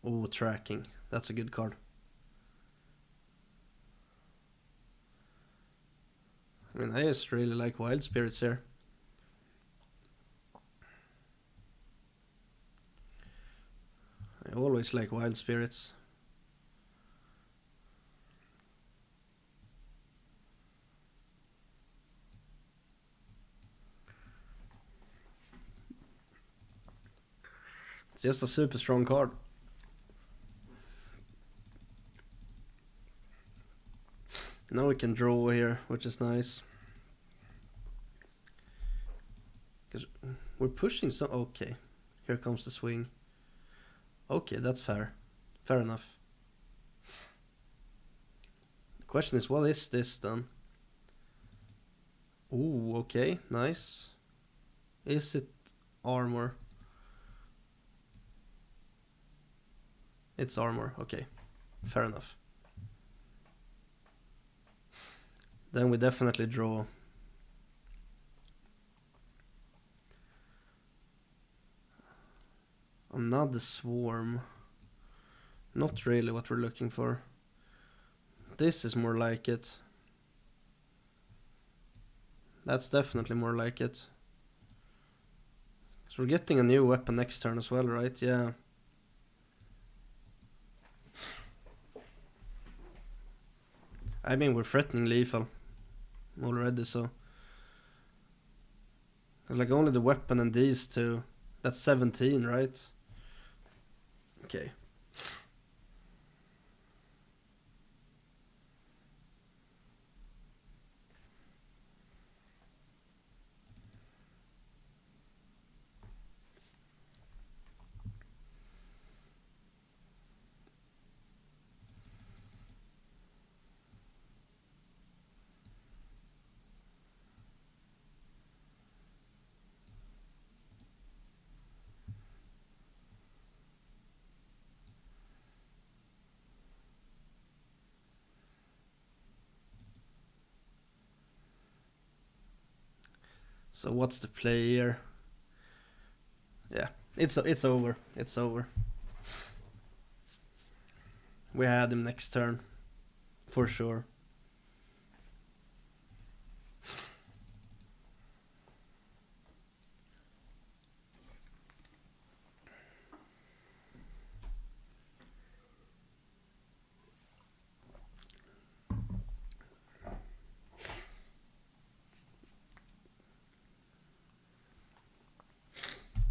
Oh, tracking. That's a good card. I mean, I just really like Wild Spirits here. I always like Wild Spirits. It's just a super strong card. Now we can draw here, which is nice. Because we're pushing some... Okay, here comes the swing. Okay, that's fair. Fair enough. The question is, what is this then? Ooh, okay, nice. Is it armor? It's armor, okay. Fair enough. Then we definitely draw. Another swarm. Not really what we're looking for. This is more like it. That's definitely more like it. So we're getting a new weapon next turn as well, right? Yeah. I mean, we're threatening lethal already, so... Like, only the weapon and these two. That's 17, right? Okay. So what's the play here? Yeah, it's over. It's over. We had him next turn, for sure.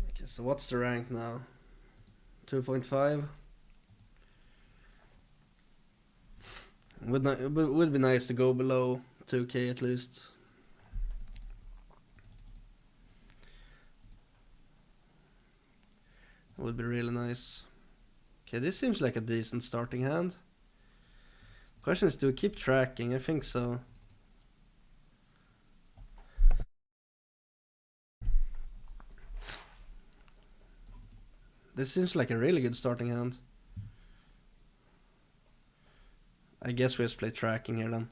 Okay, so what's the rank now? 2.5. Would be nice to go below 2k at least. Would be really nice. Okay, this seems like a decent starting hand. Question is, do we keep tracking? I think so. This seems like a really good starting hand. I guess we just play tracking here then.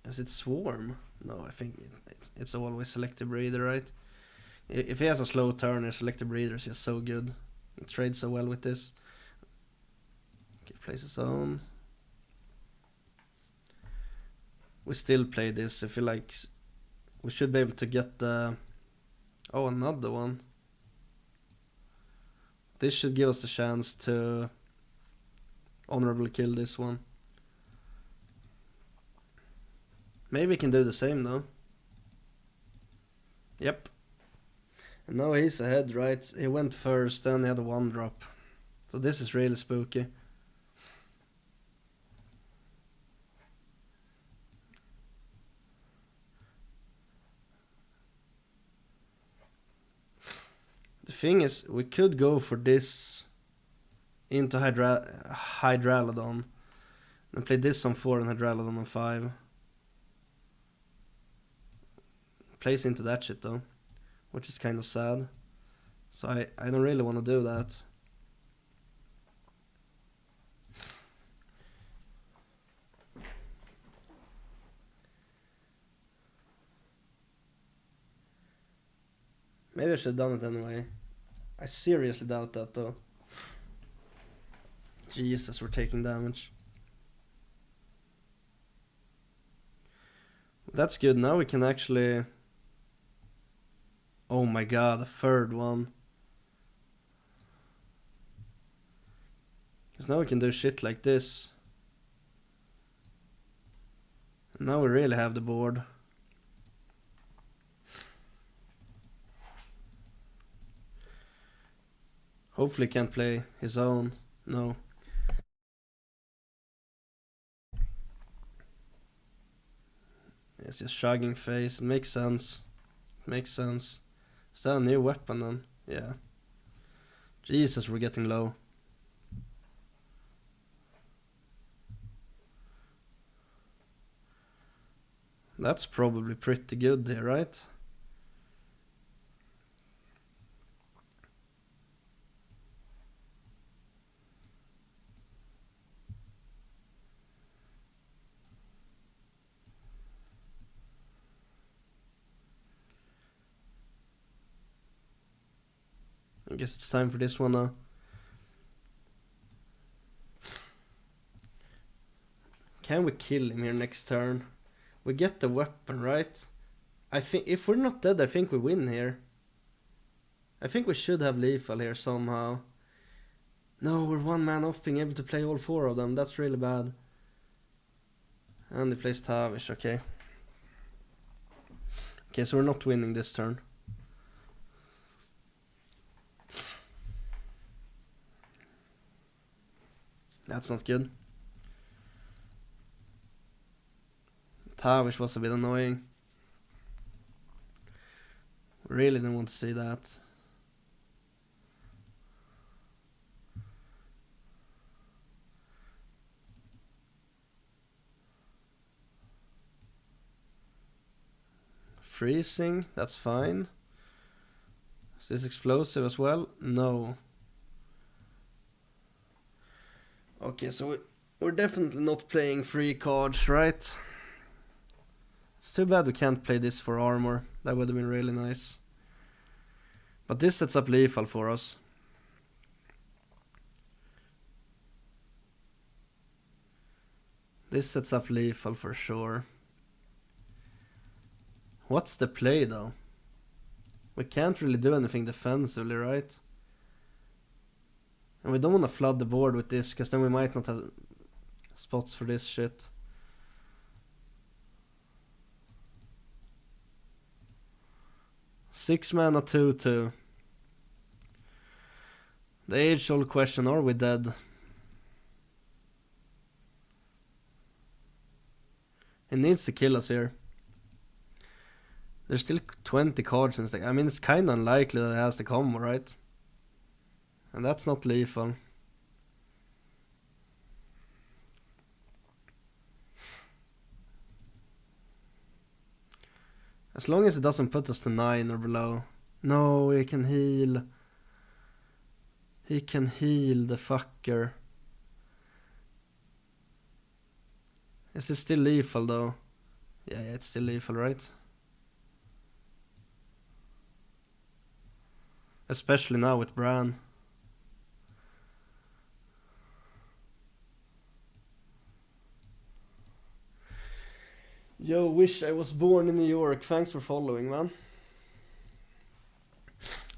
Is it Swarm? No, I think it's always Selective Breeder, right? If he has a slow turner, Selective Breeder is just so good. He trades so well with this. Okay, plays his own. We still play this. I feel like we should be able to get the... Oh, another one. This should give us the chance to honorably kill this one. Maybe we can do the same though. Yep. And now he's ahead, right? He went first, then he had a 1-drop. So this is really spooky. The thing is, we could go for this into Hydralodon and play this on 4 and Hydralodon on 5. Plays into that shit though, which is kind of sad. So I don't really want to do that. Maybe I should have done it anyway. I seriously doubt that though. Jesus, we're taking damage. That's good. Now we can actually... Oh my god, a third one. Because now we can do shit like this. Now we really have the board. Hopefully he can't play his own. No. It's just shrugging face. It makes sense. It makes sense. Is that a new weapon then? Yeah. Jesus, we're getting low. That's probably pretty good there, right? I guess it's time for this one now. Can we kill him here next turn? We get the weapon, right? I think if we're not dead, I think we win here. I think we should have lethal here somehow. No, we're 1 man off being able to play all 4 of them. That's really bad. And he plays Tavish, okay. Okay, so we're not winning this turn. That's not good. Tavish was a bit annoying. Really didn't want to see that. Freezing, that's fine. Is this explosive as well? No. Okay, so we're definitely not playing free cards, right? It's too bad we can't play this for armor. That would have been really nice. But this sets up lethal for us. This sets up lethal for sure. What's the play though? We can't really do anything defensively, right? And we don't want to flood the board with this, because then we might not have spots for this shit. Six mana 2/2. The age-old question, are we dead? He needs to kill us here. There's still 20 cards in the deck. I mean, it's kind of unlikely that it has the combo, right? And that's not lethal. As long as it doesn't put us to 9 or below. No, he can heal. He can heal the fucker. Is it still lethal though? Yeah, it's still lethal, right? Especially now with Bran. Yo, wish I was born in New York. Thanks for following, man.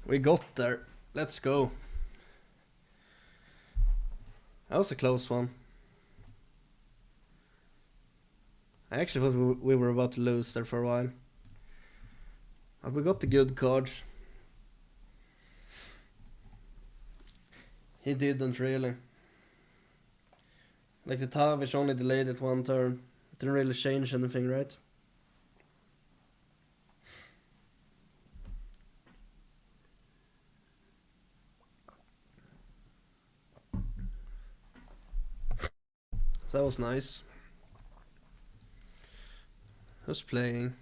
We got there. Let's go. That was a close one. I actually thought we were about to lose there for a while. But we got the good cards. He didn't really. Like the Tavish only delayed it 1 turn. It didn't really change anything, right? So that was nice. Who's playing?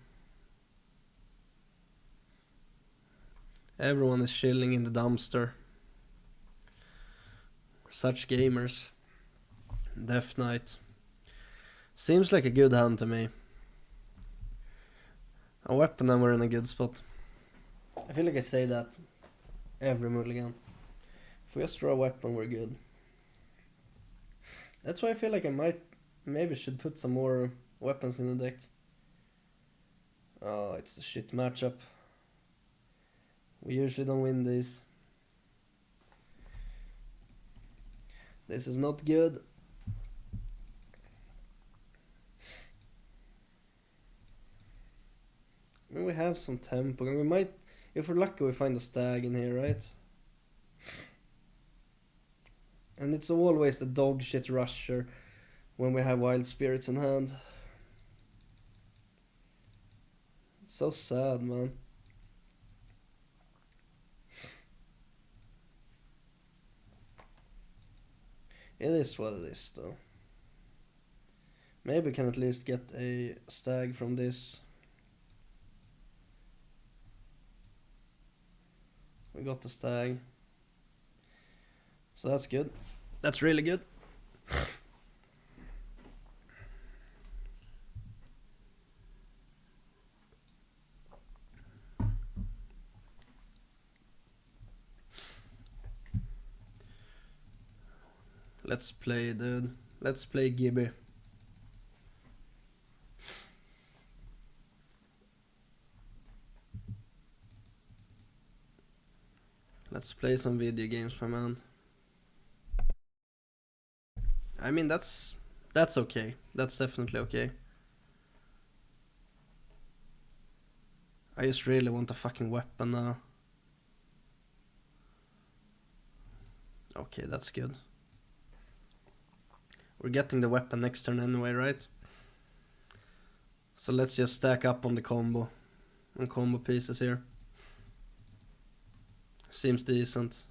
Everyone is chilling in the dumpster. Such gamers. Death Knight. Seems like a good hand to me. A weapon and we're in a good spot. I feel like I say that every mulligan. If we just draw a weapon, we're good. That's why I feel like I maybe should put some more weapons in the deck. Oh, it's a shit matchup. We usually don't win these. This is not good. I mean, we have some tempo, and we might, if we're lucky, we find a stag in here, right? And it's always the dog shit rusher when we have wild spirits in hand. It's so sad, man. It is what it is, though. Maybe we can at least get a stag from this. We got the stag. So that's good. That's really good. Let's play, dude. Let's play Gibby. Let's play some video games, my man. I mean, that's okay. That's definitely okay. I just really want a fucking weapon now. Okay, that's good. We're getting the weapon next turn anyway, right? So let's just stack up on the combo. On combo pieces here. Seems decent.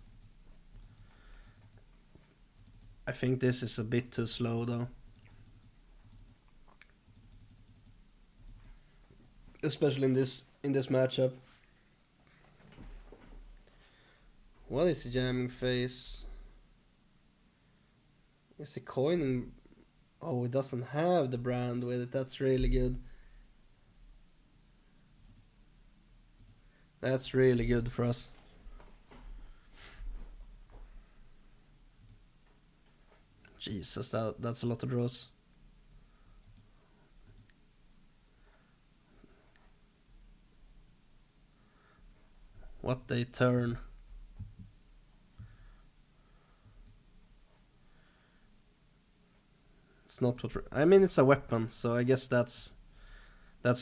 I think this is a bit too slow though. Especially in this matchup. What is the jamming phase? Is he coining? Oh, it doesn't have the brand with it. That's really good. That's really good for us. Jesus, that's a lot of draws. What they turn. It's not what I mean, it's a weapon, so I guess that's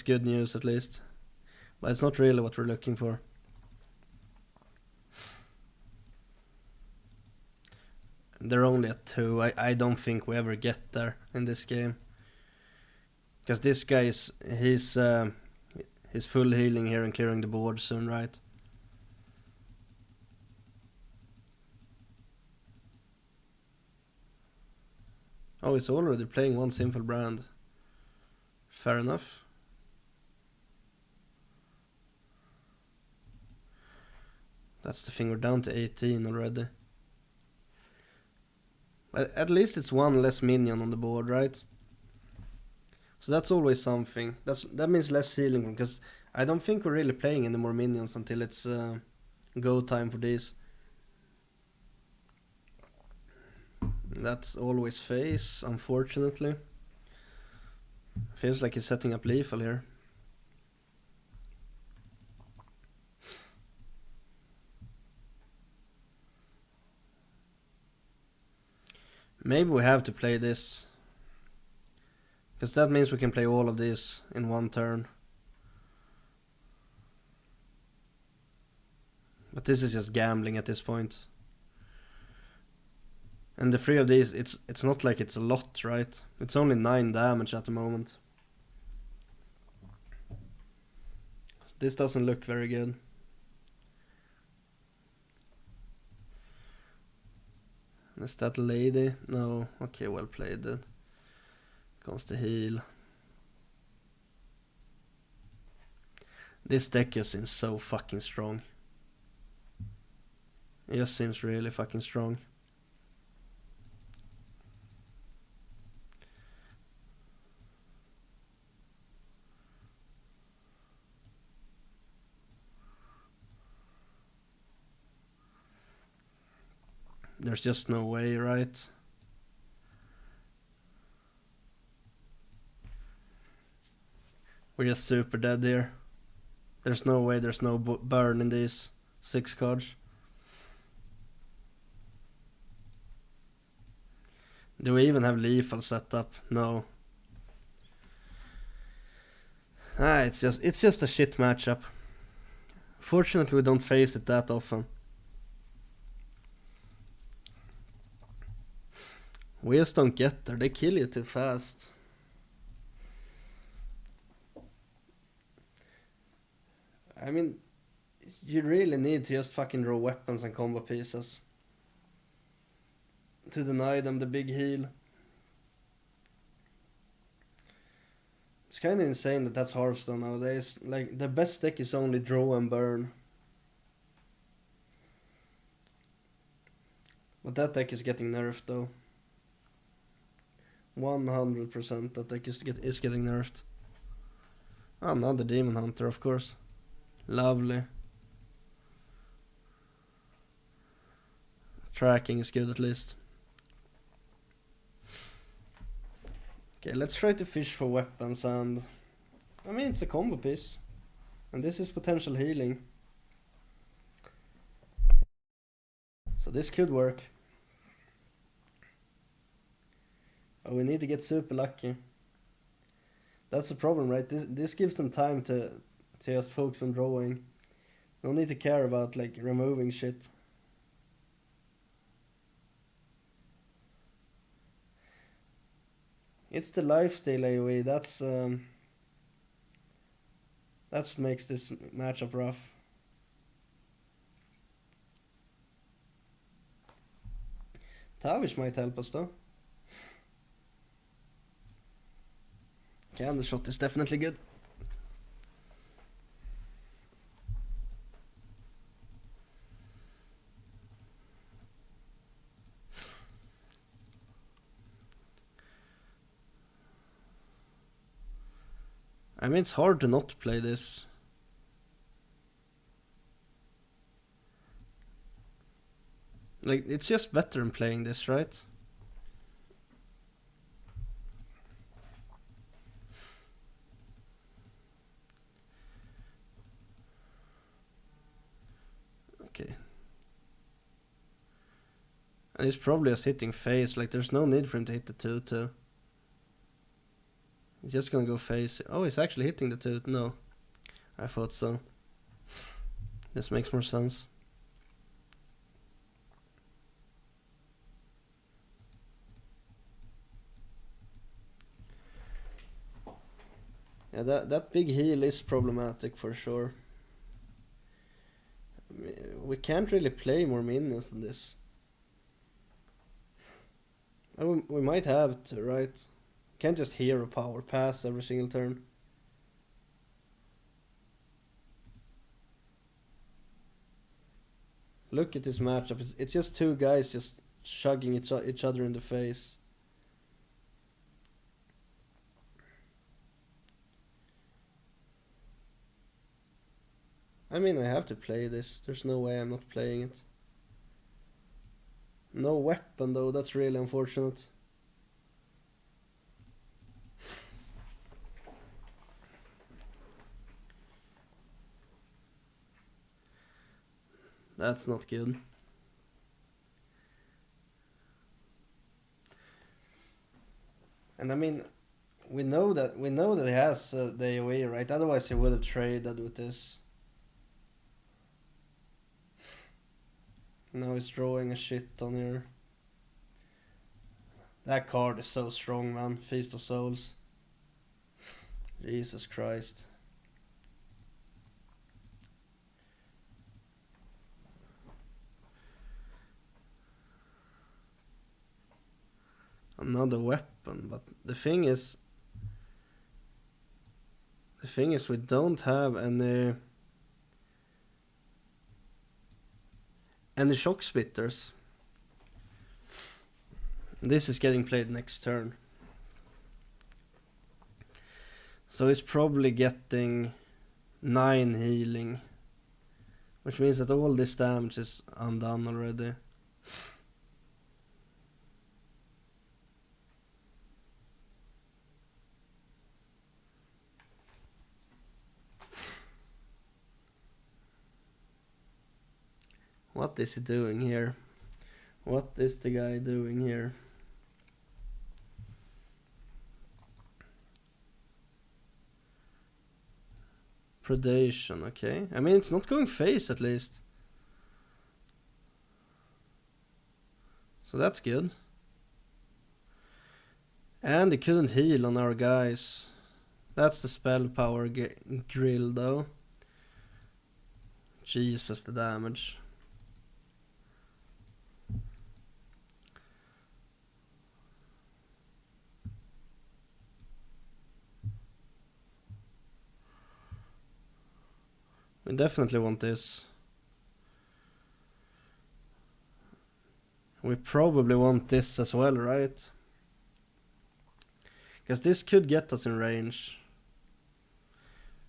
good news at least. But it's not really what we're looking for. They're only at 2. I don't think we ever get there in this game. Because this guy is he's his full healing here and clearing the board soon, right? Oh, he's already playing one Sinful Brand. Fair enough. That's the thing, we're down to 18 already. At least it's one less minion on the board, right? So that's always something. That means less healing, because I don't think we're really playing any more minions until it's go time for these. That's always face, unfortunately. Feels like he's setting up lethal here. Maybe we have to play this, because that means we can play all of these in one turn. But this is just gambling at this point. And the 3 of these, it's not like it's a lot, right? It's only 9 damage at the moment. This doesn't look very good. Is that lady? No. Okay, well played then. Comes the heal. This deck just seems so fucking strong. It just seems really fucking strong. There's just no way, right? We're just super dead here. There's no way there's no burn in these 6 cards. Do we even have lethal set up? No. It's just a shit matchup. Fortunately, we don't face it that often. We just don't get there. They kill you too fast. I mean, you really need to just fucking draw weapons and combo pieces to deny them the big heal. It's kind of insane that that's Hearthstone nowadays. Like, the best deck is only draw and burn. But that deck is getting nerfed though. 100% that deck is getting nerfed. Another Demon Hunter, of course. Lovely. Tracking is good at least. Okay, let's try to fish for weapons, and I mean, it's a combo piece. And this is potential healing. So this could work. Oh, we need to get super lucky. That's the problem, right? This gives them time to just focus on drawing. No need to care about like removing shit. It's the lifesteal AoE. That's what makes this matchup rough. Tavish might help us though. Candle shot is definitely good. I mean, it's hard to not play this. Like, it's just better than playing this, right? Okay. And he's probably just hitting face. Like, there's no need for him to hit the 2-2. He's just gonna go face. Oh, he's actually hitting the 2. No. I thought so. This makes more sense. Yeah, that big heal is problematic for sure. We can't really play more minions than this. We might have to, right? Can't just hero power pass every single turn. Look at this matchup. It's just two guys just chugging each other in the face. I mean, I have to play this. There's no way I'm not playing it. No weapon though, that's really unfortunate. That's not good. And I mean, we know that he has the AoE, right? Otherwise he would have traded with this. Now he's drawing a shit on here. That card is so strong, man. Feast of Souls. Jesus Christ. Another weapon, but the thing is we don't have any shock splitters. This is getting played next turn. So he's probably getting 9 healing, which means that all this damage is undone already. What is he doing here? What is the guy doing here? Predation, okay. I mean, it's not going face at least. So that's good. And he couldn't heal on our guys. That's the spell power grill though. Jesus, the damage. We definitely want this. We probably want this as well, right? Because this could get us in range.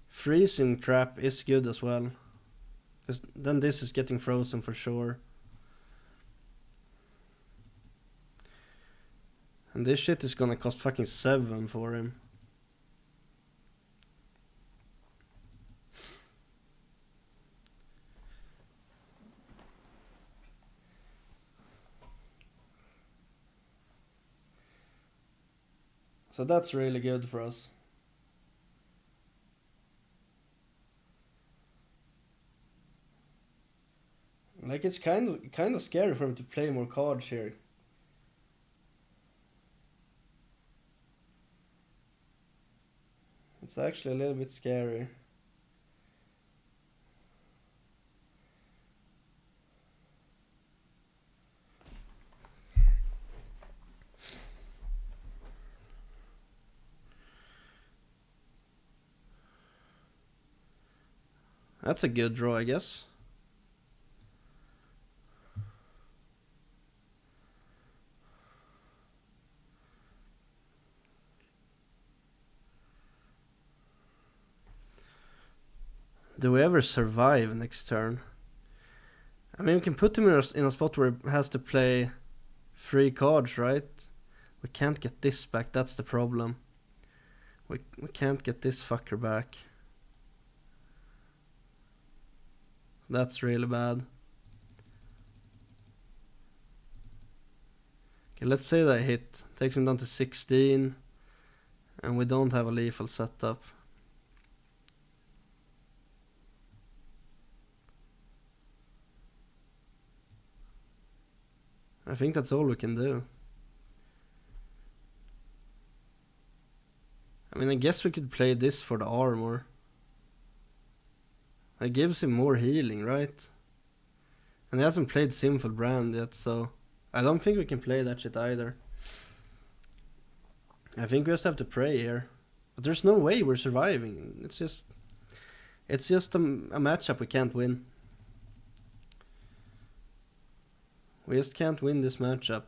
Freezing trap is good as well. Because then this is getting frozen for sure. And this shit is gonna cost fucking 7 for him. So that's really good for us. Like, it's kind of scary for him to play more cards here. It's actually a little bit scary. That's a good draw, I guess. Do we ever survive next turn? I mean, we can put him in a spot where he has to play 3 cards, right? We can't get this back, that's the problem. We can't get this fucker back. That's really bad. Okay, let's say that hit. Takes him down to 16. And we don't have a lethal setup. I think that's all we can do. I mean, I guess we could play this for the armor. It gives him more healing, right? And he hasn't played Sinful Brand yet, so I don't think we can play that shit either. I think we just have to pray here. But there's no way we're surviving. It's just a matchup we can't win. We just can't win this matchup.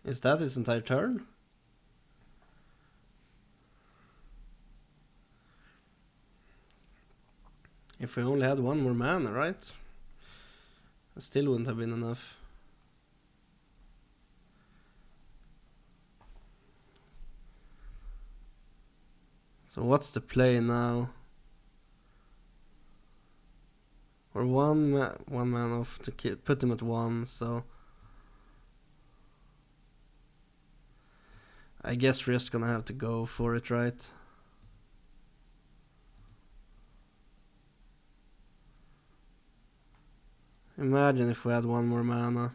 Is that his entire turn? If we only had one more mana, right? It still wouldn't have been enough. So what's the play now? We're one man off to put him at 1, so I guess we're just gonna have to go for it, right? Imagine if we had one more mana.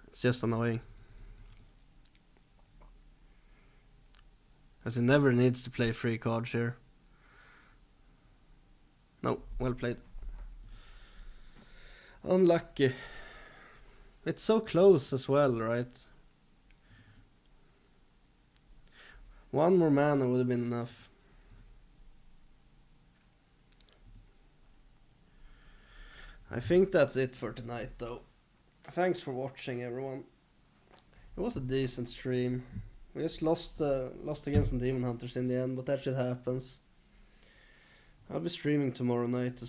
It's just annoying. As he never needs to play free cards here. No, well played. Unlucky. It's so close as well, right? One more mana would have been enough. I think that's it for tonight, though. Thanks for watching, everyone. It was a decent stream. We just lost against some Demon Hunters in the end, but that shit happens. I'll be streaming tomorrow night as